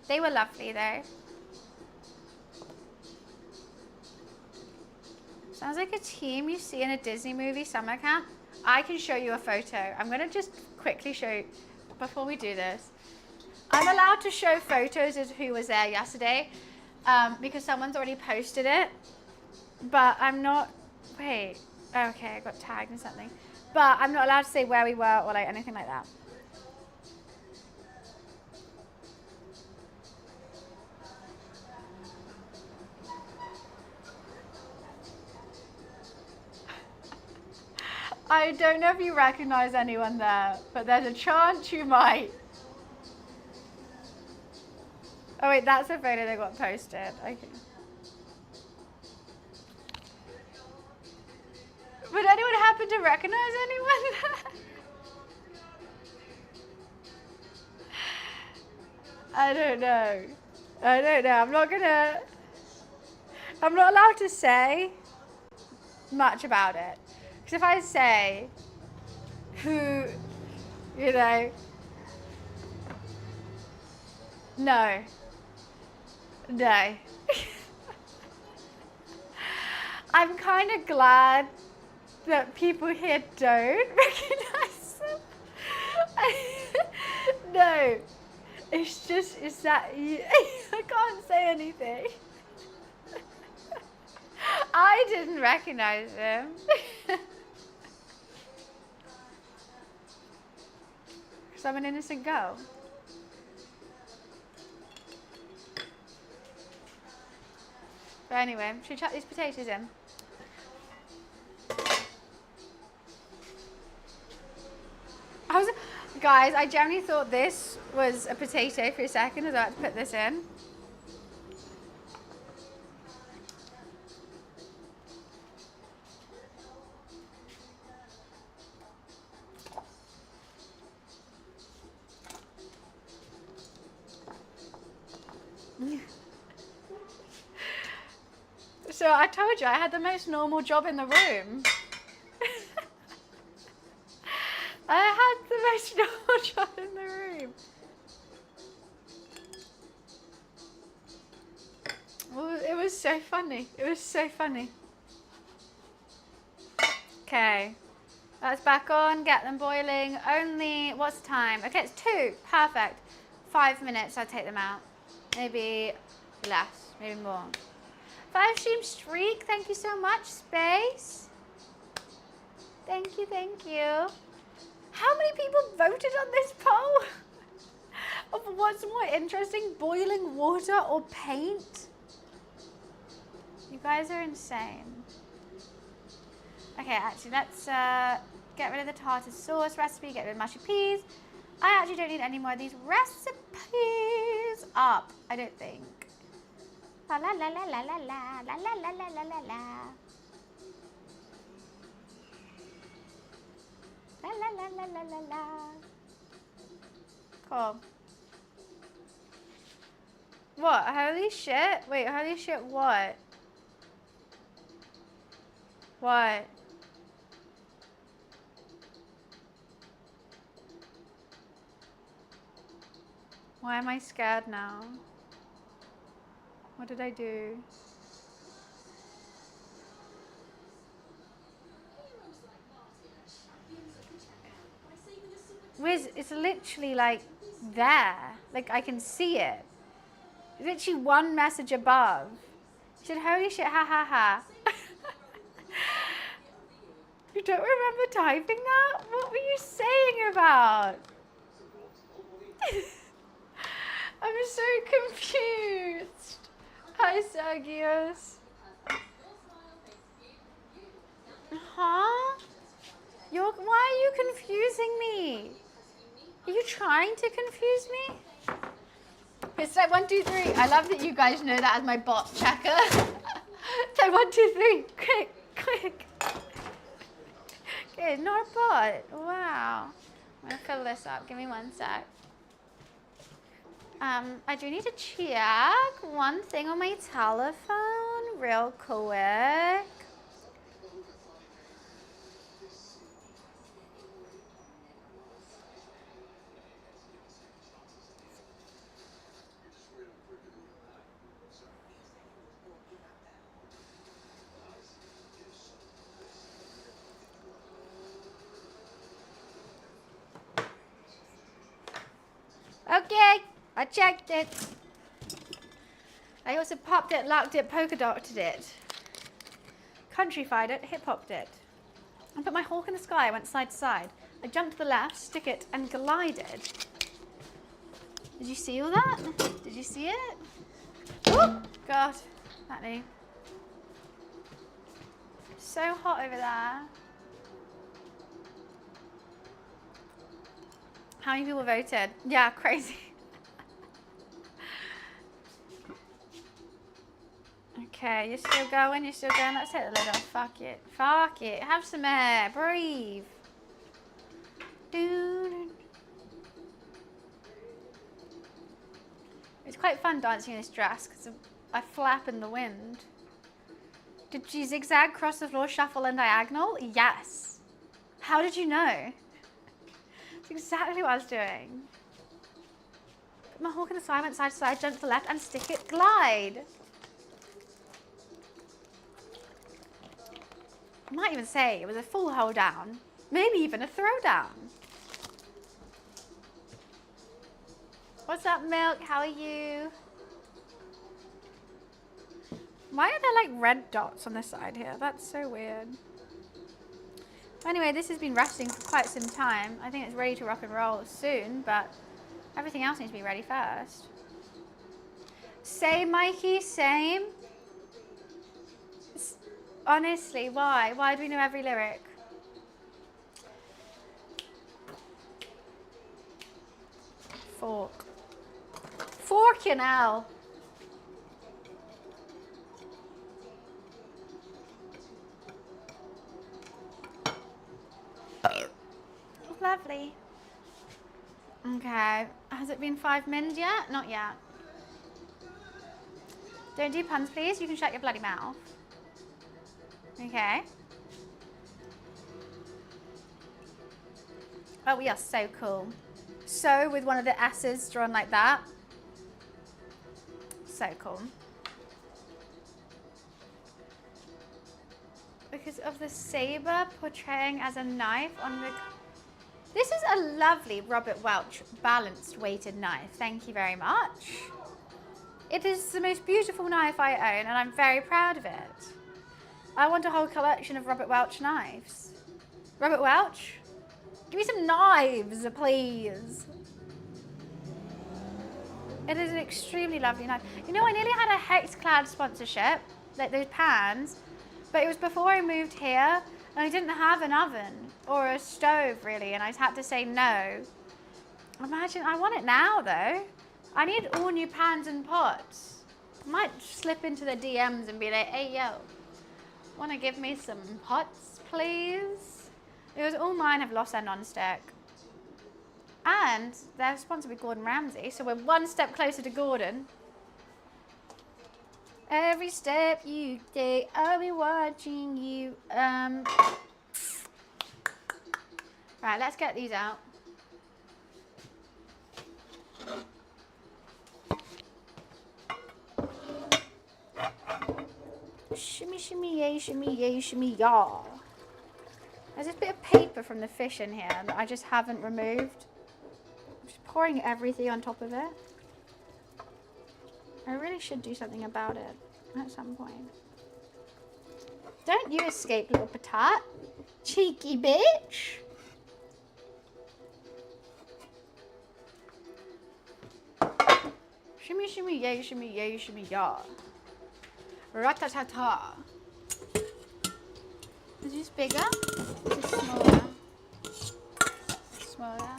They were lovely though. Sounds like a team you see in a Disney movie summer camp. I can show you a photo. I'm gonna just quickly show you, before we do this. I'm allowed to show photos of who was there yesterday because someone's already posted it, but I'm not, wait, okay, I got tagged in something. But I'm not allowed to say where we were or like anything like that. I don't know if you recognize anyone there, but there's a chance you might. Oh wait, that's a photo that got posted. Okay. Would anyone happen to recognize anyone? I don't know. I'm not allowed to say much about it. Because if I say who, you know, no. I'm kind of glad that people here don't recognize them. No, it's just, it's that, I can't say anything. I didn't recognize him. Because I'm an innocent girl. But anyway, should we chuck these potatoes in? Guys, I generally thought this was a potato for a second as I had to put this in. So I told you I had the most normal job in the room. I had the most normal job in the room. Well, it was so funny. It was so funny. Okay. That's back on. Get them boiling. Only, what's the time? Okay, it's 2. Perfect. 5 minutes, I'll take them out. Maybe less, maybe more. 5 stream streak. Thank you so much, Space. Thank you, thank you. How many people voted on this poll? Of what's more interesting, boiling water or paint? You guys are insane. Okay, actually, let's get rid of the tartar sauce recipe, get rid of mushy peas. I actually don't need any more of these recipes up, I don't think. La la la la la la la la la la la la la. La la la la la la la. Cool. What? Holy shit? Wait, holy shit what? What? Why am I scared now? What did I do? Wiz, it's literally like there. Like I can see it. Literally one message above. She said, holy shit, ha ha ha. You don't remember typing that? What were you saying about? I'm so confused. Hi, Sergius. Huh? Why are you confusing me? Are you trying to confuse me? It's like 1, 2, 3. I love that you guys know that as my bot checker. It's like 1, 2, 3. Quick, quick. Okay, not a bot. Wow. I'm gonna fill this up. Give me 1 sec. I do need to check one thing on my telephone real quick. Okay, I checked it. I also popped it, locked it, polka dotted it. Countryfied it, hip hopped it. I put my hawk in the sky, I went side to side. I jumped to the left, stick it, and glided. Did you see all that? Did you see it? Oh, God, that knee. So hot over there. How many people voted? Yeah, crazy. Okay, you're still going, you're still going. Let's take the lid off. Fuck it. Fuck it. Have some air. Breathe. It's quite fun dancing in this dress because I flap in the wind. Did you zigzag, cross the floor, shuffle, and diagonal? Yes. How did you know? That's exactly what I was doing. Put my hawk in the side, went side to side, jump to the left, and stick it, glide. I might even say it was a full hold down, maybe even a throw down. What's up, Milk? How are you? Why are there like red dots on the side here? That's so weird. Anyway, this has been resting for quite some time. I think it's ready to rock and roll soon, but everything else needs to be ready first. Same, Mikey, same. Honestly, why? Why do we know every lyric? Fork. Forking out. Lovely. Okay, has it been 5 minutes yet? Not yet. Don't do puns, please. You can shut your bloody mouth. Okay. Oh, we are so cool. So with one of the S's drawn like that. So cool. Because of the saber portraying as a knife on the... This is a lovely Robert Welch balanced weighted knife. Thank you very much. It is the most beautiful knife I own, and I'm very proud of it. I want a whole collection of Robert Welch knives. Robert Welch? Give me some knives, please. It is an extremely lovely knife. You know, I nearly had a Hexclad sponsorship, like those pans, but it was before I moved here, and I didn't have an oven or a stove, really, and I had to say no. Imagine, I want it now, though. I need all new pans and pots. I might slip into the DMs and be like, hey, yo, want to give me some pots, please? Because all mine have lost their non-stick. And they're sponsored by Gordon Ramsay, so we're one step closer to Gordon. Every step you take, I'll be watching you. Right, let's get these out. Shimmy, shimmy, yay, shimmy, yay, shimmy, yaw. There's this bit of paper from the fish in here that I just haven't removed. I'm just pouring everything on top of it. I really should do something about it at some point. Don't you escape, little patat. Cheeky bitch. Shimmy, shimmy, yay, shimmy, yaw. Ratatata. Is this bigger? Is this smaller? Smaller.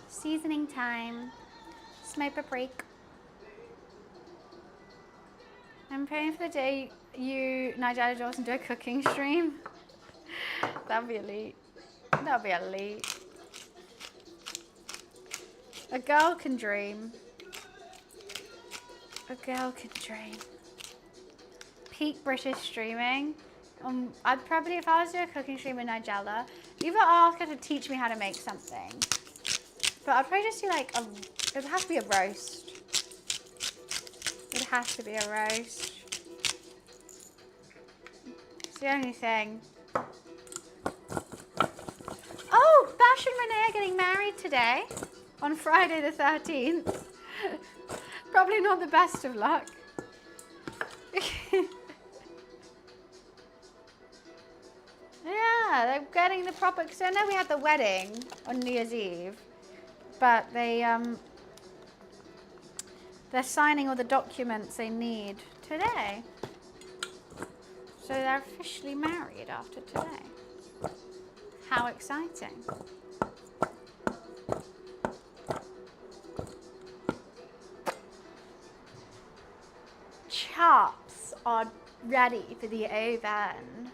Seasoning time. Smoke paprika. I'm praying for the day you, Nigella Dawson, do a cooking stream. That'd be elite. That'd be elite. A girl can dream. A girl can dream. Peak British streaming. I'd probably, if I was to do a cooking stream with Nigella, either ask her to teach me how to make something. But I'd probably just do like it would have to be a roast. It has to be a roast. It's the only thing. Oh, Bash and Renee are getting married today on Friday the 13th. Probably not the best of luck. Yeah, they're getting the proper, because I know we had the wedding on New Year's Eve, but they're signing all the documents they need today. So they're officially married after today. How exciting. Chops are ready for the oven.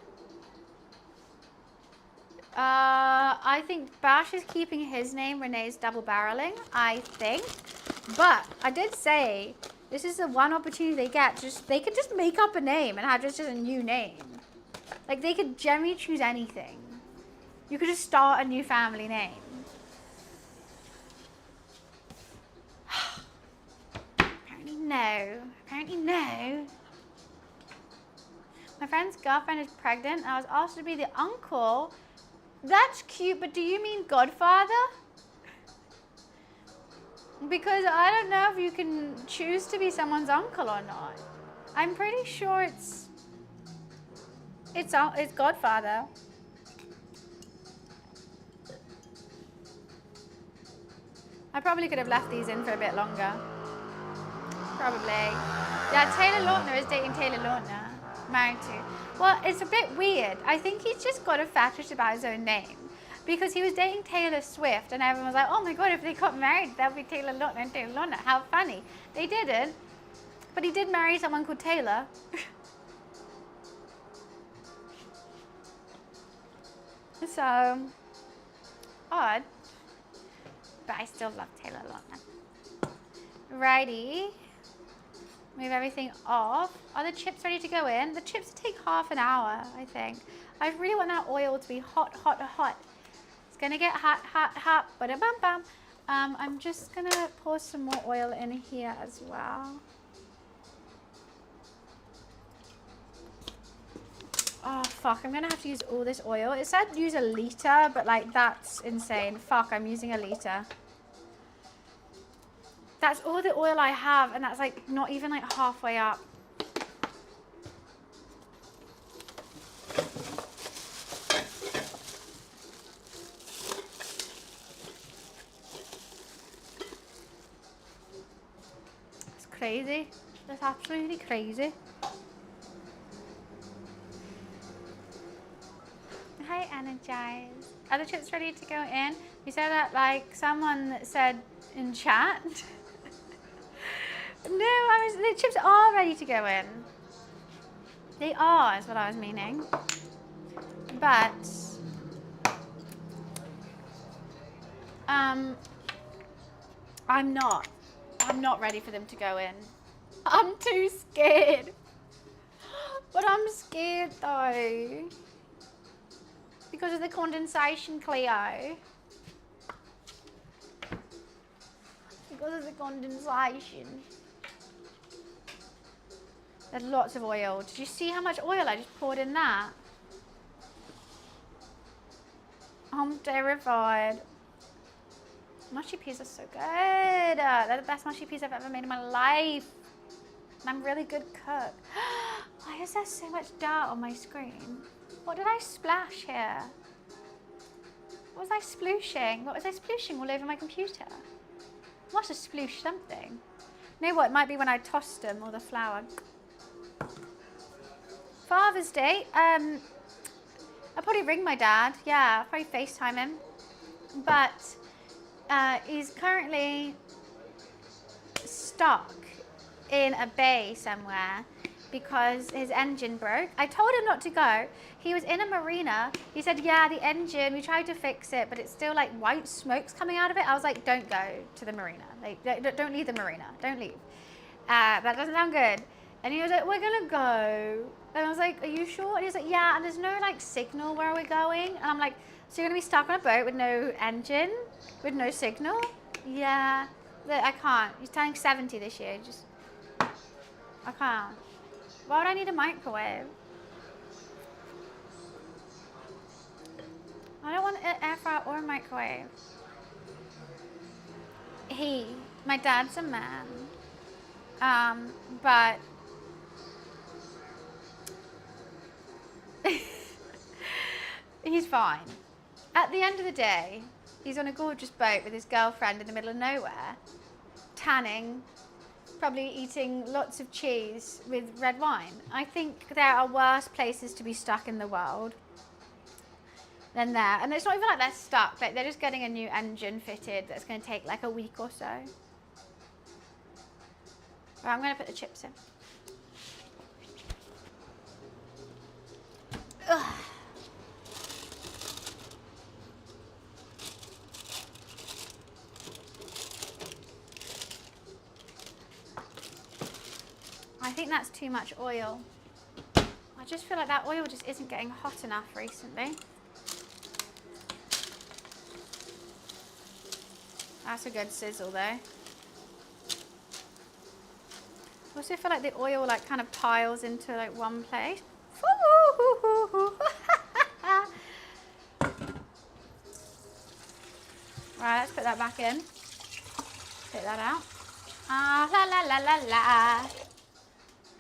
I think Bash is keeping his name. Renee's double barreling, I think. But I did say this is the one opportunity they get. They could just make up a name and have just a new name. Like they could generally choose anything. You could just start a new family name. Apparently no. Apparently no. My friend's girlfriend is pregnant and I was asked to be the uncle. That's cute, but do you mean godfather? Because I don't know if you can choose to be someone's uncle or not. I'm pretty sure it's godfather. I probably could have left these in for a bit longer. Probably. Yeah, Taylor Lautner is dating Taylor Lautner. Married to. Well, it's a bit weird. I think he's just got a fetish about his own name. Because he was dating Taylor Swift and everyone was like, oh my god, if they got married, that'll be Taylor Lautner and Taylor Lautner. How funny. They didn't. But he did marry someone called Taylor. So, odd. But I still love Taylor Lautner. Righty. Move everything off. Are the chips ready to go in? The chips take half an hour, I think. I really want that oil to be hot, hot, hot. It's gonna get hot, hot, hot. Ba-da-bum-bum. I'm just gonna pour some more oil in here as well. Oh, fuck. I'm gonna have to use all this oil. It said use a liter, but like, that's insane. Fuck, I'm using a liter. That's all the oil I have, and that's like not even like halfway up. It's crazy. That's absolutely crazy. Hi, Energize. Are the chips ready to go in? You said that like someone said in chat. No, the chips are ready to go in. They are, is what I was meaning. But, I'm not ready for them to go in. I'm too scared. But I'm scared though. Because of the condensation, Cleo. Because of the condensation. There's lots of oil. Did you see how much oil I just poured in that? I'm terrified. Mushy peas are so good. They're the best mushy peas I've ever made in my life. And I'm a really good cook. Why is there so much dirt on my screen? What did I splash here? What was I splooshing? What was I splooshing all over my computer? I must have splooshed something. You know what? It might be when I tossed them or the flour. Father's Day. I'll probably ring my dad. Yeah, I'll probably FaceTime him. But he's currently stuck in a bay somewhere because his engine broke. I told him not to go. He was in a marina. He said, yeah, the engine, we tried to fix it, but it's still like white smoke's coming out of it. I was like, don't go to the marina. Like, don't leave the marina. Don't leave. That doesn't sound good. And he was like, we're gonna go. And I was like, are you sure? And he was like, yeah, and there's no like signal where we're going. And I'm like, so you're gonna be stuck on a boat with no engine, with no signal? Yeah, I can't. He's turning 70 this year. I can't. Why would I need a microwave? I don't want an air fryer or a microwave. My dad's a man. But he's fine. At the end of the day, he's on a gorgeous boat with his girlfriend in the middle of nowhere, tanning, probably eating lots of cheese with red wine. I think there are worse places to be stuck in the world than there. And it's not even like they're stuck, like they're just getting a new engine fitted that's going to take like a week or so. Right, I'm going to put the chips in. Ugh. I think that's too much oil. I just feel like that oil just isn't getting hot enough recently. That's a good sizzle though. I also feel like the oil like kind of piles into like one place. Right, let's put that back in. Take that out. Ah, la la la la la.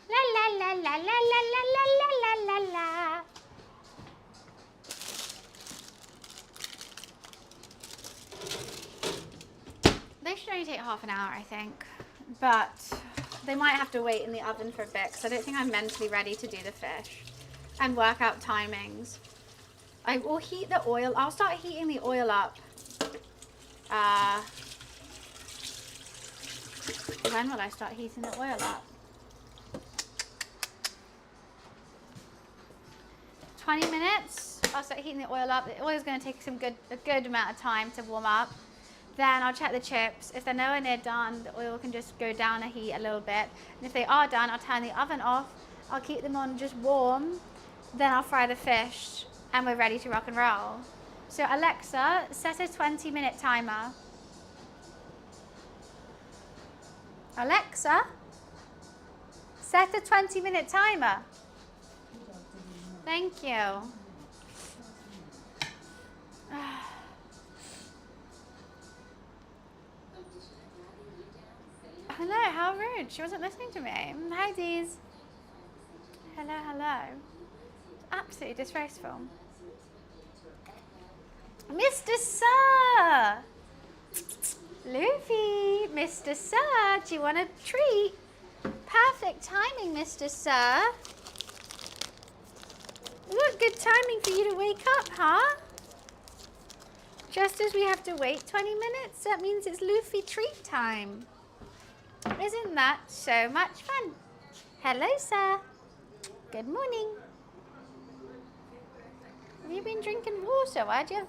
La la la la la la la la la la la. They should only take half an hour, I think. But they might have to wait in the oven for a bit because I don't think I'm mentally ready to do the fish and work out timings. I will heat the oil. I'll start heating the oil up. When will I start heating the oil up? 20 minutes. I'll start heating the oil up. The oil is going to take a good amount of time to warm up. Then I'll check the chips. If they're nowhere near done, the oil can just go down a heat a little bit. And if they are done, I'll turn the oven off. I'll keep them on just warm. Then I'll fry the fish and we're ready to rock and roll. So Alexa, set a 20-minute timer. Alexa, set a 20-minute timer. Thank you. Hello, how rude. She wasn't listening to me. Hi, Dees. Hello, hello. Absolutely disgraceful. Mr. Sir! Luffy, Mr. Sir, do you want a treat? Perfect timing, Mr. Sir. What good timing for you to wake up, huh? Just as we have to wait 20 minutes, that means it's Luffy treat time. Isn't that so much fun? Hello, sir. Good morning. Have you been drinking water? Why'd you have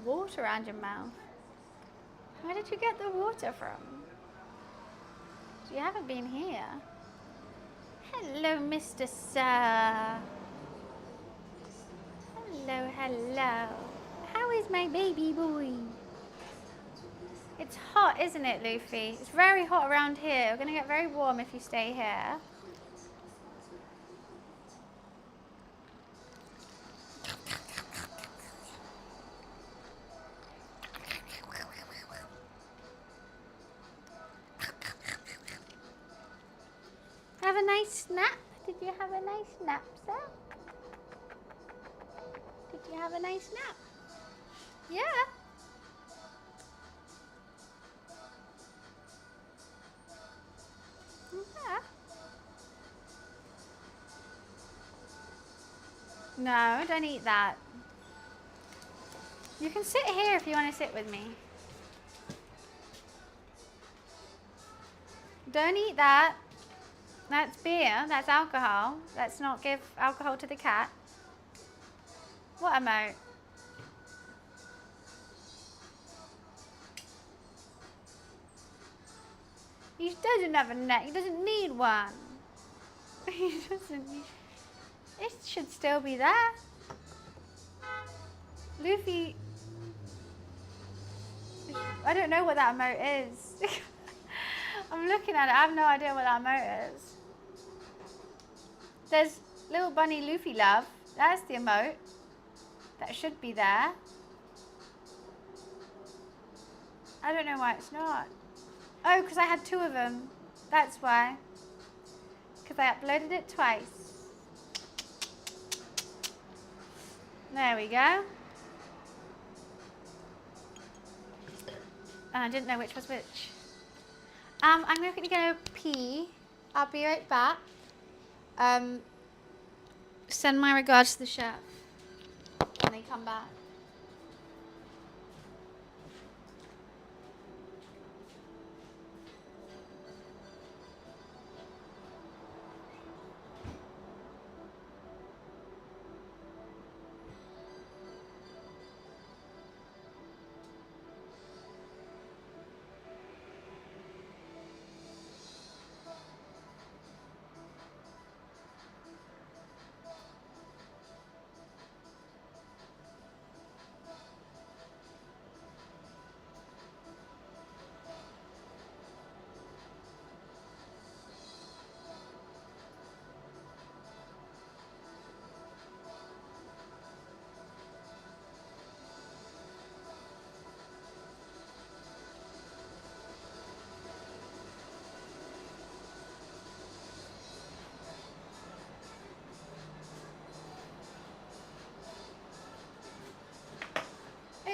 water around your mouth? Where did you get the water from? You haven't been here. Hello, Mr. Sir. Hello, hello. How is my baby boy? It's hot, isn't it, Luffy? It's very hot around here. We're going to get very warm if you stay here. Have a nice nap? Did you have a nice nap, sir? Did you have a nice nap? Yeah. Yeah. No, don't eat that. You can sit here if you want to sit with me. Don't eat that. That's beer. That's alcohol. Let's not give alcohol to the cat. What emote? He doesn't have a neck. He doesn't need one. He doesn't need... It should still be there. Luffy... I don't know what that emote is. I'm looking at it. I have no idea what that emote is. There's little bunny Luffy love. That's the emote. That should be there. I don't know why it's not. Oh, because I had two of them. That's why. Because I uploaded it twice. There we go. I didn't know which was which. I'm going to go pee. I'll be right back. Send my regards to the chef when they come back.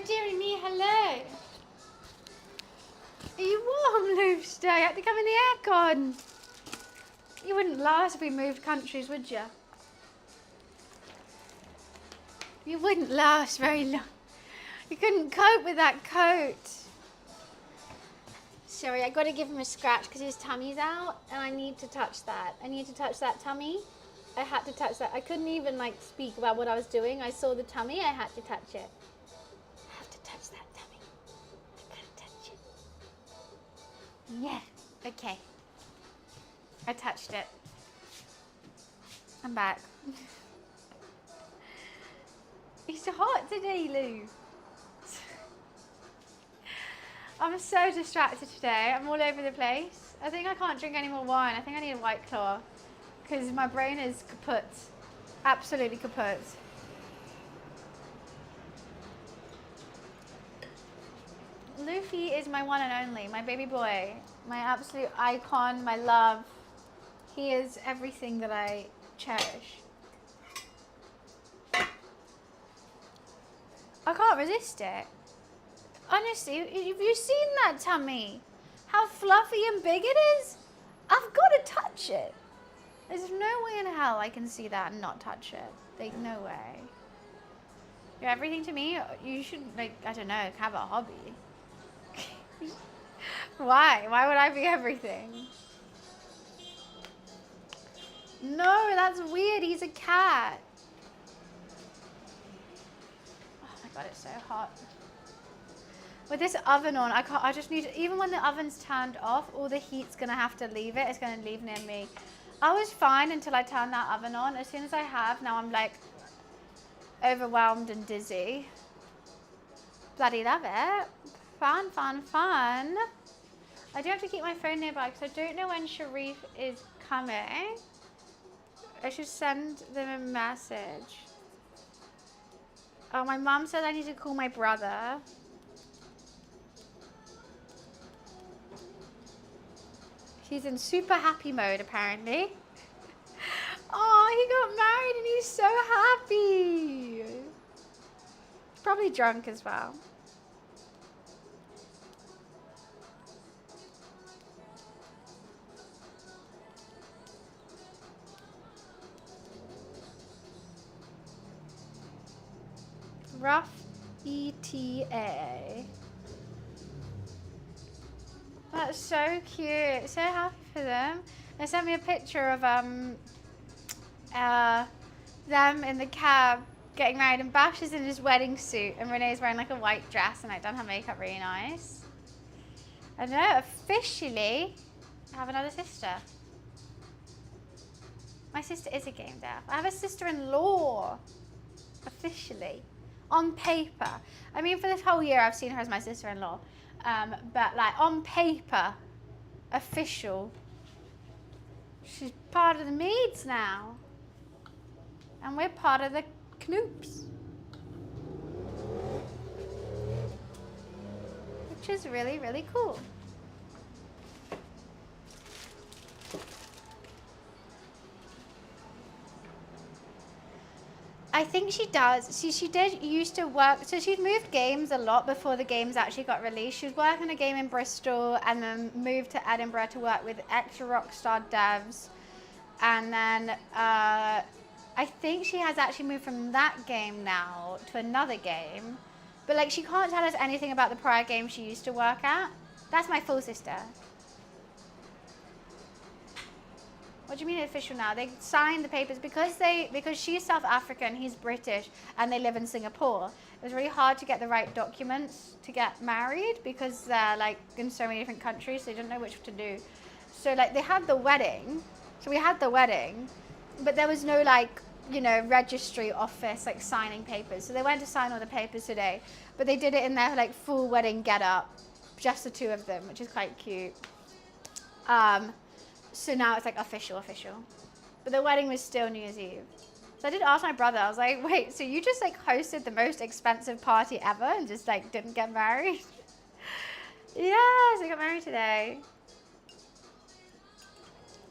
dearie me, hello. Are you warm, Luster? You had to come in the aircon. You wouldn't last if we moved countries, would you? You wouldn't last very long. You couldn't cope with that coat. Sorry, I got to give him a scratch because his tummy's out and I need to touch that. I need to touch that tummy. I had to touch that. I couldn't even like speak about what I was doing. I saw the tummy, I had to touch it. I have to touch that tummy. I gotta touch it. Yeah, okay. I touched it. I'm back. It's hot today, Lou. I'm so distracted today. I'm all over the place. I think I can't drink any more wine. I think I need a White Claw because my brain is kaput. Absolutely kaput. Luffy is my one and only, my baby boy, my absolute icon, my love. He is everything that I cherish. I can't resist it. Honestly, have you seen that tummy? How fluffy and big it is? I've got to touch it. There's no way in hell I can see that and not touch it. Like, no way. You're everything to me. You should, like, I don't know, have a hobby. Why? Why would I be everything? No, that's weird. He's a cat. Oh my God, it's so hot. With this oven on, I just need, even when the oven's turned off, all the heat's gonna have to leave it. It's gonna leave near me. I was fine until I turned that oven on. As soon as I have, now I'm like overwhelmed and dizzy. Bloody love it. Fun, fun, fun. I do have to keep my phone nearby because I don't know when Sharif is coming. I should send them a message. Oh, my mum said I need to call my brother. He's in super happy mode, apparently. Oh, he got married and he's so happy. He's probably drunk as well. Rough ETA. That's so cute. So happy for them. They sent me a picture of them in the cab getting married, and Bash is in his wedding suit and Renee's wearing like a white dress and like done her makeup really nice. I know, officially I have another sister. My sister is a game dev. I have a sister-in-law. Officially. On paper. I mean, for this whole year I've seen her as my sister-in-law. But like on paper, official. She's part of the Meads now. And we're part of the Knoops. Which is really, really cool. I think she does. She did used to work, so she'd moved games a lot before the games actually got released. She was working on a game in Bristol and then moved to Edinburgh to work with extra Rockstar devs. And then I think she has actually moved from that game now to another game. But like, she can't tell us anything about the prior game she used to work at. That's my full sister. What do you mean official now? They signed the papers because she's South African, he's British, and they live in Singapore. It was really hard to get the right documents to get married because they're like in so many different countries, so they didn't know which to do. So like they had the wedding, so we had the wedding, but there was no like, you know, registry office like signing papers. So they went to sign all the papers today, but they did it in their like full wedding getup, just the two of them, which is quite cute. So now it's like official. But the wedding was still New Year's Eve. So I did ask my brother, I was like, wait, so you just like hosted the most expensive party ever and just like didn't get married? Yes, I got married today.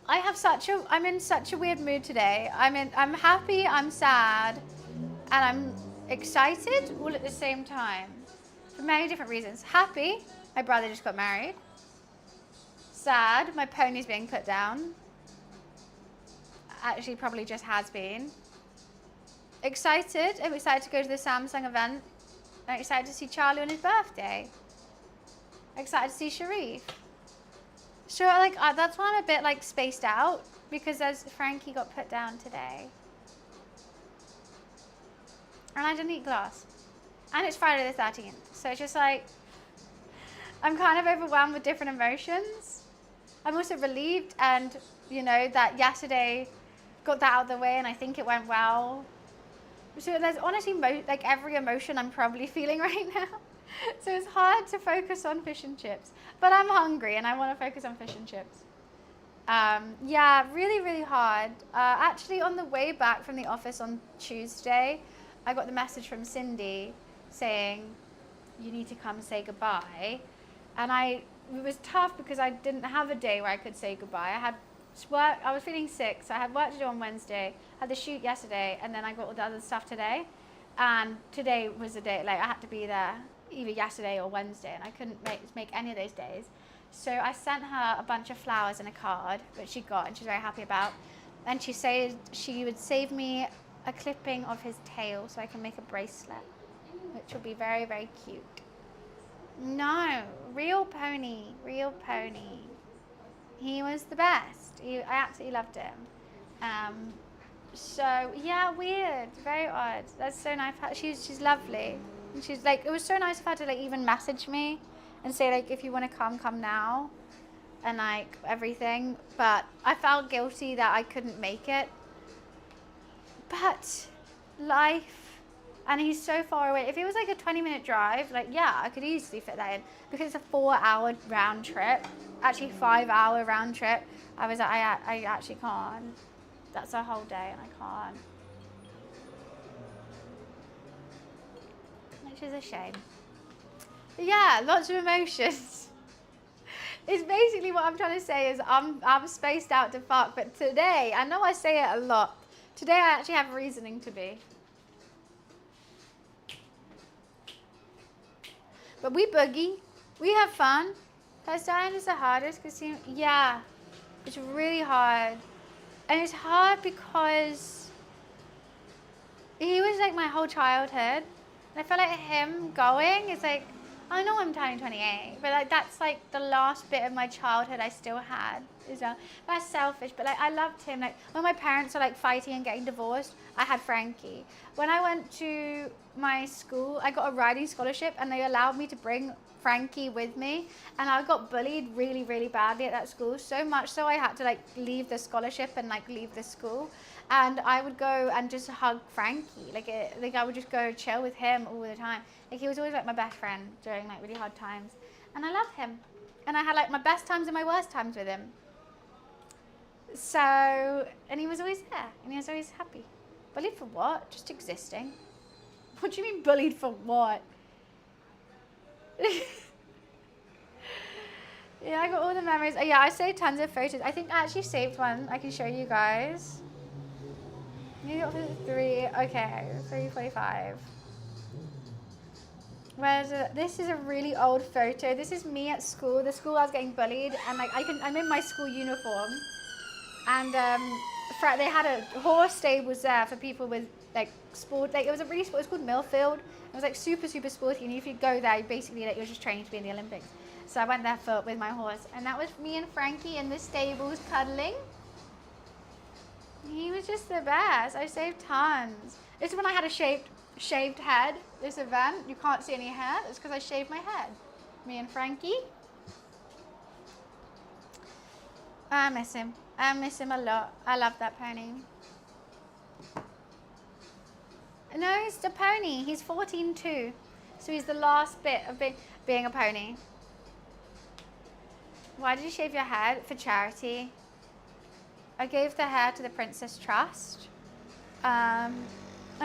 I'm in such a weird mood today. I'm happy, I'm sad, and I'm excited all at the same time. for many different reasons. Happy, my brother just got married. Sad, my pony's being put down. Actually, probably just has been. Excited, I'm excited to go to the Samsung event. I'm excited to see Charlie on his birthday. Excited to see Sharif. So like that's why I'm a bit like spaced out, because as Frankie got put down today. And I didn't eat glass. And it's Friday the 13th. So it's just like, I'm kind of overwhelmed with different emotions. I'm also relieved, and you know, that yesterday got that out of the way and I think it went well. So there's honestly like every emotion I'm probably feeling right now. So it's hard to focus on fish and chips. But I'm hungry and I want to focus on fish and chips. Yeah, really, really hard. Actually, on the way back from the office on Tuesday, I got the message from Cindy saying, you need to come say goodbye. And it was tough because I didn't have a day where I could say goodbye. I had work, I was feeling sick, so I had work to do on Wednesday, had the shoot yesterday, and then I got all the other stuff today. And today was the day, like I had to be there either yesterday or Wednesday, and I couldn't make any of those days. So I sent her a bunch of flowers and a card, which she got and she's very happy about. And she said she would save me a clipping of his tail so I can make a bracelet, which will be very, very cute. No, real pony, real pony. He was the best. I absolutely loved him. So yeah, weird, very odd. That's so nice. She's lovely. And she's like, it was so nice of her to like even message me and say like, if you want to come now, and like everything. But I felt guilty that I couldn't make it. But life. And he's so far away. If it was like a 20-minute drive, like, yeah, I could easily fit that in. Because it's a 4-hour round trip, actually 5-hour round trip, I was like, I actually can't. That's a whole day and I can't. Which is a shame. But yeah, lots of emotions. It's basically what I'm trying to say is I'm spaced out to fuck. But today, I know I say it a lot, today I actually have reasoning to be. But we boogie, we have fun. First time is the hardest because, yeah, it's really hard. And it's hard because he was like my whole childhood. And I feel like him going is like, I know I'm turning 28, but like that's like the last bit of my childhood I still had. That's selfish, but like I loved him. Like when my parents were like fighting and getting divorced, I had Frankie. When I went to my school, I got a riding scholarship and they allowed me to bring Frankie with me, and I got bullied really, really badly at that school, so much so I had to like leave the scholarship and like leave the school, and I would go and just hug Frankie, like I would just go chill with him all the time. Like he was always like my best friend during like really hard times, and I loved him, and I had like my best times and my worst times with him. So, and he was always there, and he was always happy. Bullied for what? Just existing. What do you mean bullied for what? Yeah, I got all the memories. Oh, yeah, I saved tons of photos. I think I actually saved one. I can show you guys. Maybe up to 3. Okay, 3:45. Where's it? This is a really old photo. This is me at school. The school I was getting bullied, and like I'm in my school uniform, and they had a horse stables there for people with like sport. Like it was a really sport. It was called Millfield. It was like super, super sporty, and if you go there, you basically like you're just training to be in the Olympics. So I went there with my horse, and that was me and Frankie in the stables cuddling. He was just the best. I saved tons. This is when I had a shaved head. This event, you can't see any hair. It's because I shaved my head. Me and Frankie. I miss him. I miss him a lot. I love that pony. No, he's a pony. He's 14 too. So he's the last bit of being a pony. Why did you shave your head? For charity. I gave the hair to the Princess Trust. I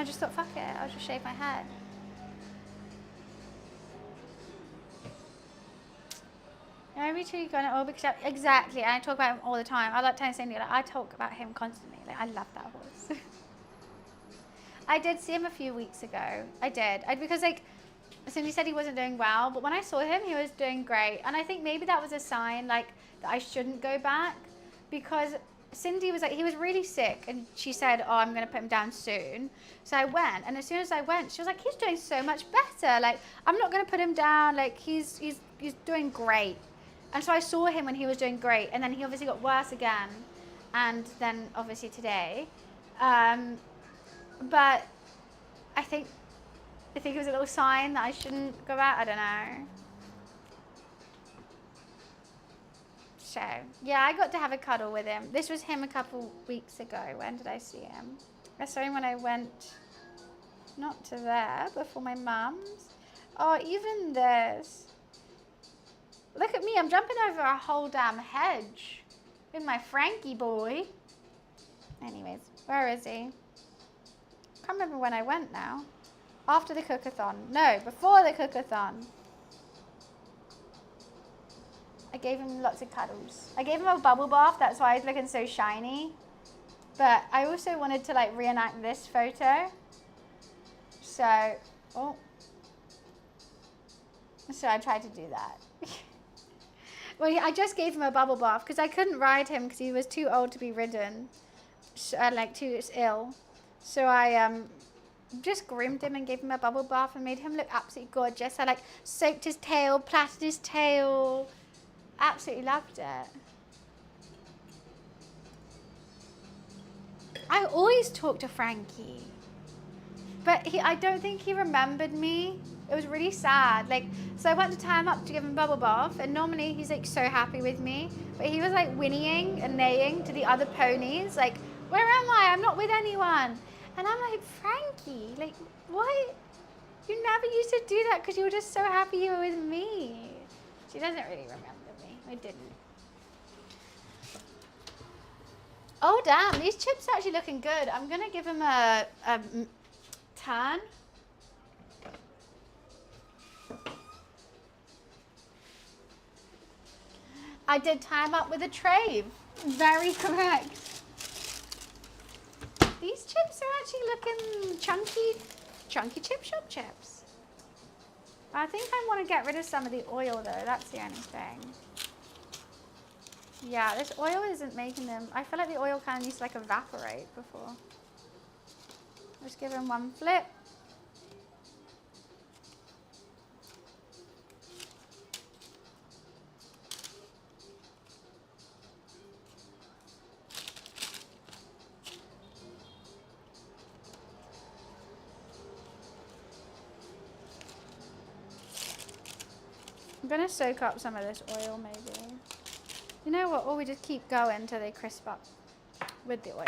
just thought, fuck it, I'll just shave my head. Every tree going to all because exactly, and I talk about him all the time. I like telling Cindy, like I talk about him constantly. Like I love that horse. I did see him a few weeks ago. I did. Because like Cindy said he wasn't doing well, but when I saw him, he was doing great. And I think maybe that was a sign, like, that I shouldn't go back, because Cindy was like, he was really sick, and she said, oh, I'm going to put him down soon. So I went, and as soon as I went, she was like, he's doing so much better. Like, I'm not going to put him down. Like, he's doing great. And so I saw him when he was doing great, and then he obviously got worse again, and then obviously today. But I think it was a little sign that I shouldn't go out. I don't know. So, yeah, I got to have a cuddle with him. This was him a couple weeks ago. When did I see him? I saw him when I went, not to there, before my mum's. Oh, even this. Look at me, I'm jumping over a whole damn hedge with my Frankie boy. Anyways, where is he? Can't remember when I went now. After the cookathon. No, before the cookathon. I gave him lots of cuddles. I gave him a bubble bath, that's why he's looking so shiny. But I also wanted to like reenact this photo. So I tried to do that. Well, I just gave him a bubble bath because I couldn't ride him because he was too old to be ridden. Like too ill. So I just groomed him and gave him a bubble bath and made him look absolutely gorgeous. I like soaked his tail, plaited his tail. Absolutely loved it. I always talk to Frankie, but I don't think he remembered me. It was really sad. Like, so I went to tie him up to give him a bubble bath, and normally he's like so happy with me, but he was like whinnying and neighing to the other ponies, like, where am I? I'm not with anyone. And I'm like, Frankie, like, why? You never used to do that because you were just so happy you were with me. She doesn't really remember me. I didn't. Oh, damn. These chips are actually looking good. I'm going to give him a turn. I did tie him up with a trave. Very correct. These chips are actually looking chunky chip shop chips. I think I want to get rid of some of the oil though, that's the only thing. Yeah, this oil isn't making them, I feel like the oil kind of needs to like evaporate before. Just give them one flip. I'm going to soak up some of this oil maybe. You know what, or we just keep going until they crisp up with the oil.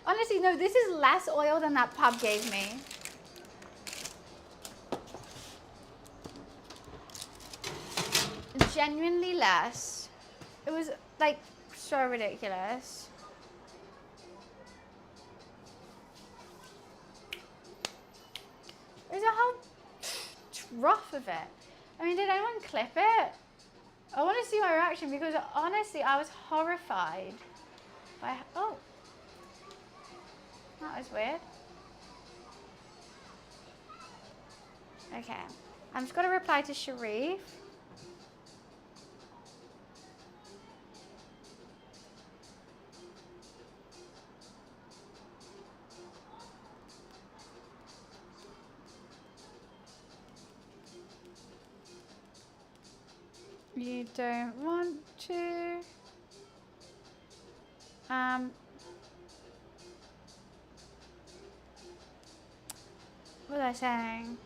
Honestly, no, this is less oil than that pub gave me. Genuinely less. It was like so ridiculous. There's a whole trough of it. I mean, did anyone clip it? I want to see my reaction because honestly, I was horrified by, oh, that was weird. Okay, I'm just going to reply to Sharif. You don't want to. What was I saying?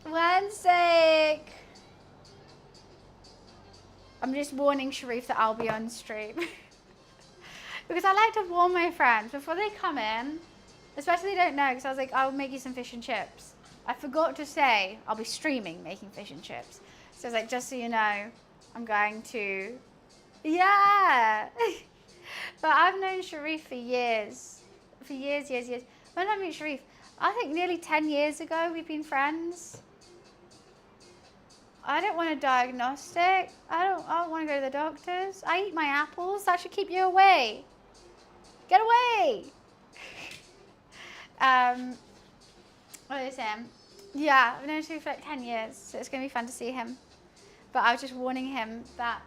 One sec. I'm just warning Sharif that I'll be on stream. Because I like to warn my friends before they come in, especially they don't know, because I was like, I'll make you some fish and chips. I forgot to say I'll be streaming making fish and chips. So I was like, just so you know, I'm going to, yeah. But I've known Sharif for years. For years. When did I meet Sharif? I think nearly 10 years ago we've been friends. I don't want a diagnostic. I don't want to go to the doctors. I eat my apples. That should keep you away. Get away. What is him? Yeah, I've known Sharif for like 10 years, so it's going to be fun to see him. But I was just warning him that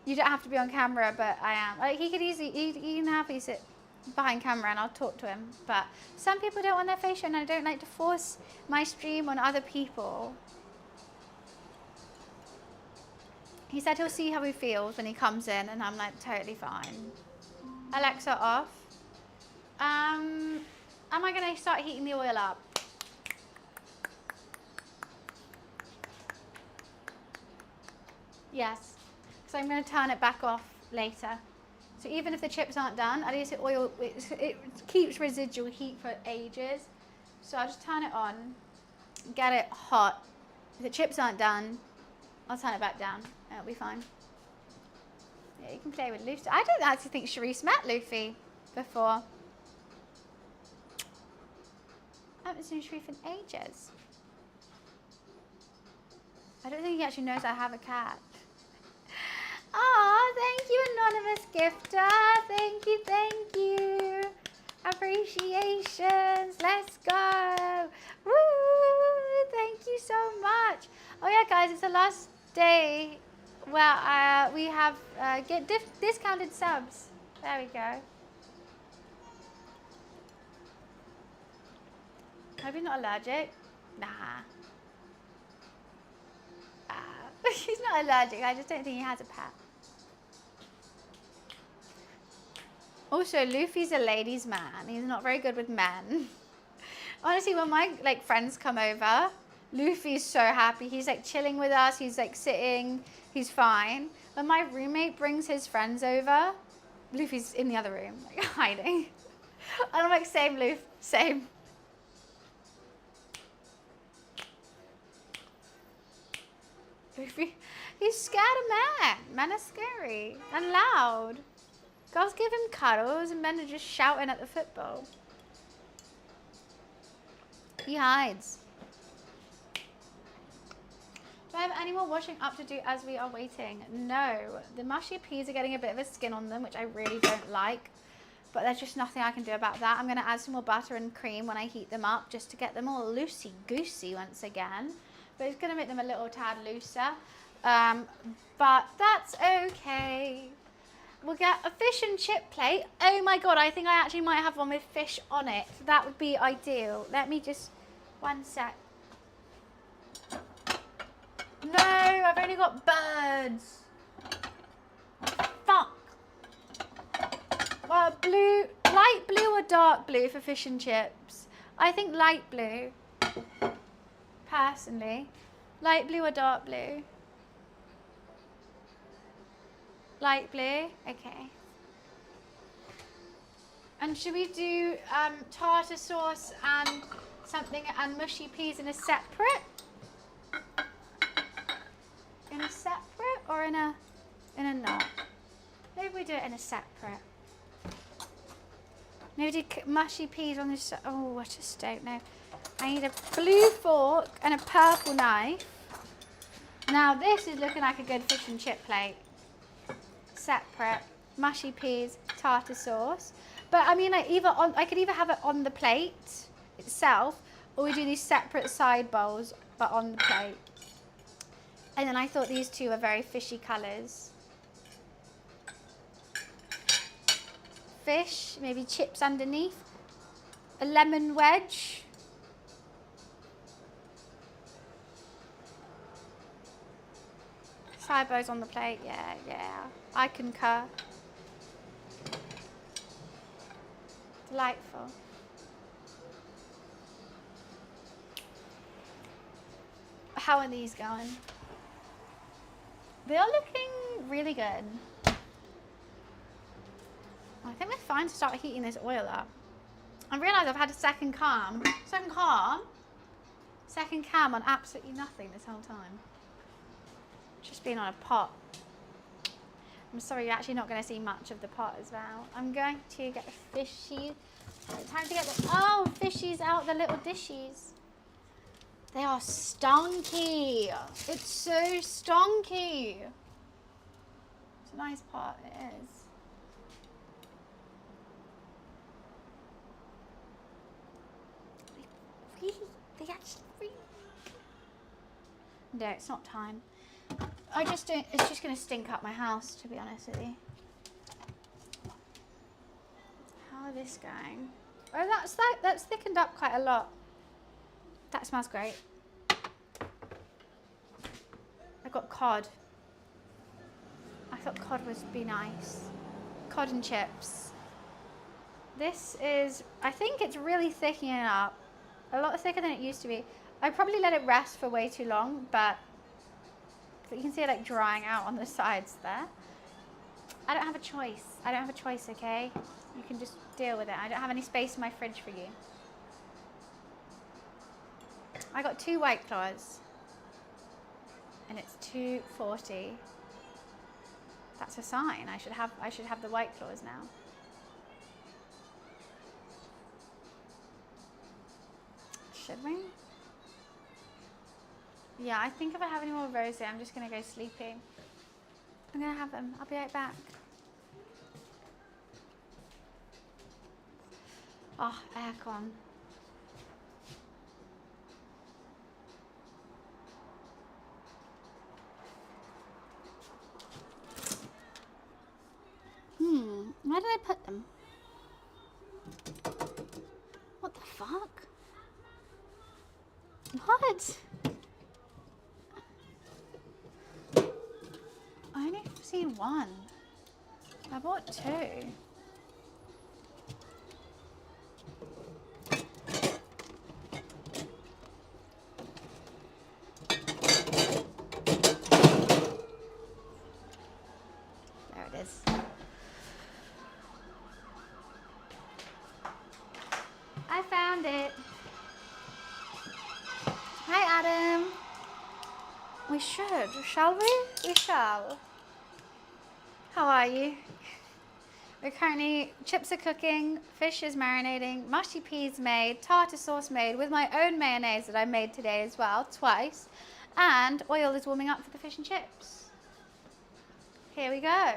you don't have to be on camera, but I am. Like, he can happily sit behind camera and I'll talk to him. But some people don't want their face shown, and I don't like to force my stream on other people. He said he'll see how he feels when he comes in, and I'm like, totally fine. Alexa off. Am I going to start heating the oil up? Yes, because I'm going to turn it back off later. So even if the chips aren't done, at least it keeps residual heat for ages. So I'll just turn it on, get it hot. If the chips aren't done, I'll turn it back down. It'll be fine. Yeah, you can play with Luffy. I don't actually think Sharice met Luffy before. I haven't seen Sharif in ages. I don't think he actually knows I have a cat. Oh, thank you, anonymous gifter. Thank you. Appreciations. Let's go. Woo! Thank you so much. Oh yeah, guys, it's the last day where we have get discounted subs. There we go. Hope you're not allergic. Nah. He's not allergic. I just don't think he has a pet. Also, Luffy's a ladies' man. He's not very good with men. Honestly, when my friends come over, Luffy's so happy. He's chilling with us. He's sitting. He's fine. When my roommate brings his friends over, Luffy's in the other room, hiding. And I'm like, same, Luffy, same. Luffy, he's scared of men. Men are scary and loud. Girls give him cuddles and men are just shouting at the football. He hides. Do I have any more washing up to do as we are waiting? No. The mushy peas are getting a bit of a skin on them, which I really don't like. But there's just nothing I can do about that. I'm going to add some more butter and cream when I heat them up, just to get them all loosey-goosey once again. But it's going to make them a little tad looser. But that's okay. We'll get a fish and chip plate. Oh my god, I think I actually might have one with fish on it. That would be ideal. Let me just, one sec. No, I've only got birds. Fuck. Well, blue, light blue or dark blue for fish and chips? I think light blue. Personally. Light blue or dark blue? Light blue? Okay. And should we do tartar sauce and something and mushy peas in a separate? In a separate or in a not? Maybe we do it in a separate. Maybe do mushy peas on this. Oh, I just don't know. I need a blue fork and a purple knife. Now this is looking like a good fish and chip plate. Separate, mushy peas, tartar sauce. But I mean, I could either have it on the plate itself, or we do these separate side bowls, but on the plate. And then I thought these two were very fishy colours. Fish, maybe chips underneath. A lemon wedge. Side bows on the plate, yeah. I concur. Delightful. How are these going? They are looking really good. I think we're fine to start heating this oil up. I realise I've had a second cam on absolutely nothing this whole time. Just been on a pot. I'm sorry, you're actually not going to see much of the pot as well. I'm going to get the fishies. Time to get the fishies out, the little dishes. They are stonky. It's so stonky. It's a nice pot, it is. They actually. No, it's not time. I just don't. It's just going to stink up my house, to be honest with you. How is this going? Oh, that's thickened up quite a lot. That smells great. I got cod. I thought cod would be nice. Cod and chips. This is, I think it's really thickening up. A lot thicker than it used to be. I probably let it rest for way too long, but you can see it like drying out on the sides there. I don't have a choice. I don't have a choice, okay? You can just deal with it. I don't have any space in my fridge for you. I got 2 White Claws. And it's $2.40. That's a sign. I should have the White Claws now. Should we? Yeah, I think if I have any more rosé, I'm just gonna go sleepy. I'm gonna have them. I'll be right back. Oh, aircon. Where did I put them? What the fuck? What? I only seen 1. I bought 2. There it is. I found it. Hi, Adam. We should, shall we? We shall. How are you? We're currently, chips are cooking, fish is marinating, mushy peas made, tartar sauce made with my own mayonnaise that I made today as well, twice. And oil is warming up for the fish and chips. Here we go.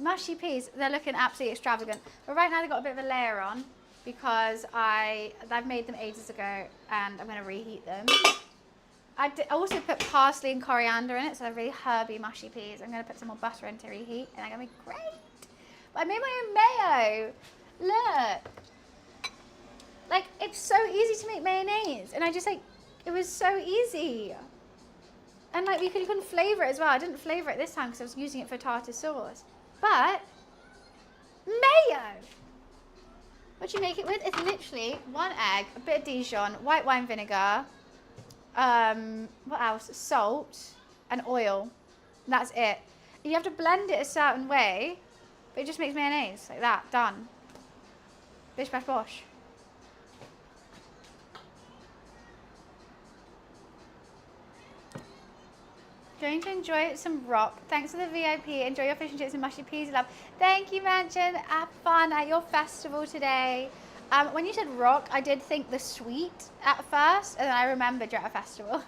Mushy peas, they're looking absolutely extravagant. But right now they've got a bit of a layer on because I've made them ages ago and I'm going to reheat them. I also put parsley and coriander in it, so they're really herby mushy peas. I'm going to put some more butter in to reheat, and they're going to be great. But I made my own mayo. Look. Like, it's so easy to make mayonnaise. And I just, like, it was so easy. And, like, you couldn't flavour it as well. I didn't flavour it this time because I was using it for tartar sauce. But, mayo. What do you make it with? It's literally 1 egg, a bit of Dijon, white wine vinegar, what else? Salt and oil. And that's it. And you have to blend it a certain way, but it just makes mayonnaise like that. Done. Bish bash bosh. Going to enjoy some rock. Thanks for the VIP. Enjoy your fish and chips and mushy peas, love. Thank you, Mansion. Have fun at your festival today. When you said rock, I did think the sweet at first, and then I remembered you're at a festival.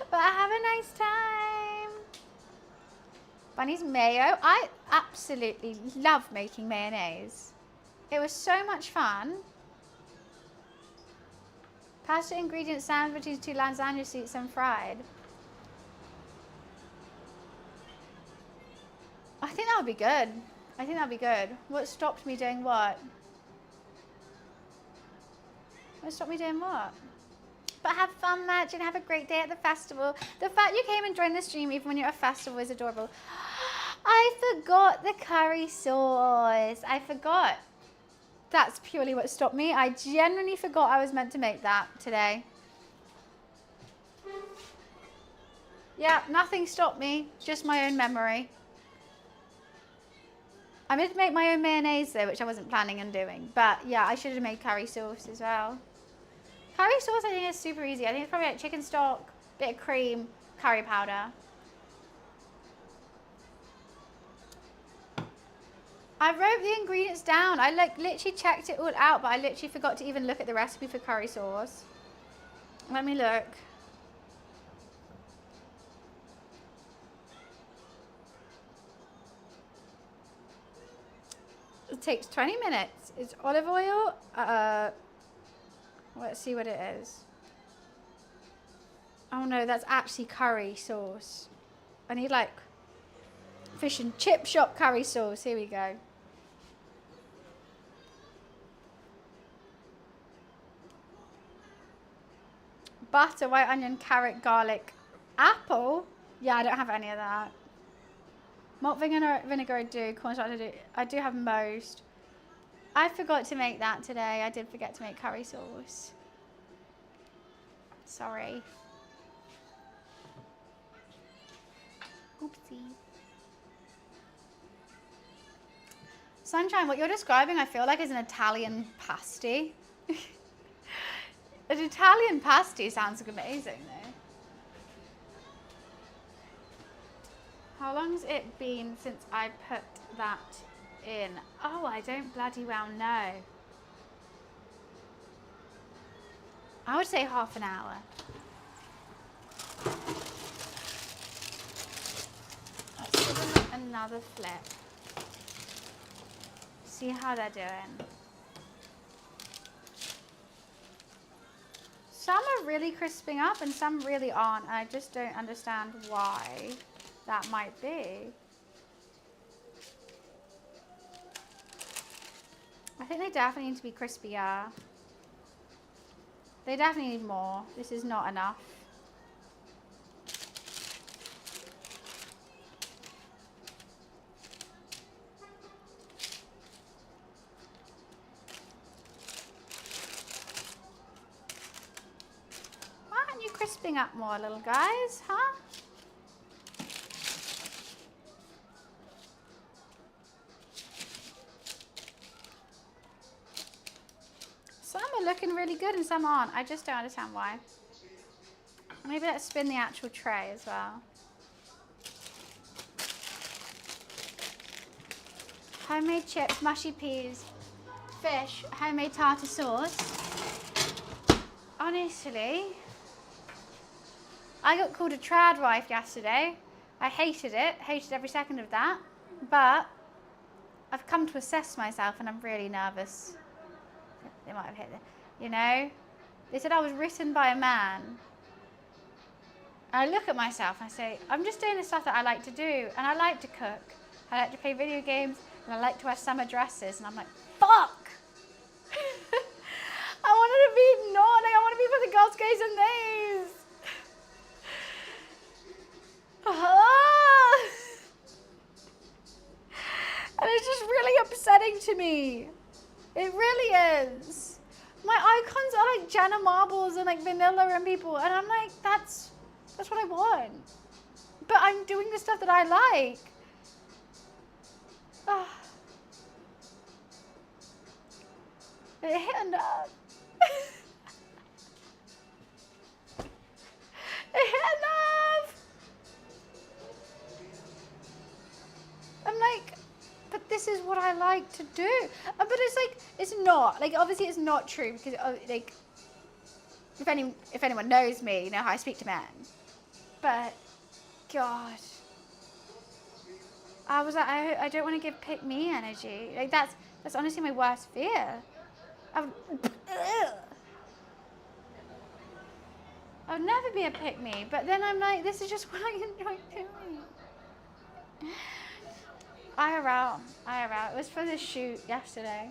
But have a nice time. Bunny's mayo. I absolutely love making mayonnaise. It was so much fun. Pasta ingredients sandwich between 2 lasagna seats and fried. I think that would be good. I think that would be good. What stopped me doing what? What stopped me doing what? But have fun, Match, and have a great day at the festival. The fact you came and joined the stream even when you're at a festival is adorable. I forgot the curry sauce. I forgot. That's purely what stopped me. I genuinely forgot I was meant to make that today. Yeah, nothing stopped me. Just my own memory. I meant to make my own mayonnaise though, which I wasn't planning on doing. But yeah, I should have made curry sauce as well. Curry sauce I think is super easy. I think it's probably like chicken stock, bit of cream, curry powder. I wrote the ingredients down. I like literally checked it all out, but I literally forgot to even look at the recipe for curry sauce. Let me look. It takes 20 minutes. It's olive oil. Let's see what it is. Oh no, that's actually curry sauce. I need like fish and chip shop curry sauce. Here we go. Butter, white onion, carrot, garlic, apple. Yeah, I don't have any of that. Malt vinegar I do, cornstarch I do. I do have most. I forgot to make that today. I did forget to make curry sauce. Sorry. Oopsie. Sunshine, what you're describing I feel like is an Italian pasty. An Italian pasty sounds amazing though. How long's it been since I put that in? Oh, I don't bloody well know. I would say half an hour. Let's give them another flip. See how they're doing. Some are really crisping up and some really aren't, and I just don't understand why that might be. I think they definitely need to be crispier. They definitely need more. This is not enough. Why aren't you crisping up more, little guys, huh? Some are looking really good and some aren't. I just don't understand why. Maybe let's spin the actual tray as well. Homemade chips, mushy peas, fish, homemade tartar sauce. Honestly, I got called a trad wife yesterday. I hated it, hated every second of that. But I've come to assess myself and I'm really nervous. They might have hit it, you know? They said I was written by a man. And I look at myself and I say, I'm just doing the stuff that I like to do. And I like to cook. I like to play video games. And I like to wear summer dresses. And I'm like, fuck! I wanted to be naughty. I want to be for the girls, gays, and theys. And it's just really upsetting to me. It really is. My icons are like Jenna Marbles and like Vanilla and people, and I'm like, that's what I want. But I'm doing the stuff that I like. Oh. It hit a nerve. It hit a nerve. I'm like, but this is what I like to do. But it's like, it's not. Like, obviously it's not true because, like, if anyone knows me, you know how I speak to men. But, God. I was like, I don't want to give pick me energy. Like, that's honestly my worst fear. I would never be a pick me. But then I'm like, this is just what I enjoy doing. IRL. It was for the shoot yesterday.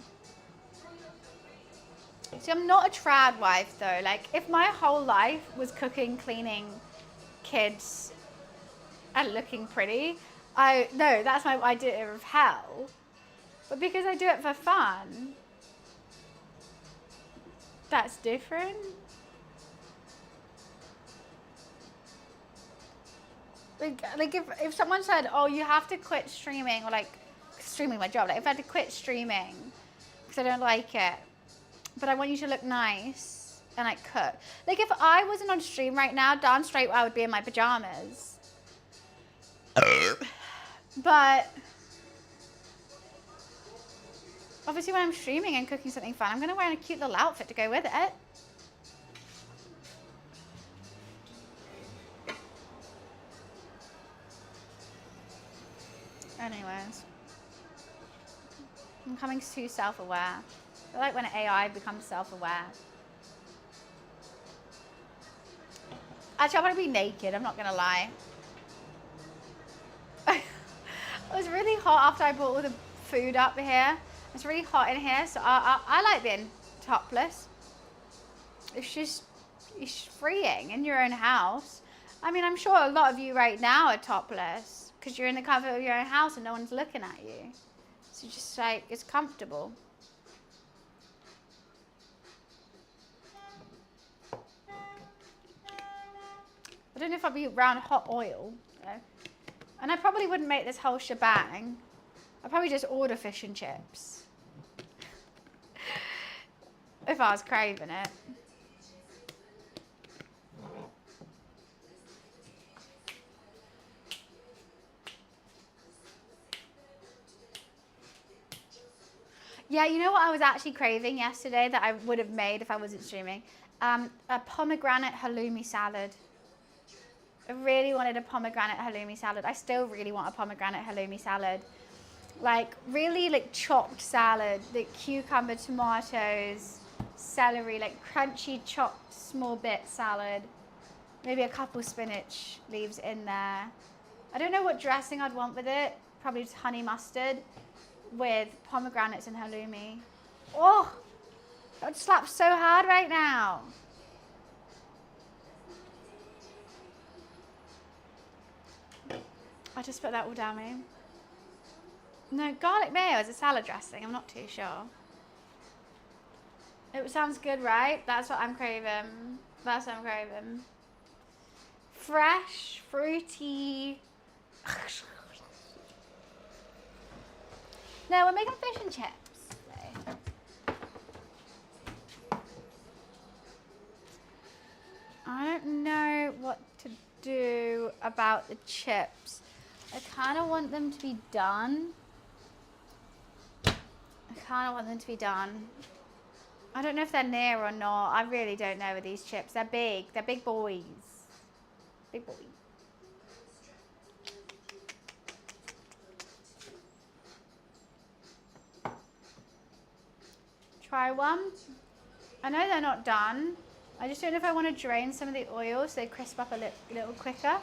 See, I'm not a trad wife though. Like, if my whole life was cooking, cleaning, kids, and looking pretty, no, that's my idea of hell. But because I do it for fun, that's different. Like if someone said, oh, you have to quit streaming or like streaming my job. Like if I had to quit streaming because I don't like it, but I want you to look nice and like cook. Like if I wasn't on stream right now, darn straight I would be in my pajamas. But obviously when I'm streaming and cooking something fun, I'm going to wear a cute little outfit to go with it. Anyways, I'm becoming too self-aware. I like when AI becomes self-aware. Actually, I want to be naked, I'm not going to lie. It was really hot after I brought all the food up here. It's really hot in here, so I like being topless. It's freeing in your own house. I mean, I'm sure a lot of you right now are topless because you're in the comfort of your own house and no one's looking at you. So just like, it's comfortable. I don't know if I'll be around hot oil, though. And I probably wouldn't make this whole shebang. I'd probably just order fish and chips. If I was craving it. Yeah, you know what I was actually craving yesterday that I would have made if I wasn't streaming? A pomegranate halloumi salad. I really wanted a pomegranate halloumi salad. I still really want a pomegranate halloumi salad. Like really like chopped salad, like cucumber, tomatoes, celery, like crunchy chopped small bit salad. Maybe a couple spinach leaves in there. I don't know what dressing I'd want with it. Probably just honey mustard with pomegranates and halloumi. Oh, that would slap so hard right now. I just put that all down, me. No, garlic mayo is a salad dressing. I'm not too sure. It sounds good, right? That's what I'm craving. That's what I'm craving. Fresh, fruity. No, we're making fish and chips. I don't know what to do about the chips. I kind of want them to be done. I don't know if they're near or not. I really don't know with these chips. They're big. They're big boys. Big boy. Try one. I know they're not done. I just don't know if I want to drain some of the oil so they crisp up a little quicker.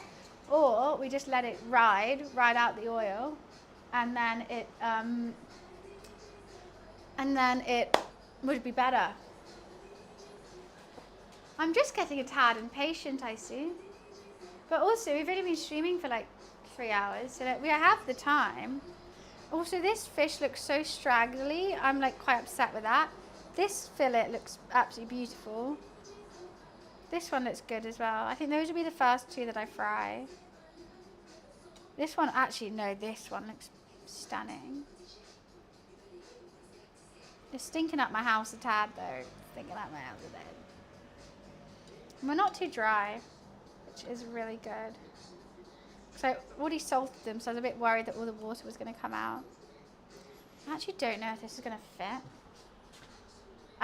Or we just let it ride out the oil, and then it would be better. I'm just getting a tad impatient, I see. But also, we've only been streaming for like 3 hours, so that we have the time. Also, this fish looks so straggly. I'm like quite upset with that. This fillet looks absolutely beautiful. This one looks good as well. I think those will be the first two that I fry. This one, actually, no, this one looks stunning. It's stinking up my house a tad, though. Stinking up my house a bit. And we're not too dry, which is really good. So I already salted them, so I was a bit worried that all the water was going to come out. I actually don't know if this is going to fit.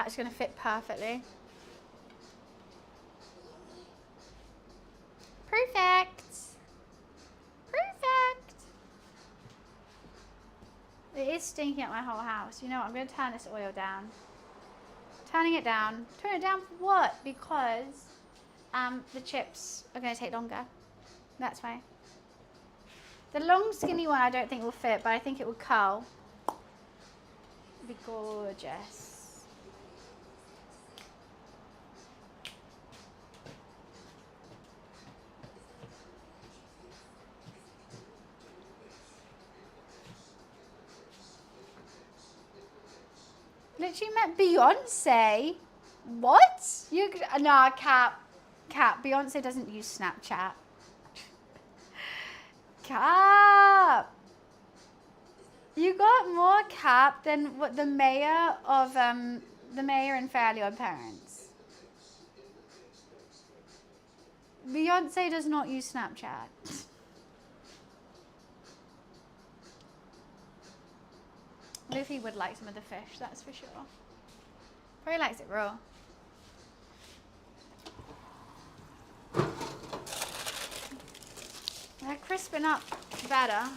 It's going to fit perfectly. Perfect. Perfect. It is stinking up my whole house. You know what? I'm going to turn this oil down. Turning it down. Turn it down for what? Because the chips are going to take longer. That's why. The long skinny one I don't think will fit, but I think it will curl. It'll be gorgeous. Literally met Beyonce. What? Nah, Cat. Beyonce doesn't use Snapchat. Cap. You got more cap than what the mayor in Fairly Odd Parents. Beyonce does not use Snapchat. Luffy would like some of the fish, that's for sure. Probably likes it raw. They're crisping up better.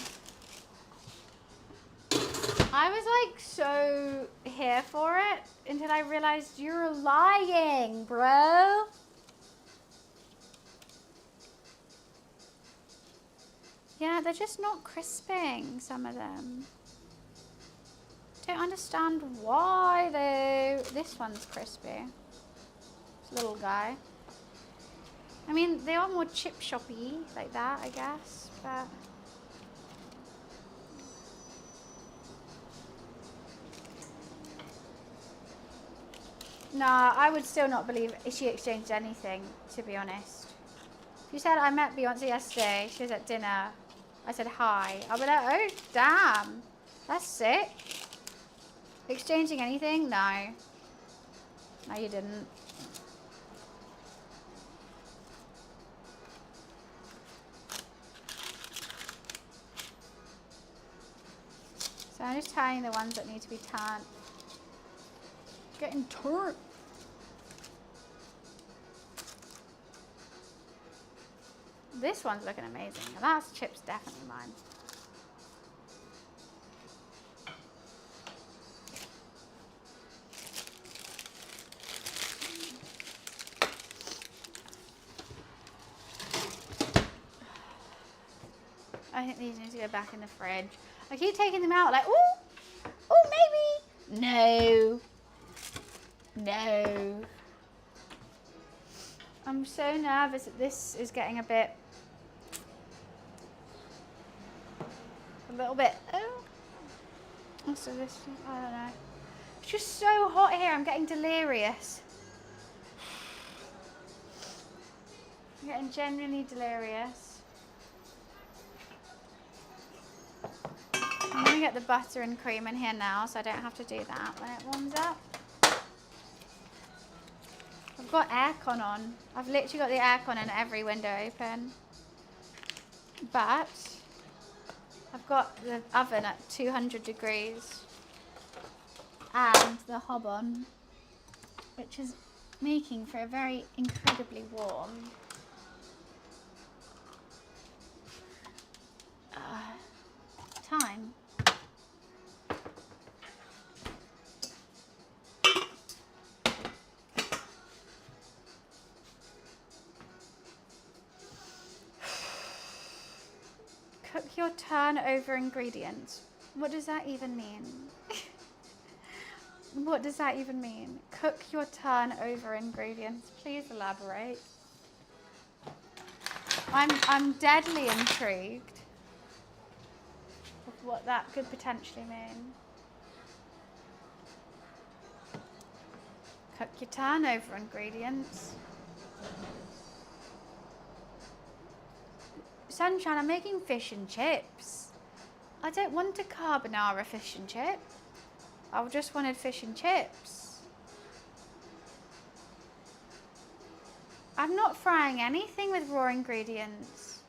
I was like so here for it until I realized you're lying, bro. Yeah, they're just not crisping, some of them. Don't understand why though. This one's crispy. This little guy. I mean, they are more chip shoppy like that, I guess, but. Nah, I would still not believe she exchanged anything, to be honest. If you said I met Beyonce yesterday, she was at dinner, I said hi, I'll be like, oh damn, that's sick. Exchanging anything? No. No, you didn't. So I'm just tying the ones that need to be turned. Getting turned. This one's looking amazing. That chip's definitely mine. I think these need to go back in the fridge. I keep taking them out like, ooh, maybe. No. No. I'm so nervous that this is getting a little bit, oh. Also this, I don't know. It's just so hot here, I'm getting delirious. I'm getting genuinely delirious. I'm gonna get the butter and cream in here now so I don't have to do that when it warms up. I've got aircon on. I've literally got the aircon and every window open. But I've got the oven at 200 degrees and the hob on, which is making for a very incredibly warm time. Cook your turnover ingredients. What does that even mean? What does that even mean? Cook your turnover ingredients. Please elaborate. I'm deadly intrigued of what that could potentially mean. Cook your turnover ingredients. Sunshine, I'm making fish and chips. I don't want a carbonara fish and chip. I just wanted fish and chips. I'm not frying anything with raw ingredients.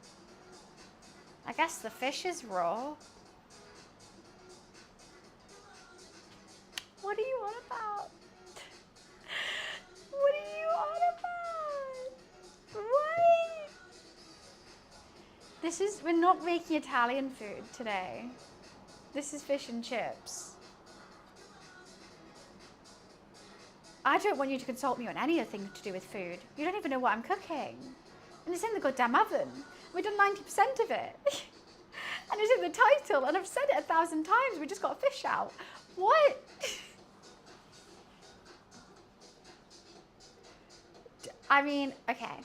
I guess the fish is raw. What are you on about? What are you on about? What? We're not making Italian food today. This is fish and chips. I don't want you to consult me on anything to do with food. You don't even know what I'm cooking. And it's in the goddamn oven. We've done 90% of it. And it's in the title, and I've said it 1,000 times. We just got a fish out. What? I mean, okay.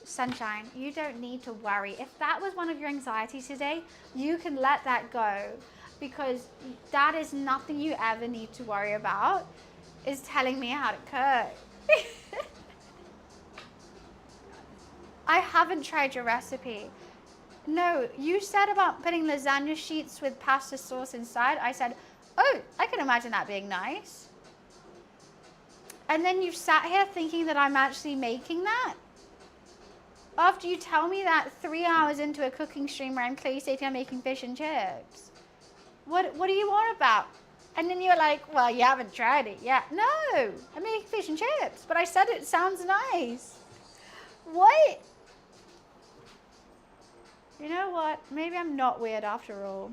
Sunshine, you don't need to worry. If that was one of your anxieties today, you can let that go, because that is nothing you ever need to worry about, is telling me how to cook. I haven't tried your recipe. No, you said about putting lasagna sheets with pasta sauce inside. I said, oh, I can imagine that being nice. And then you've sat here thinking that I'm actually making that? After you tell me that 3 hours into a cooking stream where I'm clearly stating I'm making fish and chips. What are you on about? And then you're like, well, you haven't tried it yet. No, I'm making fish and chips, but I said it sounds nice. What? You know what? Maybe I'm not weird after all.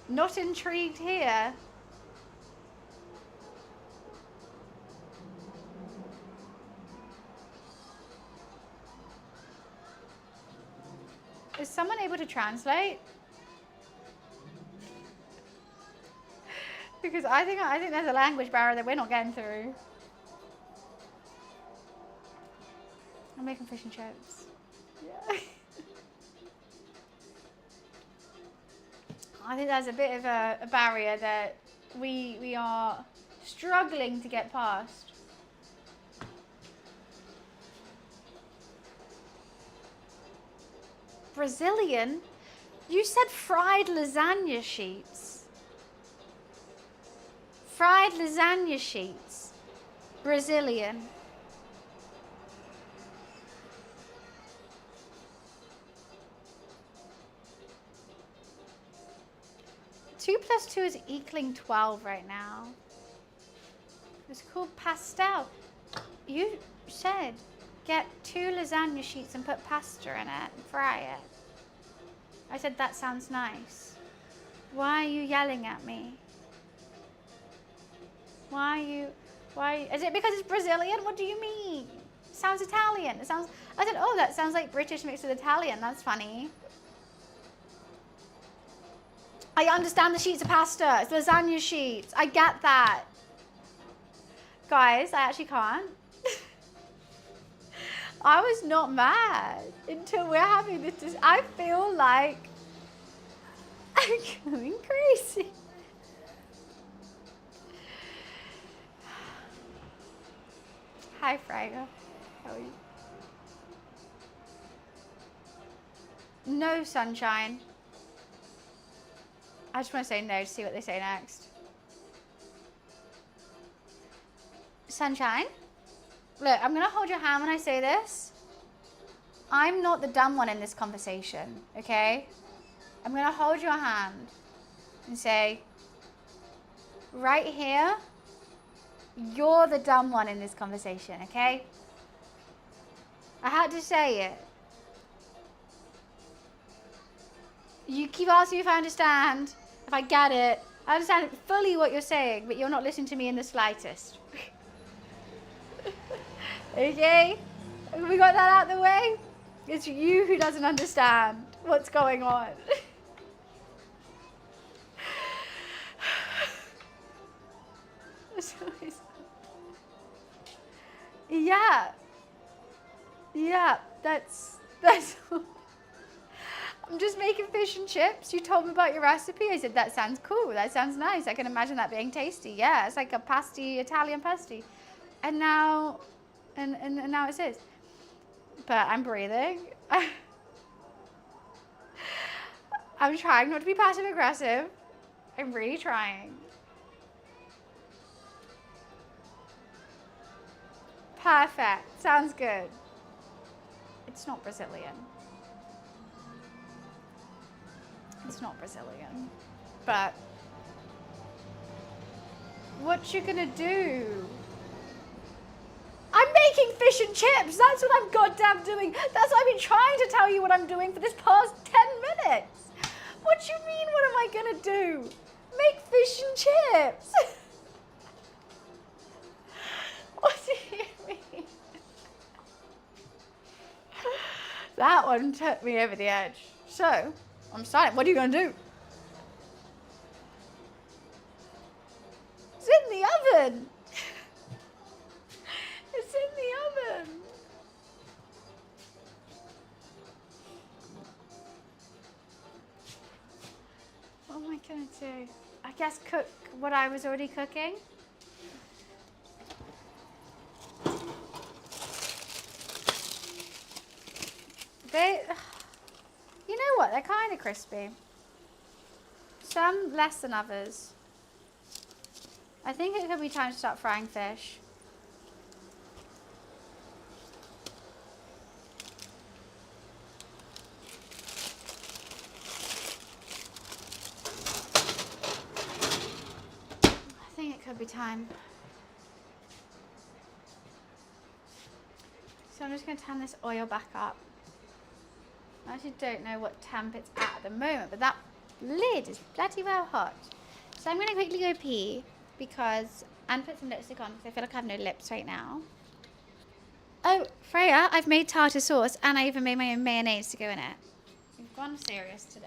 Not intrigued here. Is someone able to translate? Because I think there's a language barrier that we're not getting through. I'm making fish and chips. Yeah. I think there's a bit of a barrier that we are struggling to get past. Brazilian? You said fried lasagna sheets. Fried lasagna sheets. Brazilian. Two plus 2 is equaling 12 right now. It's called pastel. You said get 2 lasagna sheets and put pasta in it and fry it. I said that sounds nice. Why are you yelling at me? Why? Is it because it's Brazilian? What do you mean? It sounds Italian. It sounds. I said, oh, that sounds like British mixed with Italian. That's funny. I understand the sheets of pasta. It's lasagna sheets. I get that. Guys, I actually can't. I was not mad until we're having this. I feel like I'm going crazy. Hi, Frega. How are you? No, sunshine. I just want to say no to see what they say next. Sunshine? Look, I'm going to hold your hand when I say this. I'm not the dumb one in this conversation, okay? I'm going to hold your hand and say, right here, you're the dumb one in this conversation, okay? I had to say it. You keep asking me if I understand, if I get it. I understand fully what you're saying, but you're not listening to me in the slightest. Okay? We got that out of the way? It's you who doesn't understand what's going on. Yeah. Yeah, that's I'm just making fish and chips. You told me about your recipe. I said, that sounds cool. That sounds nice. I can imagine that being tasty. Yeah, it's like a pasty, Italian pasty. And now, and now it is. But I'm breathing. I'm trying not to be passive aggressive. I'm really trying. Perfect. Sounds good. It's not Brazilian. It's not Brazilian. But what you gonna do? I'm making fish and chips. That's what I'm goddamn doing. That's what I've been trying to tell you what I'm doing for this past 10 minutes. What do you mean, what am I gonna do? Make fish and chips. What do you mean? That one took me over the edge. So, I'm starting. What are you gonna do? It's in the oven. It's in the oven. What am I gonna do? I guess cook what I was already cooking. You know what? They're kind of crispy. Some less than others. I think it could be time to start frying fish. I think it could be time. So I'm just going to turn this oil back up. I actually don't know what temp it's at the moment, but that lid is bloody well hot. So I'm going to quickly go pee and put some lipstick on because I feel like I have no lips right now. Oh, Freya, I've made tartar sauce and I even made my own mayonnaise to go in it. We've gone serious today.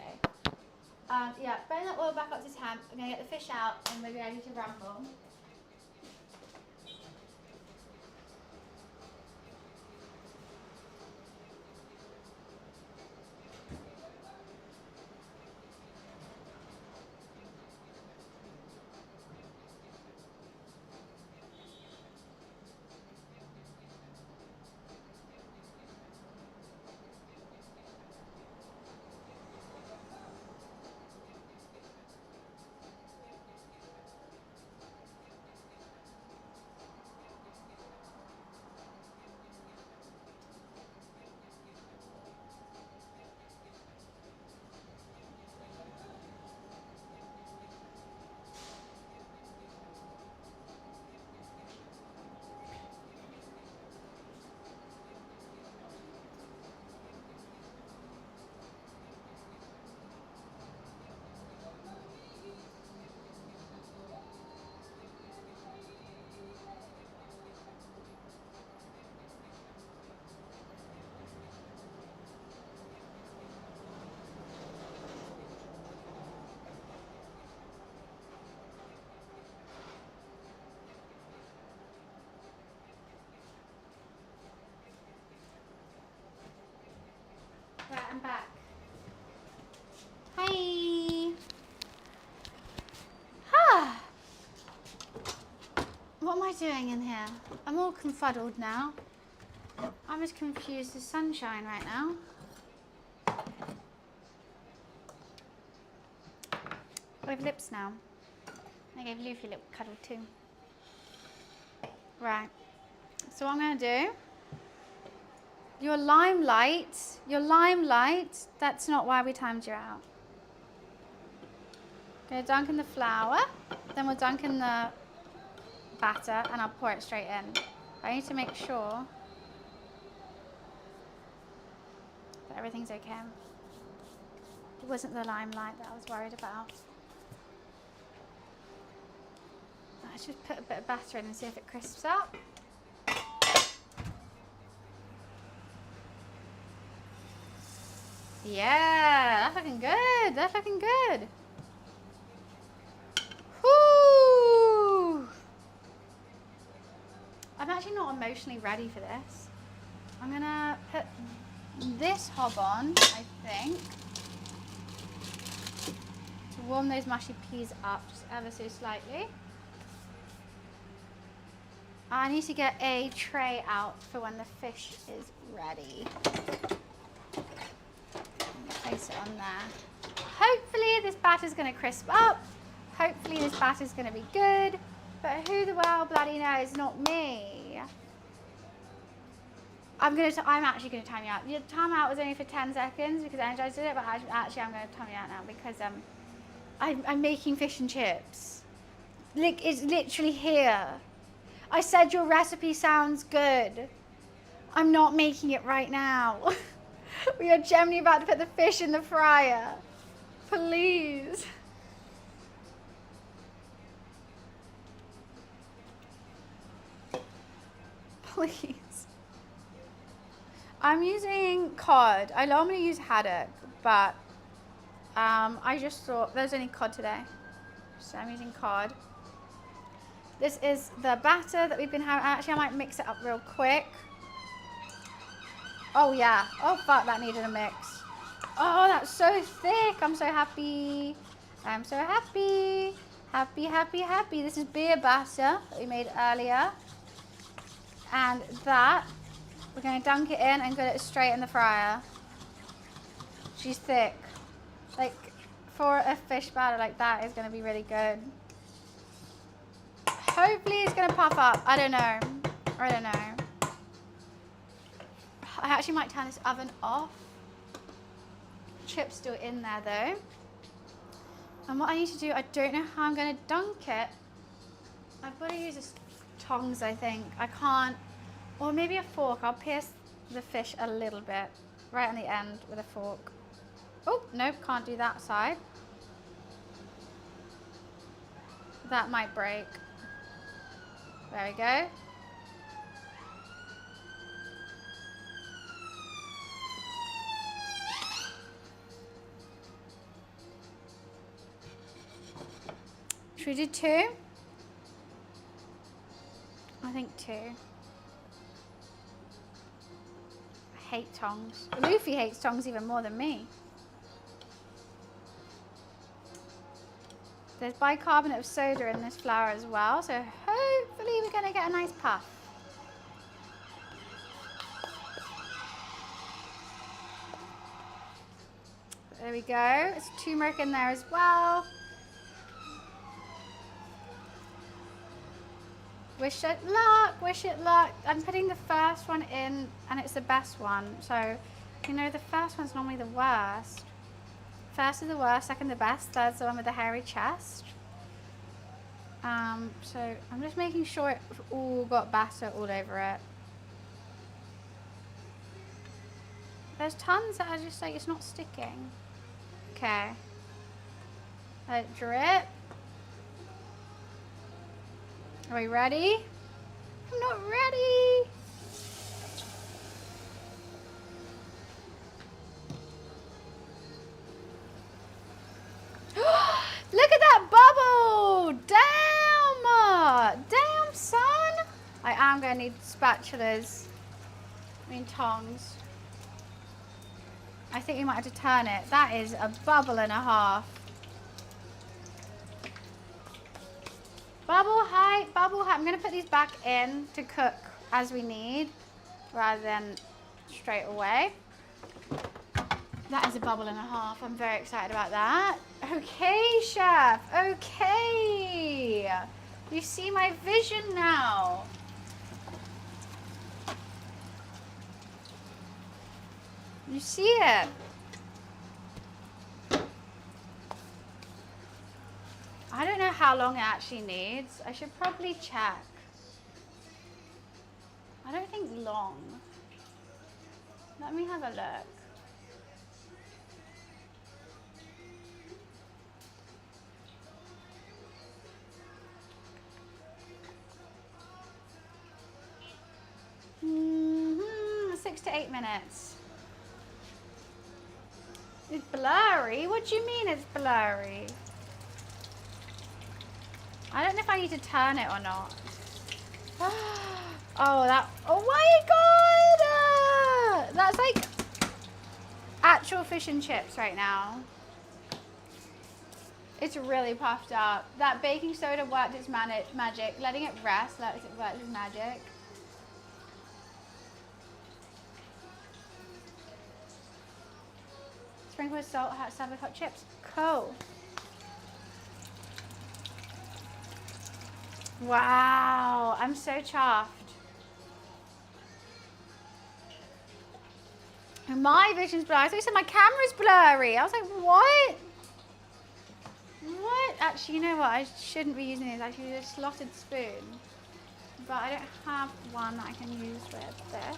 Yeah, bring that oil back up to temp. I'm going to get the fish out and we're ready to rumble. Right, I'm back. Hi. Ah. What am I doing in here? I'm all confuddled now. I'm as confused as sunshine right now. We have lips now. I gave Luffy a little cuddle too. Right. So what I'm going to do... Your limelight, that's not why we timed you out. Gonna dunk in the flour, then we'll dunk in the batter and I'll pour it straight in. I need to make sure that everything's okay. It wasn't the limelight that I was worried about. Let's just put a bit of batter in and see if it crisps up. Yeah, that's looking good. That's looking good. Whoo! I'm actually not emotionally ready for this. I'm gonna put this hob on, I think, to warm those mushy peas up just ever so slightly. I need to get a tray out for when the fish is ready. Place it on there. Hopefully this batter's going to crisp up. Hopefully this batter's going to be good. But who the well bloody knows? Not me. I'm actually going to time you out. Your time out was only for 10 seconds because Energize did it, but actually I'm going to time you out now because I'm making fish and chips. It's literally here. I said your recipe sounds good. I'm not making it right now. We are generally about to put the fish in the fryer. Please. Please. I'm using cod. I normally use haddock, but I just thought there's only cod today. So I'm using cod. This is the batter that we've been having. Actually, I might mix it up real quick. Oh yeah, oh fuck, that needed a mix. Oh, that's so thick. I'm so happy. I'm so happy. Happy, happy, happy. This is beer batter that we made earlier. And that, we're going to dunk it in and get it straight in the fryer. She's thick. Like, for a fish batter like that is gonna be really good. Hopefully it's gonna puff up. I don't know. I don't know. I actually might turn this oven off. Chip's still in there though. And what I need to do, I don't know how I'm gonna dunk it. I've got to use tongs, I think. I can't, or maybe a fork. I'll pierce the fish a little bit, right on the end with a fork. Oh, nope, can't do that side. That might break. There we go. Should we do 2? I think 2. I hate tongs. Luffy hates tongs even more than me. There's bicarbonate of soda in this flour as well, so hopefully we're going to get a nice puff. There we go. There's turmeric in there as well. Wish it luck, wish it luck. I'm putting the first one in and it's the best one. So, you know, the first one's normally the worst. First is the worst, second the best, third's the one with the hairy chest. So I'm just making sure it's all got batter all over it. There's tons that are just like, it's not sticking. Okay. Let it drip. Are we ready? I'm not ready. Look at that bubble! Damn! Damn, son! I am going to need spatulas. I mean tongs. I think we might have to turn it. That is a bubble and a half. Bubble height, bubble height. I'm going to put these back in to cook as we need rather than straight away. That is a bubble and a half. I'm very excited about that. Okay, chef. Okay. You see my vision now. You see it. I don't know how long it actually needs. I should probably check. I don't think long. Let me have a look. Mm-hmm. 6 to 8 minutes. It's blurry? What do you mean it's blurry? I don't know if I need to turn it or not. Oh, my God! That's like actual fish and chips right now. It's really puffed up. That baking soda worked its magic. Letting it rest, let it work its magic. Sprinkle with salt, serve with hot chips. Cool. Wow, I'm so chuffed. And my vision's blurry. I thought you said my camera's blurry. I was like, what? What? Actually, you know what? I shouldn't be using this. I should use a slotted spoon. But I don't have one that I can use with this.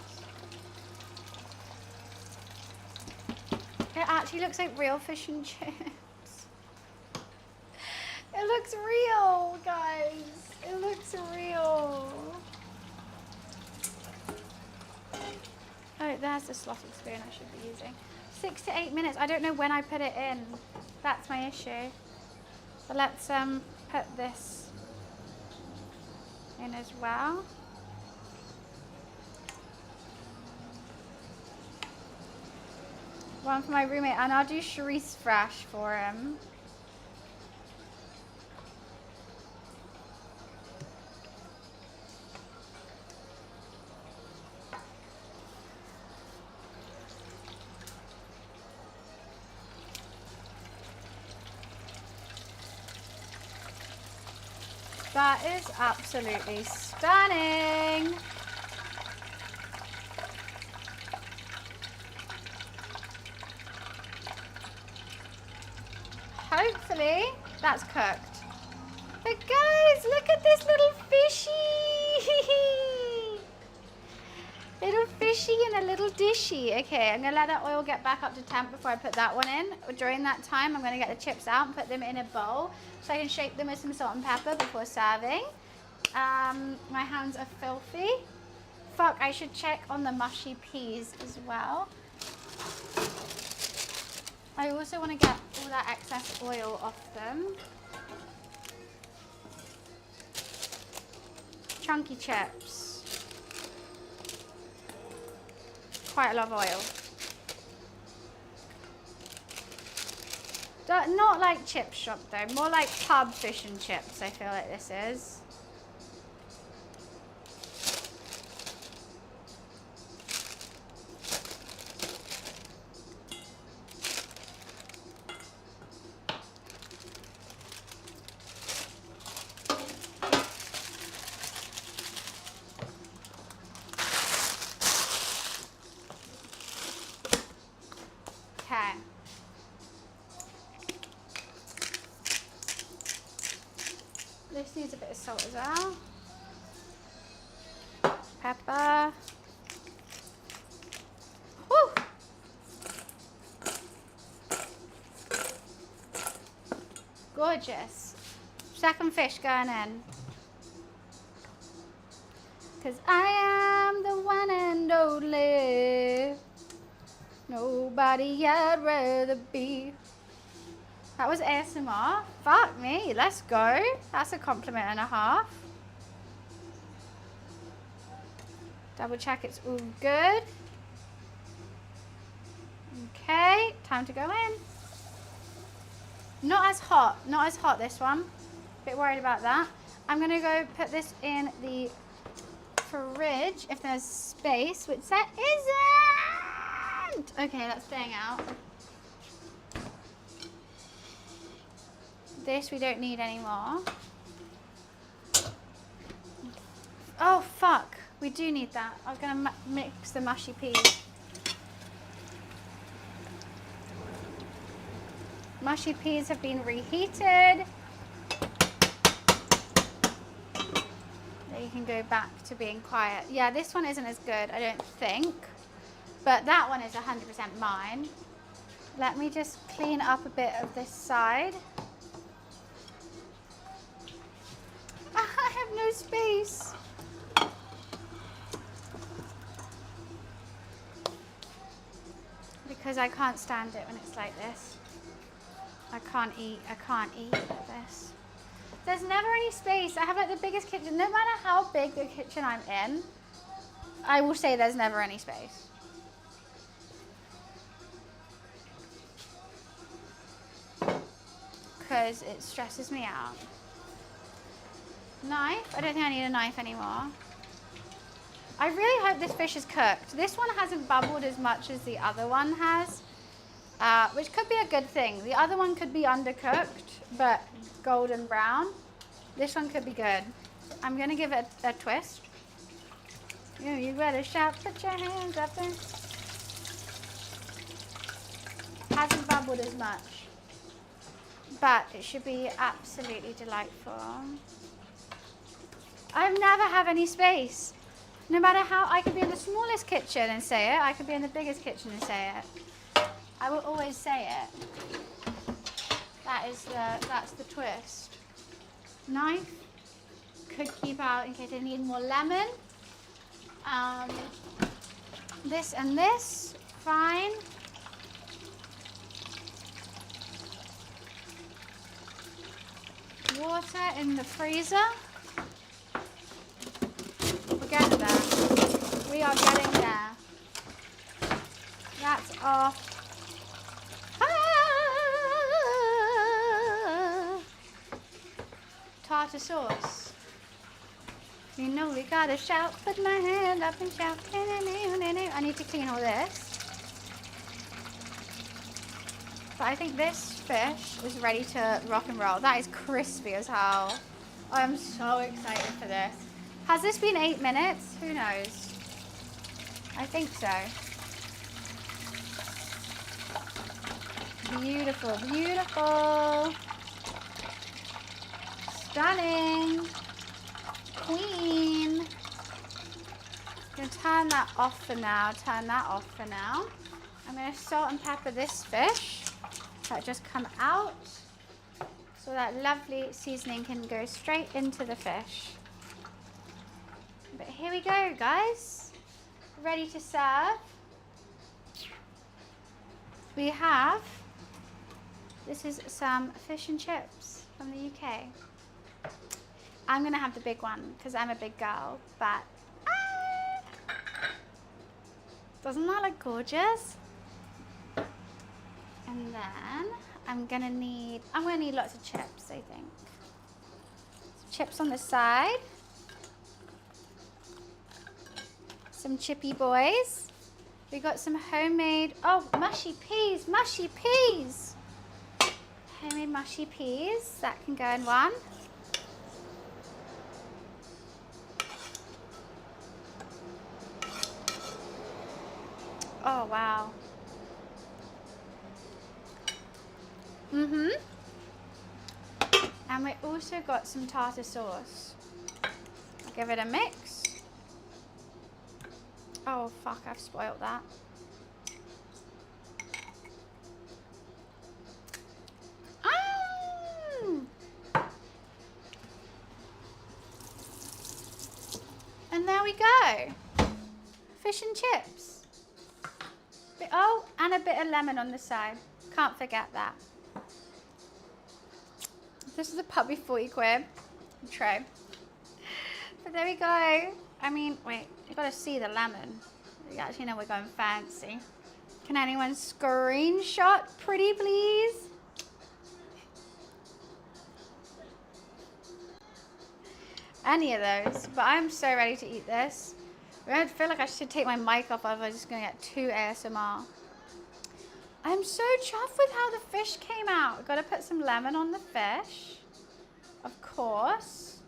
It actually looks like real fish and chips. It looks real, guys. It looks real. Oh, there's the slotted spoon I should be using. 6 to 8 minutes. I don't know when I put it in. That's my issue. But let's put this in as well. One for my roommate, and I'll do Charisse fresh for him. That is absolutely stunning. Hopefully that's cooked. But guys, look at this little fishy. Little fishy in a little dishy. Okay, I'm gonna let that oil get back up to temp before I put that one in. During that time, I'm gonna get the chips out and put them in a bowl so I can shape them with some salt and pepper before serving. My hands are filthy. Fuck, I should check on the mushy peas as well. I also want to get all that excess oil off them. Chunky chips. Quite a lot of oil. Not like chip shop though, more like pub fish and chips I feel like this is. Okay. This needs a bit of salt as well. Pepper. Woo! Gorgeous. Second fish going in. Cause I am the one and only. Nobody I'd rather be. That was ASMR. Fuck me, let's go. That's a compliment and a half. Double check it's all good. Okay, time to go in. Not as hot this one. Bit worried about that. I'm gonna go put this in the fridge if there's space, which there isn't. Okay, that's staying out. This we don't need anymore. Oh fuck, we do need that. I was gonna mix the mushy peas. Mushy peas have been reheated. They can go back to being quiet. Yeah, this one isn't as good, I don't think. But that one is 100% mine. Let me just clean up a bit of this side. I have no space. Because I can't stand it when it's like this. I can't eat like this. There's never any space. I have like the biggest kitchen. No matter how big the kitchen I'm in, I will say there's never any space. Because it stresses me out. Knife? I don't think I need a knife anymore. I really hope this fish is cooked. This one hasn't bubbled as much as the other one has, which could be a good thing. The other one could be undercooked, but golden brown. This one could be good. I'm gonna give it a twist. You better shout, put your hands up there. Hasn't bubbled as much, but it should be absolutely delightful. I've never have any space. No matter how, I could be in the smallest kitchen and say it. I could be in the biggest kitchen and say it. I will always say it. That's the twist. Knife could keep out in case I need more lemon. This and this, fine. Water in the freezer. We're getting there. We are getting there. That's off. Tartar sauce. You know we gotta shout, put my hand up and shout. I need to clean all this. But I think this fish is ready to rock and roll. That is crispy as hell. I'm so excited for this. Has this been 8 minutes? Who knows? I think so. Beautiful, beautiful. Stunning. Queen. I'm going to turn that off for now. Turn that off for now. I'm going to salt and pepper this fish. That just come out. So that lovely seasoning can go straight into the fish. But here we go, guys. Ready to serve. We have, this is some fish and chips from the UK. I'm gonna have the big one because I'm a big girl, but doesn't that look gorgeous? And then I'm gonna need lots of chips, I think. Some chips on the side. Some chippy boys. We got some homemade, oh, mushy peas, mushy peas. Homemade mushy peas, that can go in one. Oh, wow. And we also got some tartar sauce. I'll give it a mix. Oh, fuck, I've spoiled that. And there we go. Fish and chips. Oh, and a bit of lemon on the side. Can't forget that. This is a puppy 40 quid tray. But there we go. I mean, wait, you gotta see the lemon. You actually know we're going fancy. Can anyone screenshot pretty please? Any of those, but I'm so ready to eat this. I feel like I should take my mic off, otherwise I'm just gonna get too ASMR. I'm so chuffed with how the fish came out. I've gotta put some lemon on the fish, of course.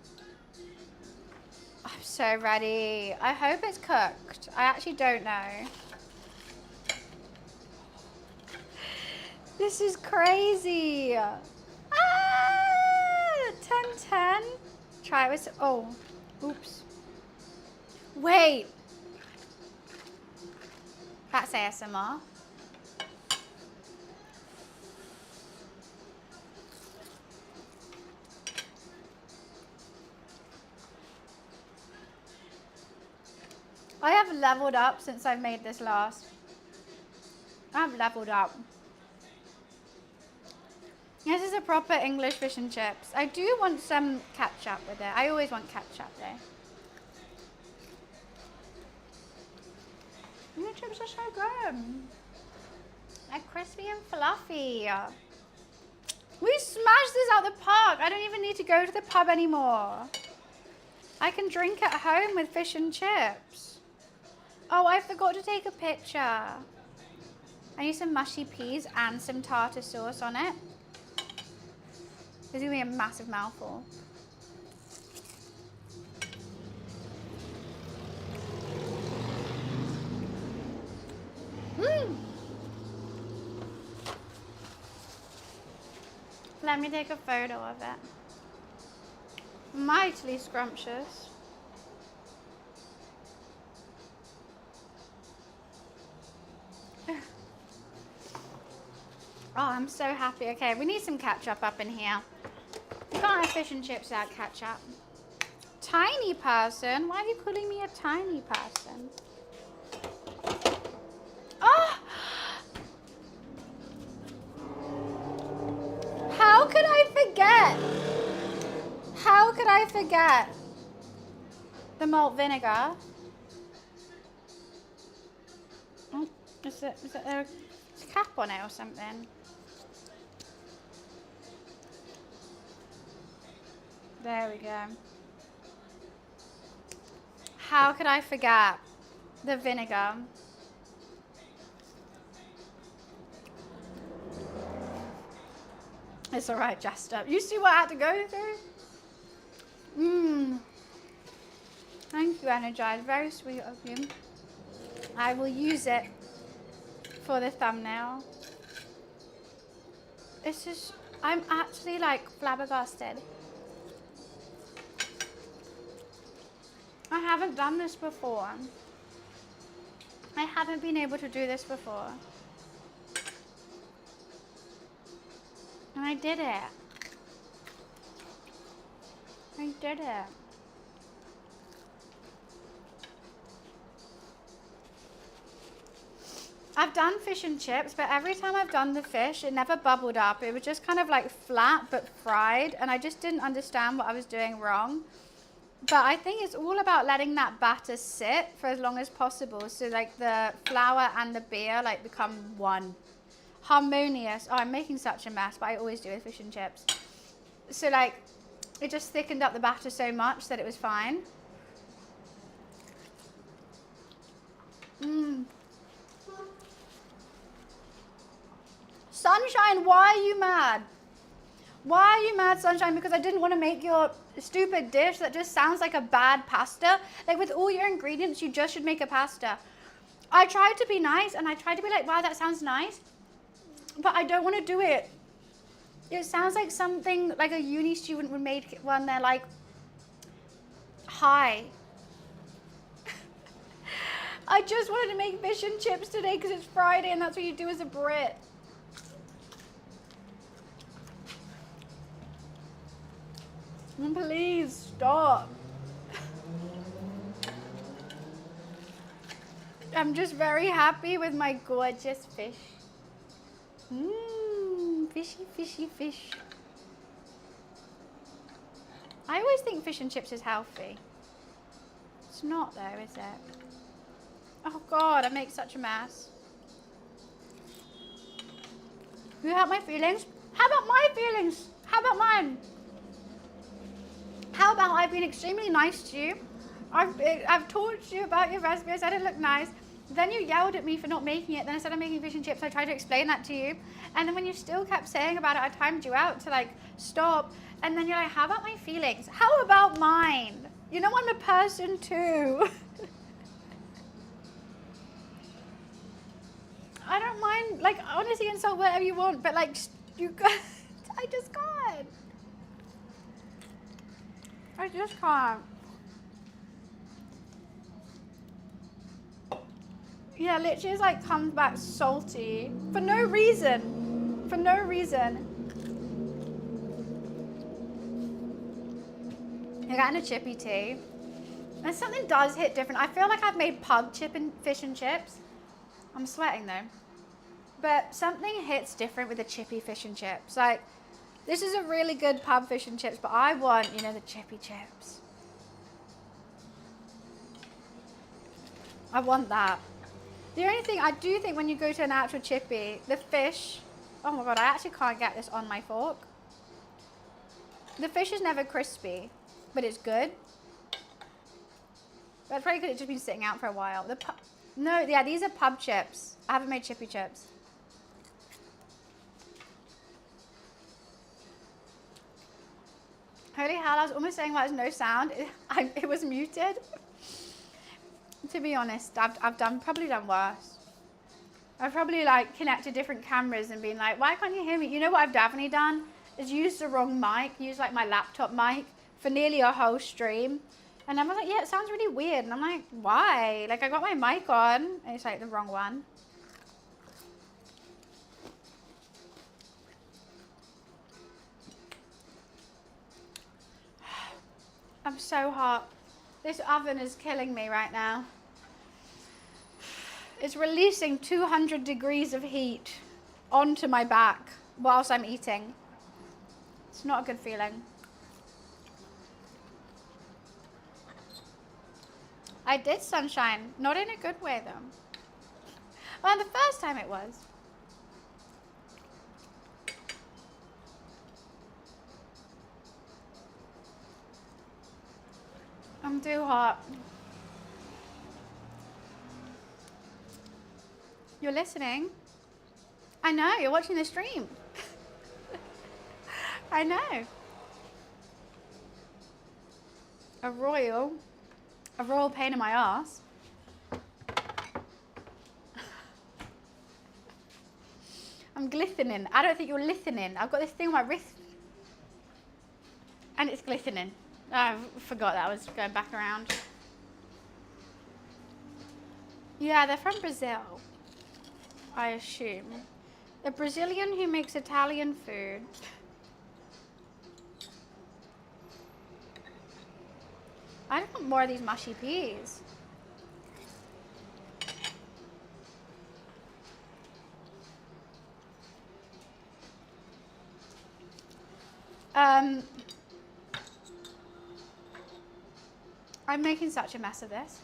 I'm so ready. I hope it's cooked. I actually don't know. This is crazy. Ah, 10-10. Try it with, oh, oops. Wait. That's ASMR. I have leveled up since I've made this last. I've leveled up. This is a proper English fish and chips. I do want some ketchup with it. I always want ketchup though. The chips are so good. They're crispy and fluffy. We smashed this out the park. I don't even need to go to the pub anymore. I can drink at home with fish and chips. Oh, I forgot to take a picture. I need some mushy peas and some tartar sauce on it. This is going to be a massive mouthful. Let me take a photo of it. Mightily scrumptious. Oh, I'm so happy. Okay, we need some ketchup up in here. You can't have fish and chips without ketchup. Tiny person? Why are you calling me a tiny person? Oh! How could I forget? How could I forget the malt vinegar? Oh, is there a cap on it or something? There we go. How could I forget the vinegar? It's all right, Jester. You see what I had to go through? Mmm. Thank you, Energize. Very sweet of you. I will use it for the thumbnail. It's just, I'm actually like flabbergasted. I haven't done this before. I haven't been able to do this before. And I did it. I did it. I've done fish and chips, but every time I've done the fish, it never bubbled up. It was just kind of like flat but fried, and I just didn't understand what I was doing wrong. But I think it's all about letting that batter sit for as long as possible, so like the flour and the beer like become one. Harmonious. Oh, I'm making such a mess, but I always do with fish and chips. So like, it just thickened up the batter so much that it was fine. Mmm. Sunshine, why are you mad? Why are you mad, Sunshine? Because I didn't want to make your stupid dish that just sounds like a bad pasta. Like with all your ingredients, you just should make a pasta. I tried to be nice and I tried to be like, wow, that sounds nice. But I don't want to do it. It sounds like something like a uni student would make when they're like high. I just wanted to make fish and chips today because it's Friday and that's what you do as a Brit. Please stop. I'm just very happy with my gorgeous fish. Mmm, fishy, fishy, fish. I always think fish and chips is healthy. It's not though, is it? Oh God, I make such a mess. You hurt my feelings? How about my feelings? How about mine? How about I've been extremely nice to you? I've talked to you about your recipe. I said it looked nice. Then you yelled at me for not making it. Then I said I'm making fish and chips. I tried to explain that to you. And then when you still kept saying about it, I timed you out to like stop. And then you're like, how about my feelings? How about mine? You know I'm a person too. I don't mind, like honestly insult whatever you want, but like you can't. I just can't. I just can't. Yeah, literally it's like comes back salty for no reason. For no reason. You're getting a chippy tea. And something does hit different. I feel like I've made pub chip and fish and chips. I'm sweating though. But something hits different with the chippy fish and chips. Like, this is a really good pub fish and chips, but I want, you know, the chippy chips. I want that. The only thing, I do think when you go to an actual chippy, the fish, oh my God, I actually can't get this on my fork. The fish is never crispy, but it's good. That's probably because it's just been sitting out for a while. No, yeah, these are pub chips. I haven't made chippy chips. Holy hell, I was almost saying well, there's no sound. It was muted. To be honest, I've probably done worse. I've probably like connected different cameras and been like, why can't you hear me? You know what I've definitely done is used the wrong mic, used like my laptop mic for nearly a whole stream. And I'm like, yeah, it sounds really weird. And I'm like, why? Like I got my mic on and it's like the wrong one. I'm so hot. This oven is killing me right now. It's releasing 200 degrees of heat onto my back whilst I'm eating. It's not a good feeling. I did, Sunshine. Not in a good way though. Well, the first time it was. I'm too hot. You're listening? I know, you're watching the stream. I know. a royal pain in my ass. I'm glistening. I don't think you're listening. I've got this thing on my wrist and it's glistening. I forgot that I was going back around. Yeah, they're from Brazil, I assume. A Brazilian who makes Italian food. I just want more of these mushy peas. I'm making such a mess of this.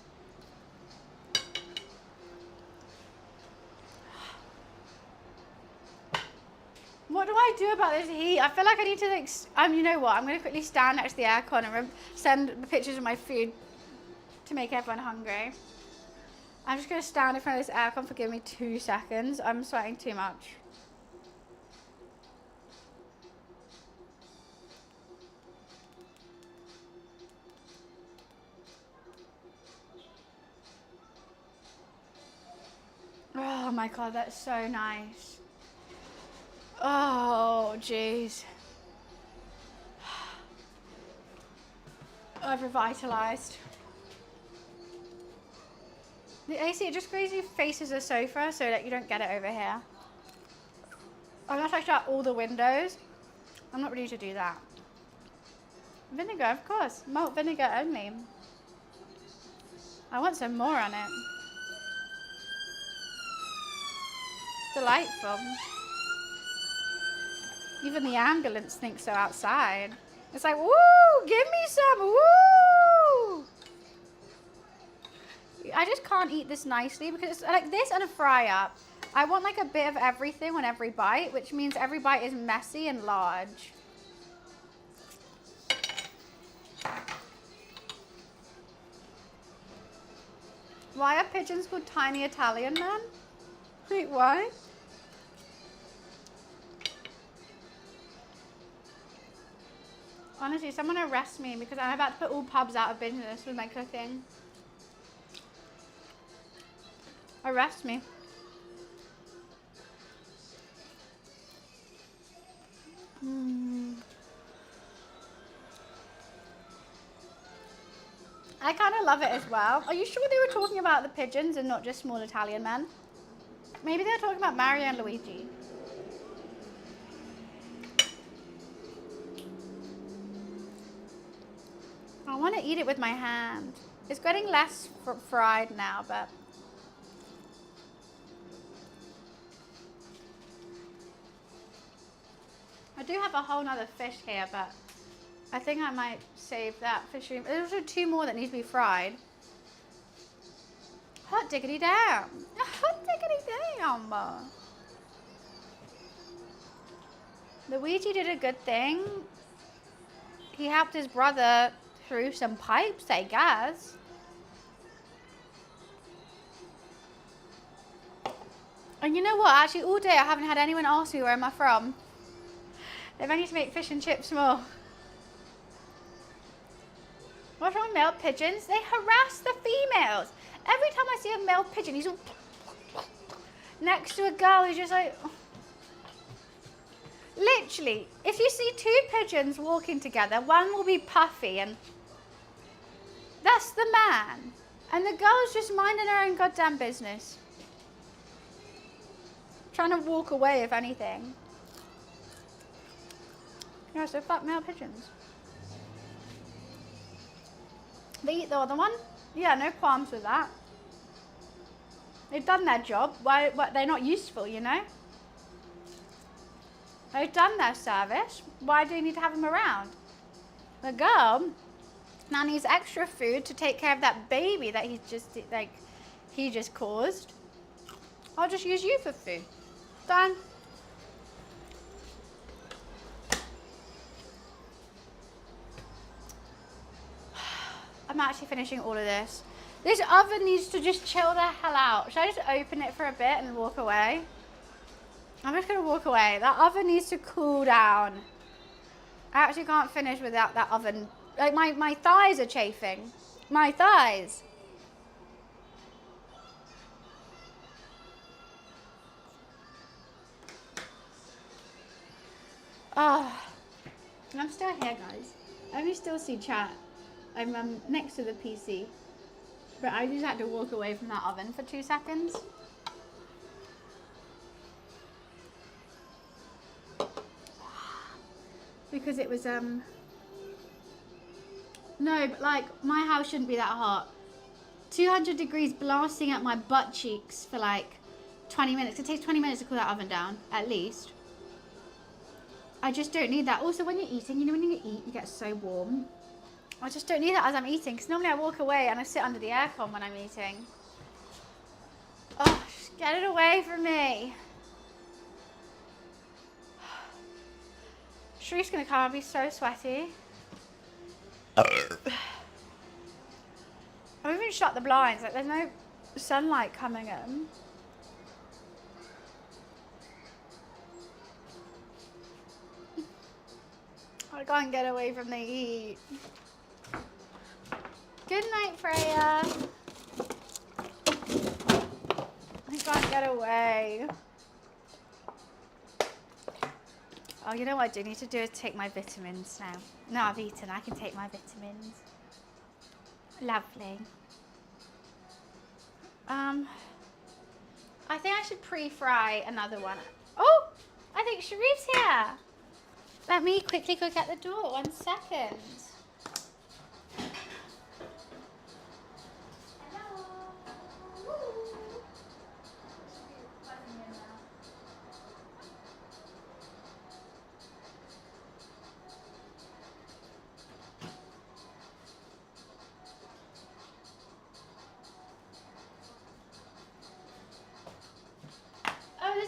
What do I do about this heat? I feel like I need to you know what? I'm going to quickly stand next to the aircon and send pictures of my food to make everyone hungry. I'm just going to stand in front of this aircon for give me 2 seconds. I'm sweating too much. Oh my God, that's so nice. Oh, jeez. I've revitalized. The AC, it just crazy faces the sofa so that you don't get it over here. Unless I shut all the windows, I'm not ready to do that. Vinegar, of course. Malt vinegar only. I want some more on it. Delightful. Even the ambulance thinks so outside. It's like, woo, give me some, woo! I just can't eat this nicely because it's like this and a fry up. I want like a bit of everything on every bite, which means every bite is messy and large. Why are pigeons called tiny Italian men? Wait, why? Honestly, someone arrest me because I'm about to put all pubs out of business with my cooking. Arrest me. I kind of love it as well. Are you sure they were talking about the pigeons and not just small Italian men? Maybe they were talking about Mario and Luigi. I want to eat it with my hand. It's getting less fried now, but... I do have a whole nother fish here, but I think I might save that for shrimp. There's also 2 more that need to be fried. Hot diggity damn. Hot diggity damn. Luigi did a good thing. He helped his brother through some pipes, I guess. And you know what? Actually, all day I haven't had anyone ask me where am I from. They've only to make fish and chips more. What's wrong with male pigeons? They harass the females. Every time I see a male pigeon, he's all next to a girl who's just like... Literally, if you see 2 pigeons walking together, one will be puffy and that's the man. And the girl's just minding her own goddamn business. Trying to walk away, if anything. Yeah, so fuck male pigeons. They eat the other one? Yeah, no qualms with that. They've done their job. Why they're not useful, you know? They've done their service. Why do you need to have them around? The girl now needs extra food to take care of that baby that he just caused. I'll just use you for food. Done. I'm actually finishing all of this. This oven needs to just chill the hell out. Should I just open it for a bit and walk away? I'm just gonna walk away. That oven needs to cool down. I actually can't finish without that oven Like my thighs are chafing. My thighs. Oh, I'm still here, guys. I can still see chat. I'm next to the PC. But I just had to walk away from that oven for 2 seconds. Because it was, no, but like, my house shouldn't be that hot. 200 degrees blasting at my butt cheeks for like 20 minutes. It takes 20 minutes to cool that oven down, at least. I just don't need that. Also, when you're eating, you know when you eat, you get so warm. I just don't need that as I'm eating, because normally I walk away and I sit under the aircon when I'm eating. Oh, just get it away from me. Sharif's gonna come, I'll be so sweaty. I've even shut the blinds, like there's no sunlight coming in. I can't get away from the heat. Good night, Freya. I can't get away. Oh, you know what I do need to do is take my vitamins now. No, I've eaten, I can take my vitamins. Lovely. I think I should pre-fry another one. Oh, I think Sharif's here. Let me quickly go get the door, 1 second.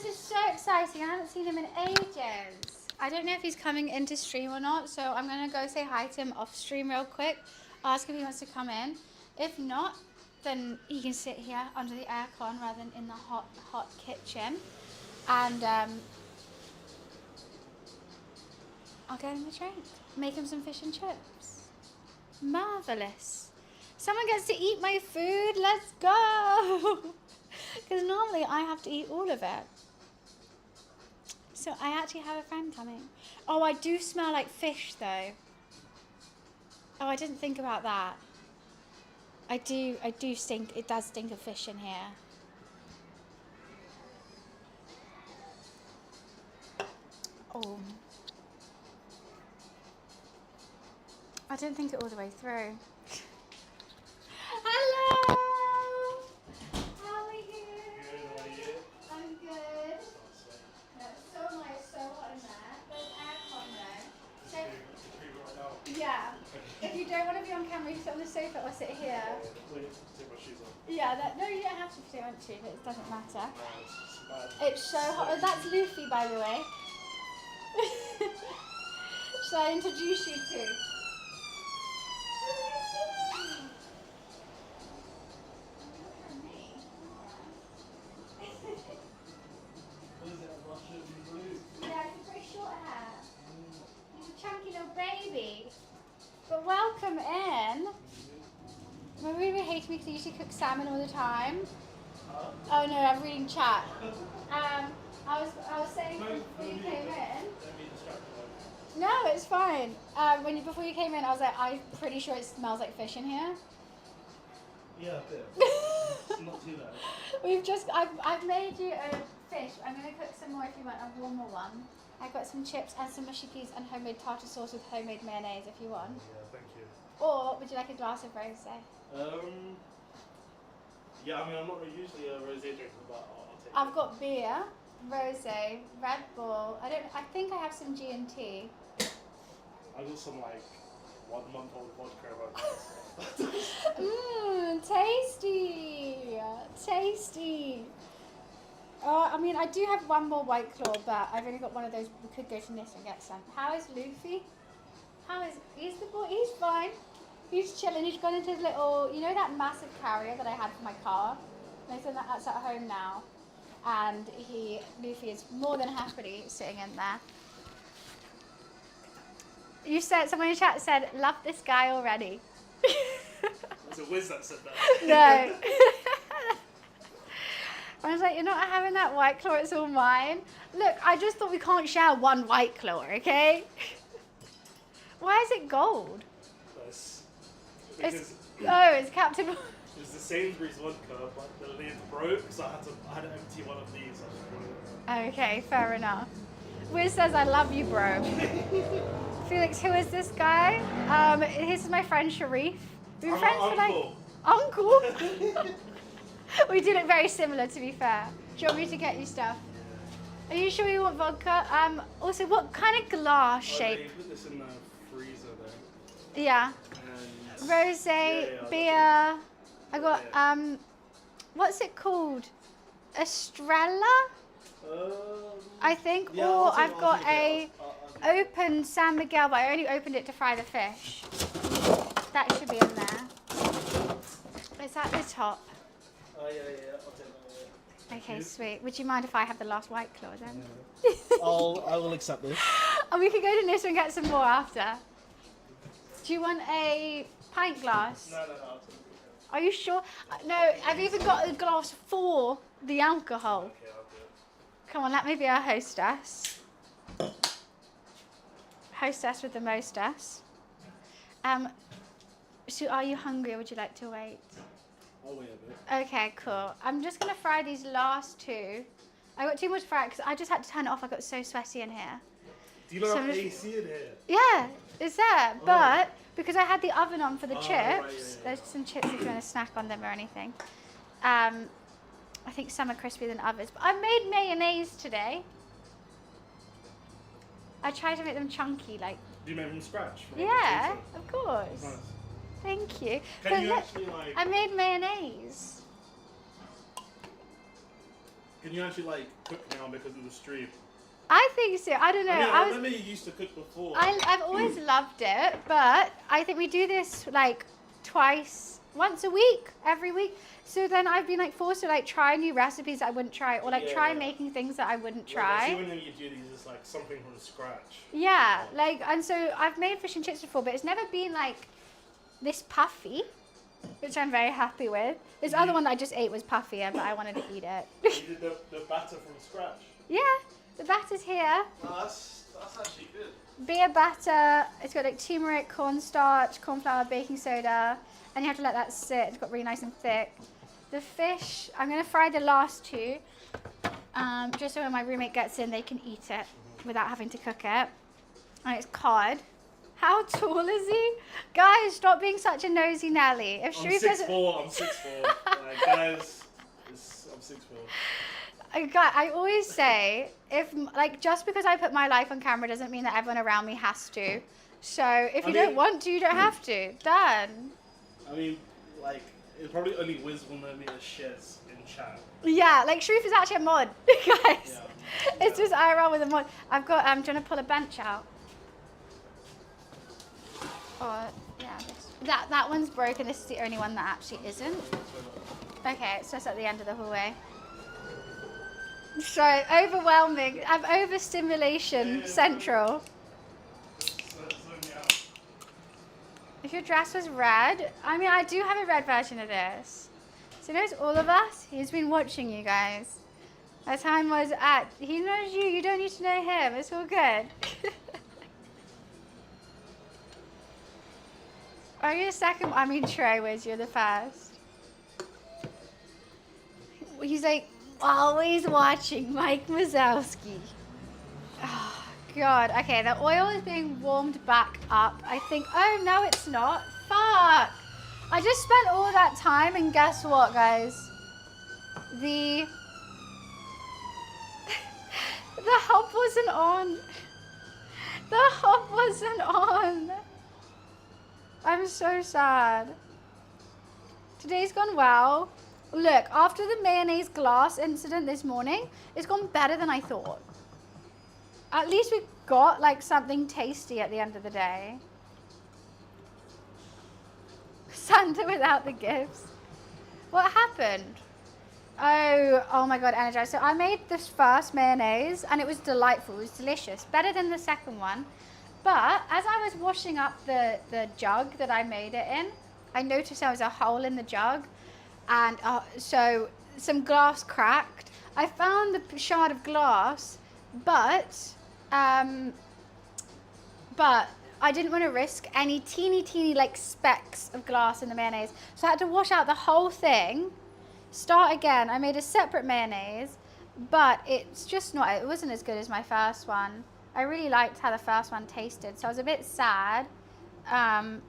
This is so exciting. I haven't seen him in ages. I don't know if he's coming into stream or not, so I'm going to go say hi to him off stream real quick. Ask if he wants to come in. If not, then he can sit here under the aircon rather than in the hot kitchen. And I'll get him a drink. Make him some fish and chips. Marvellous. Someone gets to eat my food. Let's go. Because normally I have to eat all of it. So I actually have a friend coming. Oh, I do smell like fish though. Oh, I didn't think about that. I do stink. It does stink of fish in here. Oh. I didn't think it all the way through. Hello! How are you? Good, how are you? I'm good. No, it's so nice, so hot in there. There's aircon though. So, yeah. If you don't want to be on camera, you sit on the sofa or sit here. Wait, take my shoes off. Yeah, no, you don't have to if you don't want to, but it doesn't matter. No, it's bad. It's so hot. Oh, that's Luffy, by the way. Should I introduce you to? What is it, Russian blue? Yeah, he's very short hair. He's a chunky little baby. But welcome in. My roommate hates me because I usually cook salmon all the time. Huh? Oh no, I'm reading chat. I was saying before you came in. Don't be distracted. No, it's fine. Before you came in, I was like, I'm pretty sure it smells like fish in here. Yeah, a bit. It's not too bad. I've made you a fish. I'm gonna cook some more if you want a warmer one. I've got some chips and some mushy peas and homemade tartar sauce with homemade mayonnaise if you want. Yeah, thank you. Or would you like a glass of rosé? Yeah, I mean, I'm not usually a rosé drinker, but I'll take it. I've got beer, rosé, Red Bull. I think I have some G&T. I got some like 1 month old vodka about this. Tasty, tasty. I mean, I do have one more White Claw, but I've only got one of those. We could go to Nis and get some. How is Luffy? He's the boy? He's fine. He's chilling. He's gone into his little, you know that massive carrier that I had for my car? That's at home now. And Luffy is more than happily sitting in there. You said, someone in chat said, love this guy already. Was it Wiz that said that? No. I was like, you're not having that White Claw, it's all mine. Look, I just thought we can't share one White Claw, okay? Why is it gold? It's it's Captain... It's the Sainsbury's vodka, but the lid broke, so I had to empty one of these. Okay, fair enough. Wiz says, I love you, bro. Felix, who is this guy? This is my friend Sharif. We've been friends for like... Uncle? We do look very similar, to be fair. Do you want me to get you stuff? Are you sure you want vodka? Also, what kind of glass shape? They put this in the freezer though. Yeah. And Rosé, beer. I got, what's it called? Estrella? I think. Yeah, or I've got a open San Miguel, but I only opened it to fry the fish. That should be in there. It's at the top. Oh, yeah, I'll take that. Okay, sweet. Would you mind if I have the last White Claw then? I will accept this. And we can go to Nish and get some more after. Do you want a pint glass? No. Are you sure? No, I've even got a glass for the alcohol. Okay, I'll do it. Come on, let me be our hostess. Hostess with the mostess. So are you hungry or would you like to wait? I'll wait a bit. Okay, cool. I'm just going to fry these last two. I got too much fry because I just had to turn it off. I got so sweaty in here. Do you not have AC in here? Yeah, it's there. But because I had the oven on for the chips, right, there's some chips if you want to snack on them or anything. I think some are crispier than others. But I made mayonnaise today. I tried to make them chunky, like. Do you make them from scratch? Yeah, of course. Nice. Thank you. Can you actually like? I made mayonnaise. Can you actually like cook now because of the stream? I think so. I don't know. I remember you used to cook before. I've always loved it, but I think we do this like once a week, every week. So then I've been like forced to like try new recipes that I wouldn't try, or like try making things that I wouldn't try. Like, when you do these, it's like something from scratch. Yeah, like, and so I've made fish and chips before, but it's never been like this puffy, which I'm very happy with. This other one that I just ate was puffier, but I wanted to eat it. You did the batter from scratch? Yeah, the batter's here. No, that's actually good. Beer batter, it's got like turmeric, cornstarch, corn flour, baking soda, and you have to let that sit. It's got really nice and thick. The fish, I'm going to fry the last two, just so when my roommate gets in, they can eat it without having to cook it. And it's cod. How tall is he? Guys, stop being such a nosy Nelly. If I'm Sharif 6'4", I'm 6'4". Like, guys, I'm 6'4". I always say, just because I put my life on camera doesn't mean that everyone around me has to. So if you don't want to, you don't have to. Done. I mean, like, it's probably only Wiz will know me as Shiz in chat. Yeah, like Sharif is actually a mod, guys. Yeah. It's just IRL with a mod. I'm trying to pull a bench out. Oh, yeah. That one's broken. This is the only one that actually isn't. Okay, it's just at the end of the hallway. So overwhelming. I'm overstimulation central. If your dress was red, I mean, I do have a red version of this. So he knows all of us. He's been watching you guys. That's how I was at. He knows you. You don't need to know him. It's all good. Are you the second? I mean, Trey was. You're the first. He's like always watching Mike Mazowski. Oh, God. Okay, the oil is being warmed back up. I think. Oh no, it's not. Fuck. I just spent all that time, and guess what, guys? The hob wasn't on. The hob wasn't on. I'm so sad. Today's gone well. Look, after the mayonnaise glass incident this morning, it's gone better than I thought. At least we got like something tasty at the end of the day. Santa without the gifts. What happened? Oh my God, energized. So I made this first mayonnaise and it was delightful. It was delicious. Better than the second one. But as I I was washing up the jug that I made it in, I noticed there was a hole in the jug, and so some glass cracked. I found the shard of glass, but I didn't want to risk any teeny like specks of glass in the mayonnaise, so I had to wash out the whole thing, start again. I made a separate mayonnaise, but it's just not, it wasn't as good as my first one. I really liked how the first one tasted, so I was a bit sad that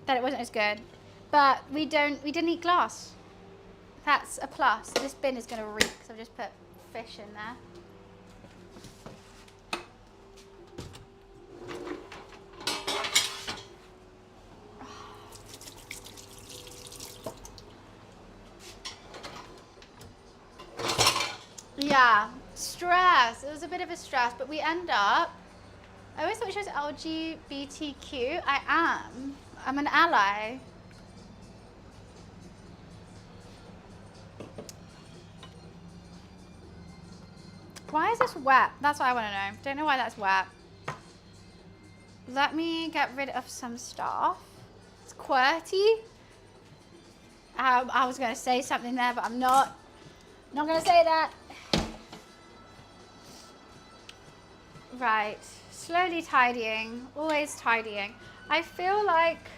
it wasn't as good. But we didn't eat glass. That's a plus. This bin is going to reek, so I've just put fish in there. Yeah, stress. It was a bit of a stress, but we end up, I always thought she was LGBTQ. I am. I'm an ally. Why is this wet? That's what I want to know. Don't know why that's wet. Let me get rid of some stuff. It's QWERTY. I was going to say something there, but I'm not. Not going to say that. Right. Slowly tidying. Always tidying. I feel like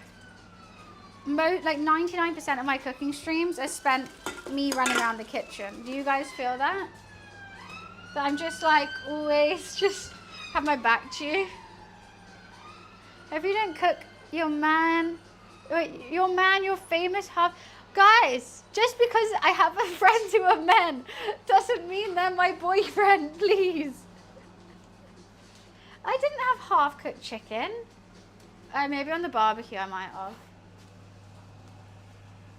99% of my cooking streams are spent me running around the kitchen. Do you guys feel that? That I'm just like always just have my back to you. If you don't cook, your famous hub. Guys, just because I have friends who are men doesn't mean they're my boyfriend, please. I didn't have half-cooked chicken. Maybe on the barbecue I might have.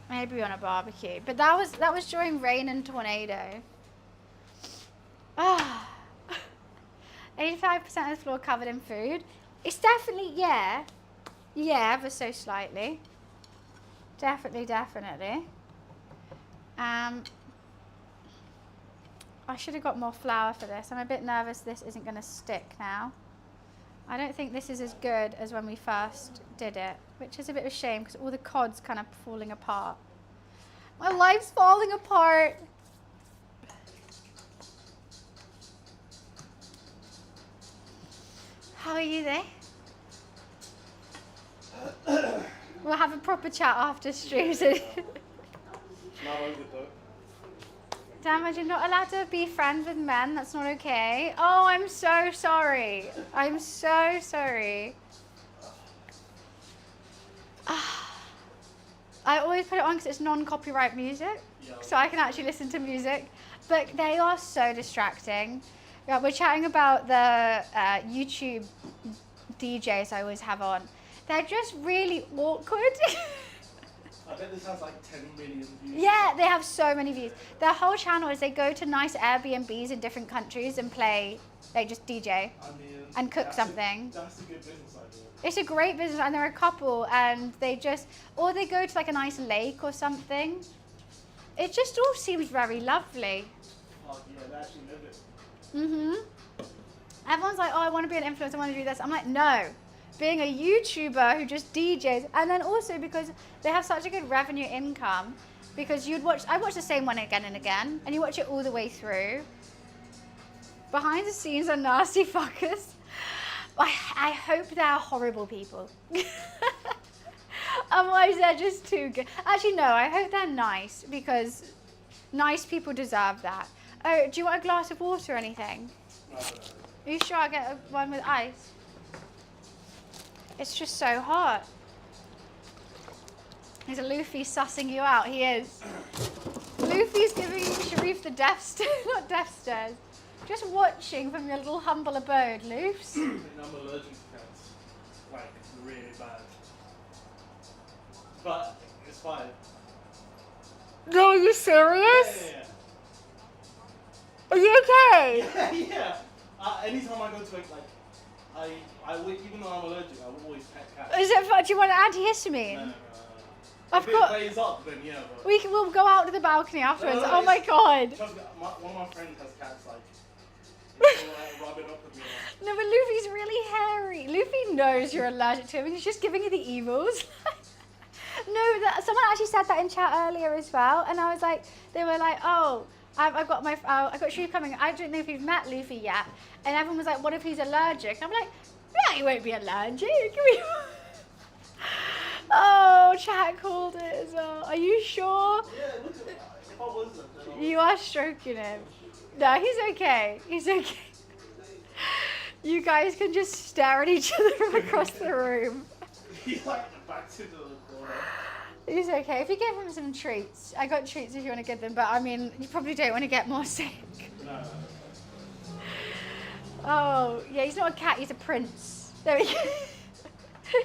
Maybe on a barbecue. But that was during rain and tornado. 85% of the floor covered in food. It's definitely, yeah, ever so slightly. Definitely. I should have got more flour for this. I'm a bit nervous this isn't going to stick now. I don't think this is as good as when we first did it, which is a bit of a shame because all the cod's kind of falling apart. My life's falling apart. How are you there? We'll have a proper chat after streams. Not over though. Damage, you're not allowed to be friends with men. That's not okay. Oh, I'm so sorry. I'm so sorry. I always put it on because it's non-copyright music, so I can actually listen to music. But they are so distracting. Yeah, we're chatting about the YouTube DJs I always have on. They're just really awkward. I bet this has like 10 million views. Yeah, they have so many views. Their whole channel is they go to nice Airbnbs in different countries and play, like just DJ and cook something. That's a good business idea. It's a great business, and they're a couple, and they just, or they go to like a nice lake or something. It just all seems very lovely. Oh yeah, they actually live it. Everyone's like, oh, I want to be an influencer, I want to do this. I'm like, no. Being a YouTuber who just DJs, and then also because they have such a good revenue income, because I watch the same one again and again, and you watch it all the way through. Behind the scenes are nasty fuckers. I hope they're horrible people. Otherwise they're just too good. Actually no, I hope they're nice, because nice people deserve that. Oh, do you want a glass of water or anything? No. Are you sure I'll get one with ice? It's just so hot. There's a Luffy sussing you out. He is. Luffy's giving Sharif the death stare, not death stares. Just watching from your little humble abode, Loofs. I'm allergic to cats. Like, really bad. But it's fine. No, are you serious? Yeah. Are you okay? Yeah. Anytime I go to it, like, even though I'm allergic, I will always pet cats. Is it fun? Do you want antihistamine? No. I've If got. it plays up, then yeah. But We'll go out to the balcony afterwards. No, oh my god. Trust me, one of my friends has cats, like, Rub it up with me. No, but Luffy's really hairy. Luffy knows you're allergic to him and he's just giving you the evils. No, someone actually said that in chat earlier as well, and I was like, they were like, oh, I've got Shu coming. I don't know if you've met Luffy yet, and everyone was like, what if he's allergic? I'm like, yeah, he won't be allergic. Oh, chat called it as well. Are you sure? Yeah, look at that. If I wasn't, then You are stroking him. No, he's okay. He's okay. You guys can just stare at each other from across the room. He's like back to the corner. He's okay. If you give him some treats, I got treats if you want to give them, but I mean, you probably don't want to get more sick. No. Oh, yeah, he's not a cat, he's a prince. There we go.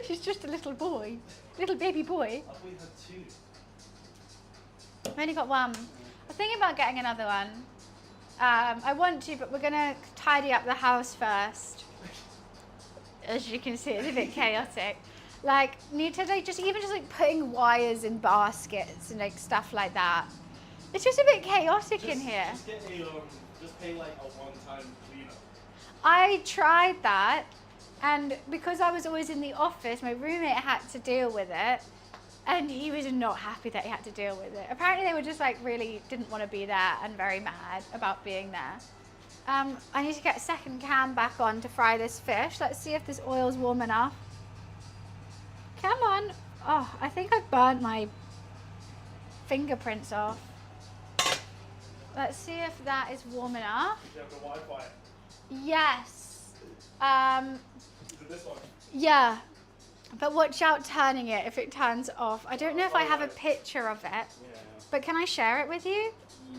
He's just a little boy. Little baby boy. I thought we had 2. I've only got one. I'm thinking about getting another one. I want to, but we're going to tidy up the house first. As you can see, it's a bit chaotic. Like, need to like just like putting wires in baskets and like stuff like that. It's just a bit chaotic in here. Just get just pay like a one-time cleaner. I tried that, and because I was always in the office, my roommate had to deal with it, and he was not happy that he had to deal with it. Apparently they were just like really didn't want to be there and very mad about being there. I need to get a second cam back on to fry this fish. Let's see if this oil's warm enough. Come on. Oh, I think I've burnt my fingerprints off. Let's see if that is warm enough. You have the Wi-Fi. Yes. Is it this one? Yeah. But watch out turning it if it turns off. I don't know if I have a picture of it. Yeah. But can I share it with you?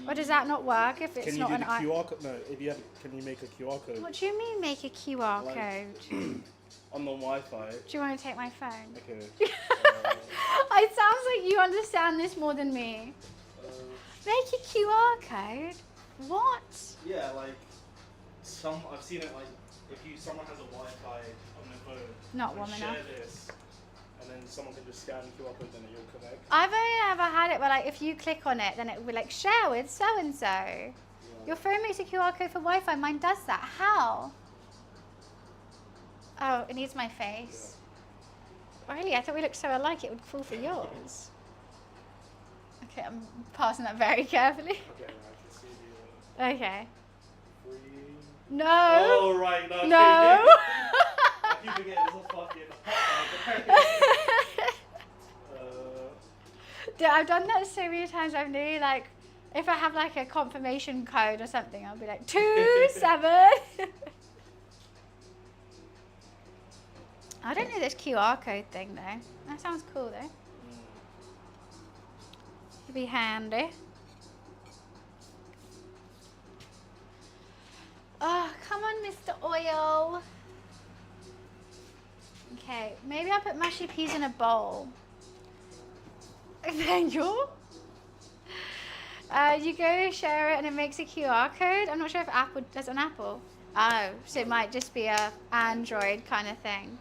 Or does that not work if it's Can you not do an the QR code? No, if you have, can you make a QR code? What do you mean make a QR Like- code? On the Wi-Fi. Do you want to take my phone? Okay. It sounds like you understand this more than me. Make a QR code? What? Yeah, like I've seen it like if someone has a Wi-Fi on their phone. Not and warm share enough. this, and then someone can just scan the QR code and you'll connect. I've only ever had it where like if you click on it, then it will like share with so and so. Your phone makes a QR code for Wi-Fi. Mine does that. How? Oh, it needs my face. Really? I thought we looked so alike it would fall for yours. Okay, I'm passing that very carefully. Okay, I can see the Okay. free. No. Oh right, no. No. I keep forgetting this is fucking. Dude, I've done that so many times. I've nearly like, if I have like a confirmation code or something, I'll be like 27. I don't know this QR code thing though. That sounds cool though. It'd be handy. Oh, come on, Mr. Oil. Okay, maybe I'll put mushy peas in a bowl. Thank you. You go share it and it makes a QR code. I'm not sure if Apple does on Apple. Oh, so it might just be a Android kind of thing.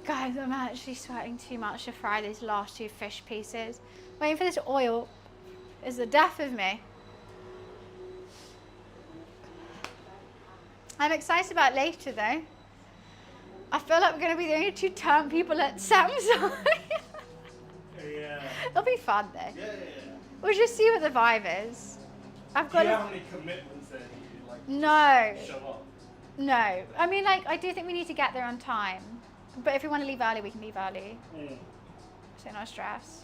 Guys, I'm actually sweating too much to fry these last 2 fish pieces. Waiting for this oil is the death of me. I'm excited about later though. I feel like we're going to be the only 2 turn people at Samsung. Yeah. It'll be fun though. Yeah. We'll just see what the vibe is. I've Do you got have any commitments there? You like No. show up? No. I mean, like, I do think we need to get there on time. But if we want to leave early, we can leave early. So no stress.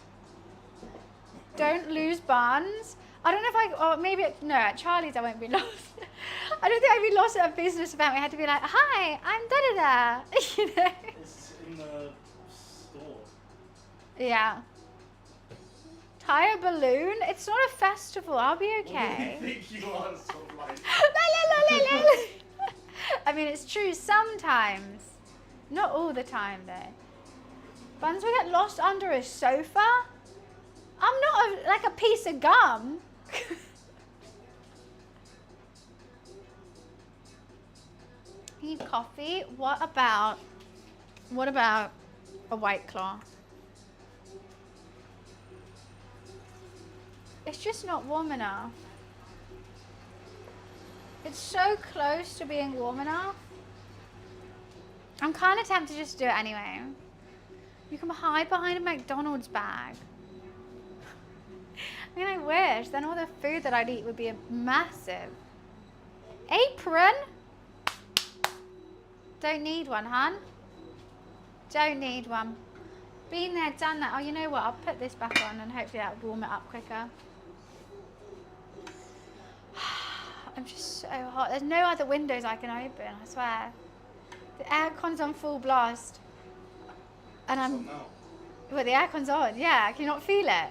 Don't lose buns. I don't know if or maybe, no, at Charlie's I won't be lost. I don't think I'd be lost at a business event. We had to be like, hi, I'm da-da-da. You know? It's in the store. Yeah. Tie a balloon? It's not a festival. I'll be okay. What do you think you are? So like... La, la, la, la, la. I mean, it's true sometimes. Not all the time, though. Buns will get lost under a sofa? I'm not like a piece of gum. Need coffee? What about a White Claw? It's just not warm enough. It's so close to being warm enough. I'm kind of tempted just to do it anyway. You can hide behind a McDonald's bag. I mean, I wish. Then all the food that I'd eat would be massive. Apron? Don't need one, hon. Don't need one. Been there, done that. Oh, you know what? I'll put this back on and hopefully that will warm it up quicker. I'm just so hot. There's no other windows I can open, I swear. The aircon's on full blast. And I'm... Well, the aircon's on, yeah. Can you not feel it?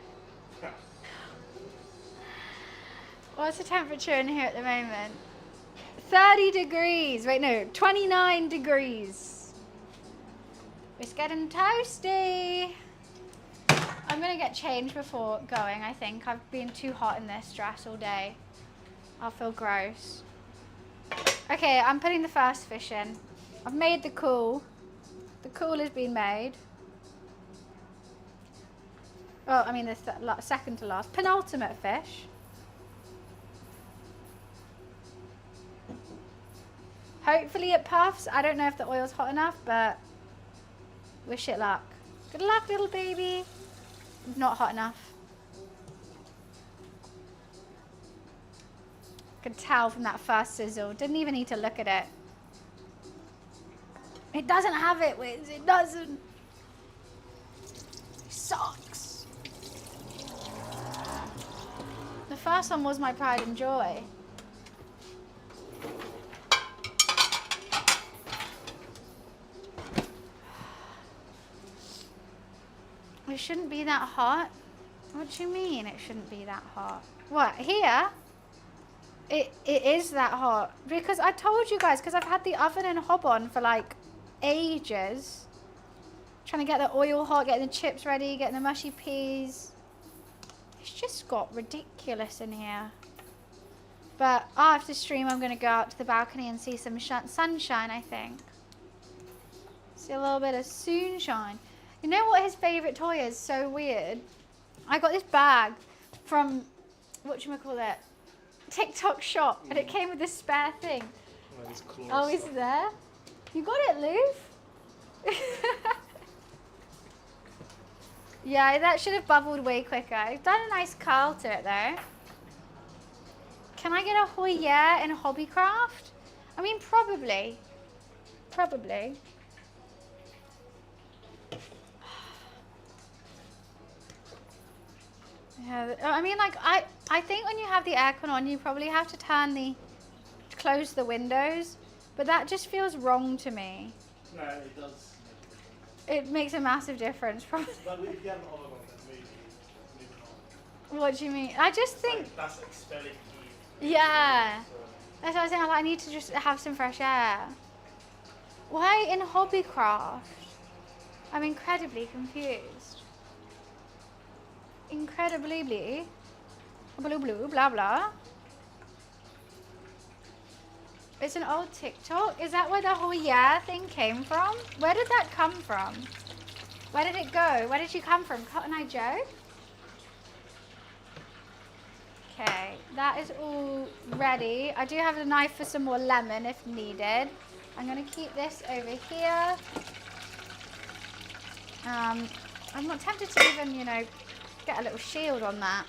What's the temperature in here at the moment? 30 degrees. Wait, no, 29 degrees. It's getting toasty. I'm going to get changed before going, I think. I've been too hot in this dress all day. I'll feel gross. Okay, I'm putting the first fish in. I've made the cool. The cool has been made. Oh, I mean the second to last. Penultimate fish. Hopefully it puffs. I don't know if the oil's hot enough, but wish it luck. Good luck, little baby. Not hot enough. Could tell from that first sizzle. Didn't even need to look at it. It doesn't have it, Wiz. It doesn't. It sucks. The first one was my pride and joy. It shouldn't be that hot. What do you mean it shouldn't be that hot? What, here? It is that hot. Because I told you guys, because I've had the oven and hob on for like ages. Trying to get the oil hot, getting the chips ready, getting the mushy peas. It's just got ridiculous in here. But after stream, I'm going to go out to the balcony and see some sunshine, I think. See a little bit of sunshine. You know what his favourite toy is? So weird. I got this bag from, whatchamacallit, TikTok shop, and it came with this spare thing. Oh, is there? You got it, Loof? Yeah, that should have bubbled way quicker. I've done a nice curl to it though. Can I get a Hoyer in Hobbycraft? I mean, probably. Probably. Yeah, I mean, like, I think when you have the aircon on, you probably have to close the windows, but that just feels wrong to me. No, it does. It makes a massive difference, probably. But if you have an oven on, then maybe not. What do you mean? I just think... Like, that's expelling heat. Yeah. So. That's what I was saying, like, I need to just have some fresh air. Why in Hobbycraft? I'm incredibly confused. Incredibly blue, blah, blah. It's an old TikTok. Is that where the whole yeah thing came from? Where did that come from? Where did it go? Where did you come from? Cotton Eye Joe? Okay, that is all ready. I do have a knife for some more lemon if needed. I'm going to keep this over here. I'm not tempted to even, you know, get a little shield on that.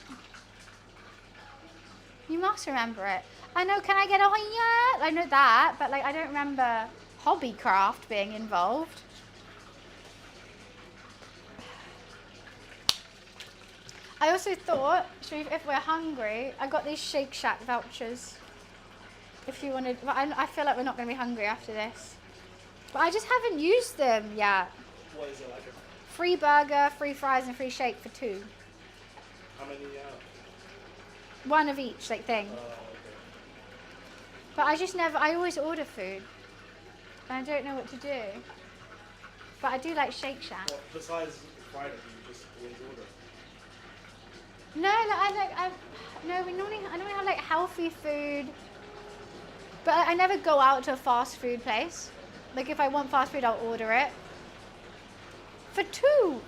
You must remember it. I know, can I get a Hoyer? I know that, but like I don't remember Hobbycraft being involved. I also thought, Sharif, if we're hungry, I got these Shake Shack vouchers. If you wanted, but I feel like we're not going to be hungry after this. But I just haven't used them yet. What is it like? Free burger, free fries, and free shake for 2. How many? One of each, like thing. Okay. But I just never, I always order food. And I don't know what to do. But I do like Shake Shack. Well, besides Friday, you just always order? No, I normally have like healthy food. But I never go out to a fast food place. Like if I want fast food, I'll order it. For 2.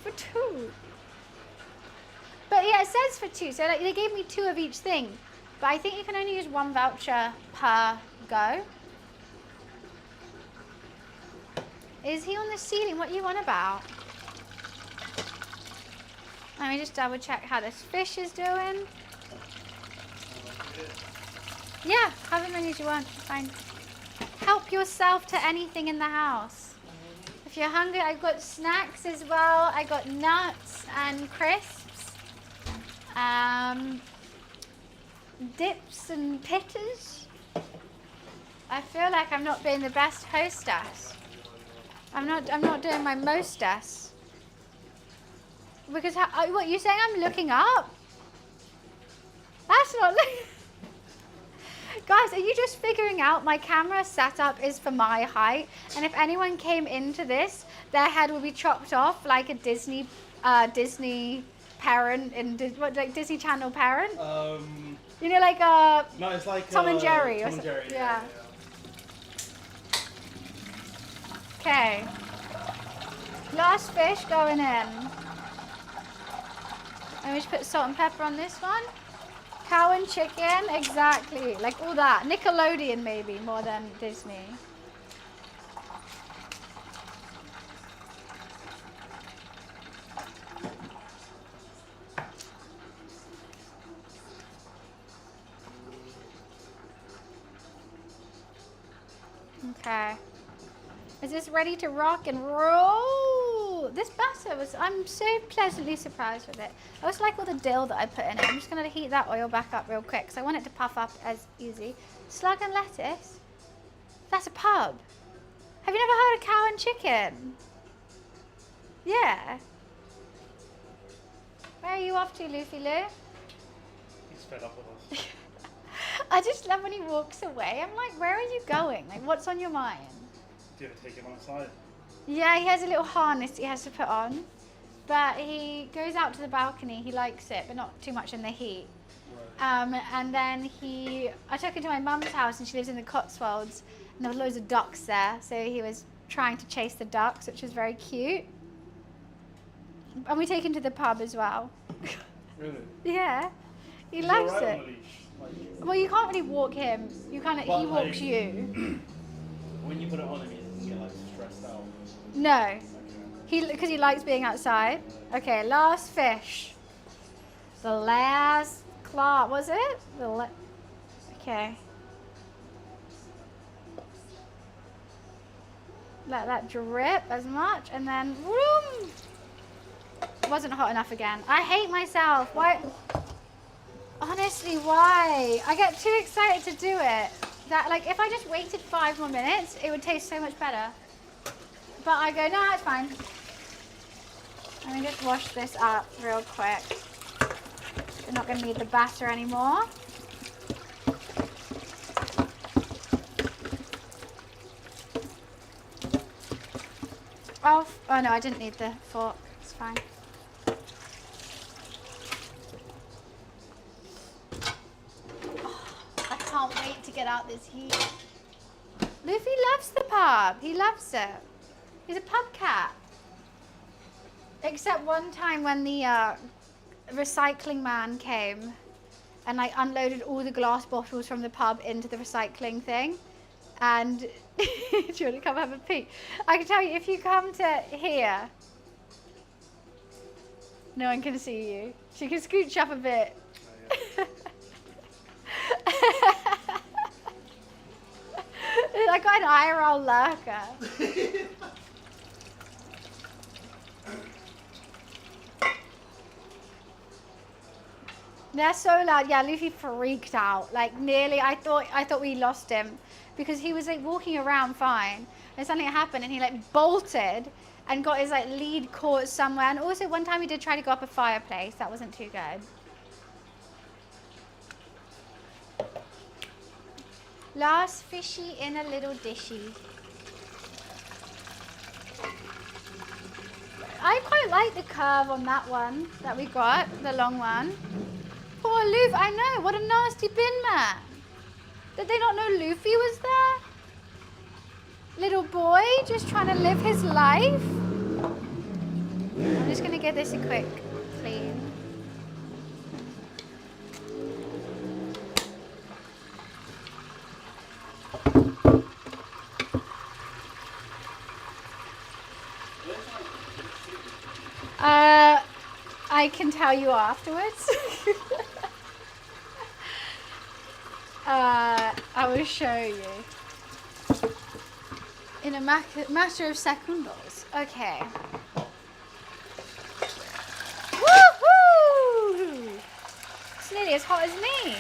For 2. But yeah, it says for 2. So like they gave me 2 of each thing. But I think you can only use 1 voucher per go. Is he on the ceiling? What are you on about? Let me just double check how this fish is doing. Yeah, have as many as you want. Fine. Help yourself to anything in the house. If you're hungry, I've got snacks as well. I got nuts and crisps. Dips and pitters. I feel like I'm not being the best hostess. I'm not doing my mostess. Because what you saying? I'm looking up. That's not. Guys, are you just figuring out my camera setup is for my height? And if anyone came into this, their head would be chopped off like a Disney parent in like Disney Channel parent. You know, like no, it's like Tom and Jerry. Tom and Jerry. Yeah. Okay. Last fish going in. Let me just put salt and pepper on this one. Cow and chicken, exactly. Like all that. Nickelodeon maybe more than Disney. Okay. Is this ready to rock and roll? This batter was, I'm so pleasantly surprised with it. I also like all the dill that I put in it. I'm just going to heat that oil back up real quick because I want it to puff up as easy. Slug and lettuce? That's a pub. Have you never heard of cow and chicken? Yeah. Where are you off to, Luffy Lou? He's fed up with us. I just love when he walks away. I'm like, where are you going? Like, what's on your mind? Do you ever take him outside? Yeah, he has a little harness he has to put on. But he goes out to the balcony. He likes it, but not too much in the heat. Right. And then I took him to my mum's house, and she lives in the Cotswolds. And there were loads of ducks there. So he was trying to chase the ducks, which was very cute. And we take him to the pub as well. Really? Yeah. He He's loves all right it. on the leash. Like, Well, you can't really walk him. You kind of, he walks you. When you put it on him, he doesn't get like stressed out. No. Okay. Because he likes being outside. Okay, last fish. The last claw, was it? Okay. Let that drip as much, and then whoom! It wasn't hot enough again. I hate myself. Why? Honestly, why? I get too excited to do it. That, like, if I just waited 5 more minutes, it would taste so much better. But I go, no, it's fine. Let me just wash this up real quick. We're not going to need the batter anymore. Oh no, I didn't need the fork. It's fine. I can't wait to get out this heat. Luffy loves the pub. He loves it. He's a pub cat. Except one time when the recycling man came and like unloaded all the glass bottles from the pub into the recycling thing. And do you want to come have a peek? I can tell you, if you come to here, no one can see you. So you can scooch up a bit. Oh, yeah. I got an eye roll lurker. They're so loud. Yeah, Luffy freaked out. Like nearly, I thought we lost him because he was like walking around fine, and something happened, and he like bolted and got his like lead caught somewhere. And also one time he did try to go up a fireplace. That wasn't too good. Last fishy in a little dishy. I quite like the curve on that one that we got, the long one. Poor Luffy, I know, what a nasty bin man. Did they not know Luffy was there? Little boy just trying to live his life. I'm just gonna give this a quick clean. I can tell you afterwards. I will show you. In a matter of seconds. Okay. Woohoo! It's nearly as hot as me.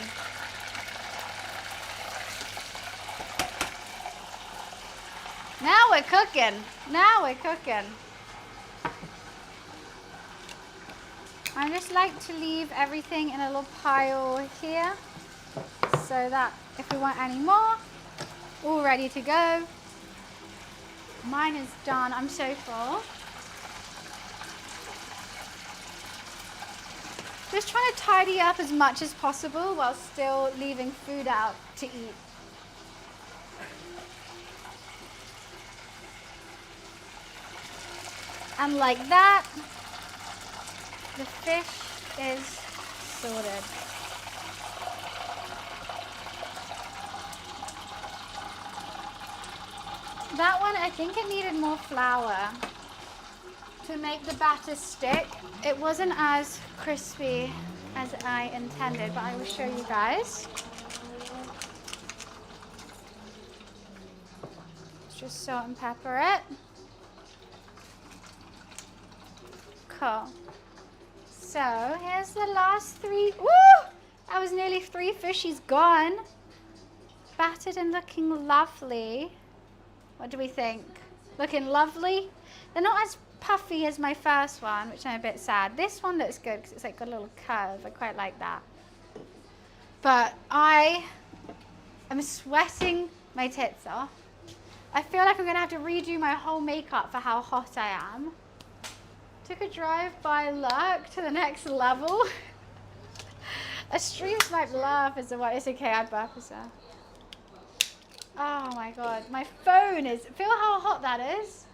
Now we're cooking. Now we're cooking. I just like to leave everything in a little pile here so that if we want any more, all ready to go. Mine is done. I'm so full. Just trying to tidy up as much as possible while still leaving food out to eat. And like that, the fish is sorted. That one, I think it needed more flour to make the batter stick. It wasn't as crispy as I intended, but I will show you guys. Let's just salt and pepper it. Cool. So here's the last 3. Woo! That was nearly 3 fishies gone. Battered and looking lovely. What do we think? Looking lovely? They're not as puffy as my first one, which I'm a bit sad. This one looks good because it's like got a little curve. I quite like that. But I am sweating my tits off. I feel like I'm going to have to redo my whole makeup for how hot I am. Took a drive by Lurk to the next level. A stream snipe laugh is the one. It's okay, I burp as well. Oh my god, my phone is. Feel how hot that is?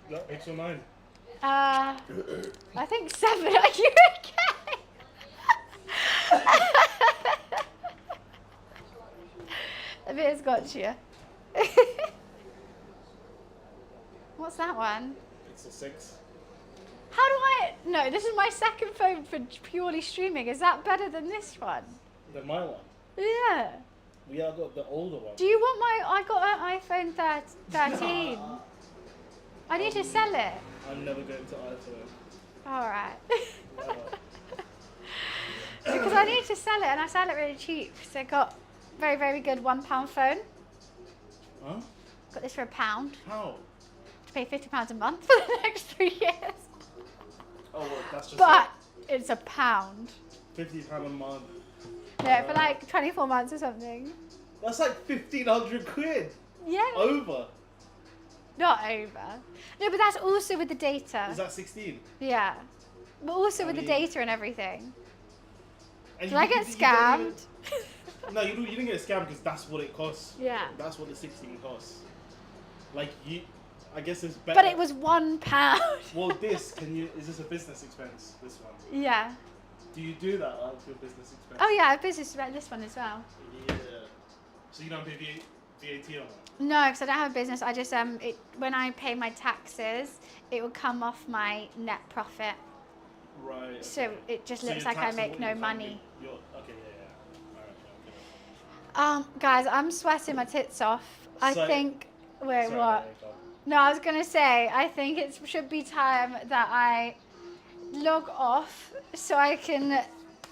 No, 8 or 9. I think 7. Are you okay? A bit has got you. What's that one? It's a 6. How do I? No, this is my second phone for purely streaming. Is that better than this one? Then my one. Yeah. We have got the older one. Do you want my? I got an iPhone 13. I need to sell it. I'm never going to iPhone. All right. Because I need to sell it, and I sell it really cheap. So I got very, very good £1 phone. Huh? Got this for £1. How? To pay £50 a month for the next 3 years. Oh, well, that's just. But it's £1. £50 a month. No, for like 24 months or something. That's like 1,500 quid. Yeah. Over. Not over. No, but that's also with the data. Is that 16? Yeah. But also I with the mean- data and everything. And Did I get scammed? No, you didn't get scammed because that's what it costs. Yeah. That's what the 16 costs. Like I guess it's better. But it was £1. Well, is this a business expense? This one. Yeah. Do you do that out of your business expense? Oh yeah, I have business about this one as well. Yeah. So you don't pay VAT on that? No, because I don't have a business. I just when I pay my taxes, it will come off my net profit. Right. Okay. So it just So looks you're like I taxable, make no you can't money. be- Okay, yeah. Alright, okay. Guys, I'm sweating my tits off. I So- think. Wait, Sorry, what? there you go. No, I was gonna say. I think it should be time that I log off so I can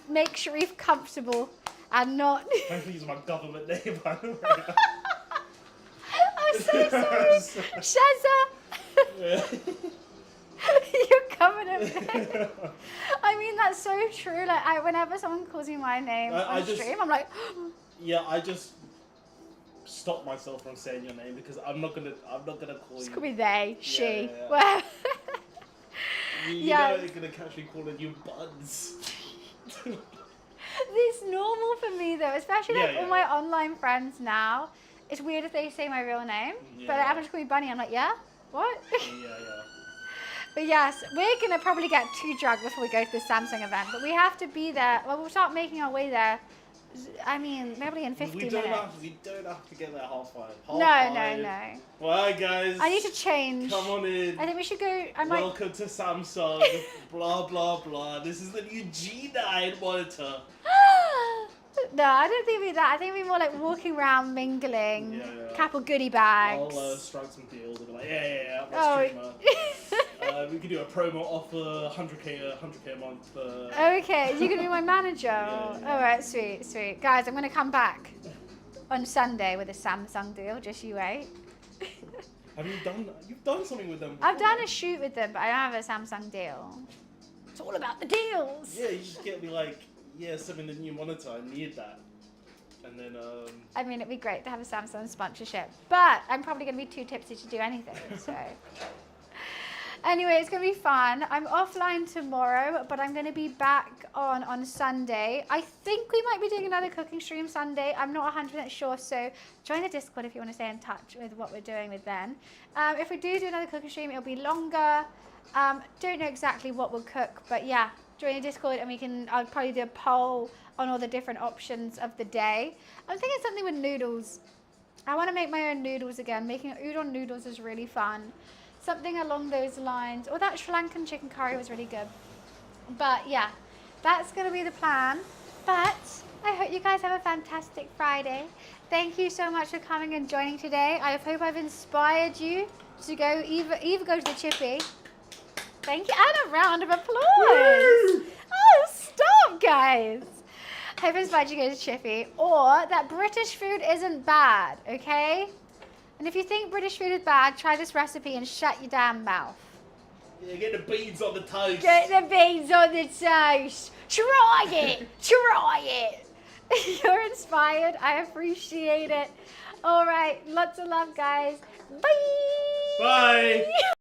make Sharif comfortable and not. Thanks for using my government name, by the way. I'm so sorry, Shazza. Yeah. You're coming at me. I mean, that's so true. Like, whenever someone calls me my name on stream, I'm like, Yeah, I just stop myself from saying your name because I'm not gonna call just you. call me they, she. Yeah. Well, You Yeah. know you're gonna catch me calling you buds. it's normal for me though, especially like Yeah, all my online friends now. It's weird if they say my real name, but Yeah. everyone just call me Bunny. I'm like, yeah, what? Yeah. But yes, we're gonna probably get too drunk before we go to the Samsung event. But we have to be there. Well, we'll start making our way there I mean, maybe in 50 we minutes. We don't have to get there 4:30. No. Well, hi guys. I need to change. Come on in. I think we should go. Welcome to Samsung. Blah blah blah. This is the new G9 monitor. No, I don't think it'd be that. I think it'd be more like walking around, mingling, couple goodie bags. I'll strike some deals and be like, let's we could do a promo offer, 100k a month. Okay, you're gonna be my manager. Yeah. All right, sweet. Guys, I'm gonna come back on Sunday with a Samsung deal. Just you wait. You've done something with them before? I've done a shoot with them, but I don't have a Samsung deal. It's all about the deals. Yeah, you just get me like, send me the new monitor. I need that. And then I mean, it'd be great to have a Samsung sponsorship, but I'm probably gonna be too tipsy to do anything. So. Anyway, it's going to be fun. I'm offline tomorrow, but I'm going to be back on Sunday. I think we might be doing another cooking stream Sunday. I'm not 100% sure, so join the Discord if you want to stay in touch with what we're doing with then. If we do another cooking stream, it'll be longer. Don't know exactly what we'll cook, but yeah, join the Discord and I'll probably do a poll on all the different options of the day. I'm thinking something with noodles. I want to make my own noodles again. Making udon noodles is really fun. Something along those lines. Or that Sri Lankan chicken curry was really good. But yeah, that's going to be the plan. But I hope you guys have a fantastic Friday. Thank you so much for coming and joining today. I hope I've inspired you to go either go to the chippy. Thank you. And a round of applause. Woo! Oh, stop, guys. I hope I inspired you to go to chippy. Or that British food isn't bad, okay? And if you think British food is bad, try this recipe and shut your damn mouth. Yeah, get the beans on the toast. Get the beans on the toast. Try it. Try it. You're inspired. I appreciate it. All right. Lots of love, guys. Bye. Bye.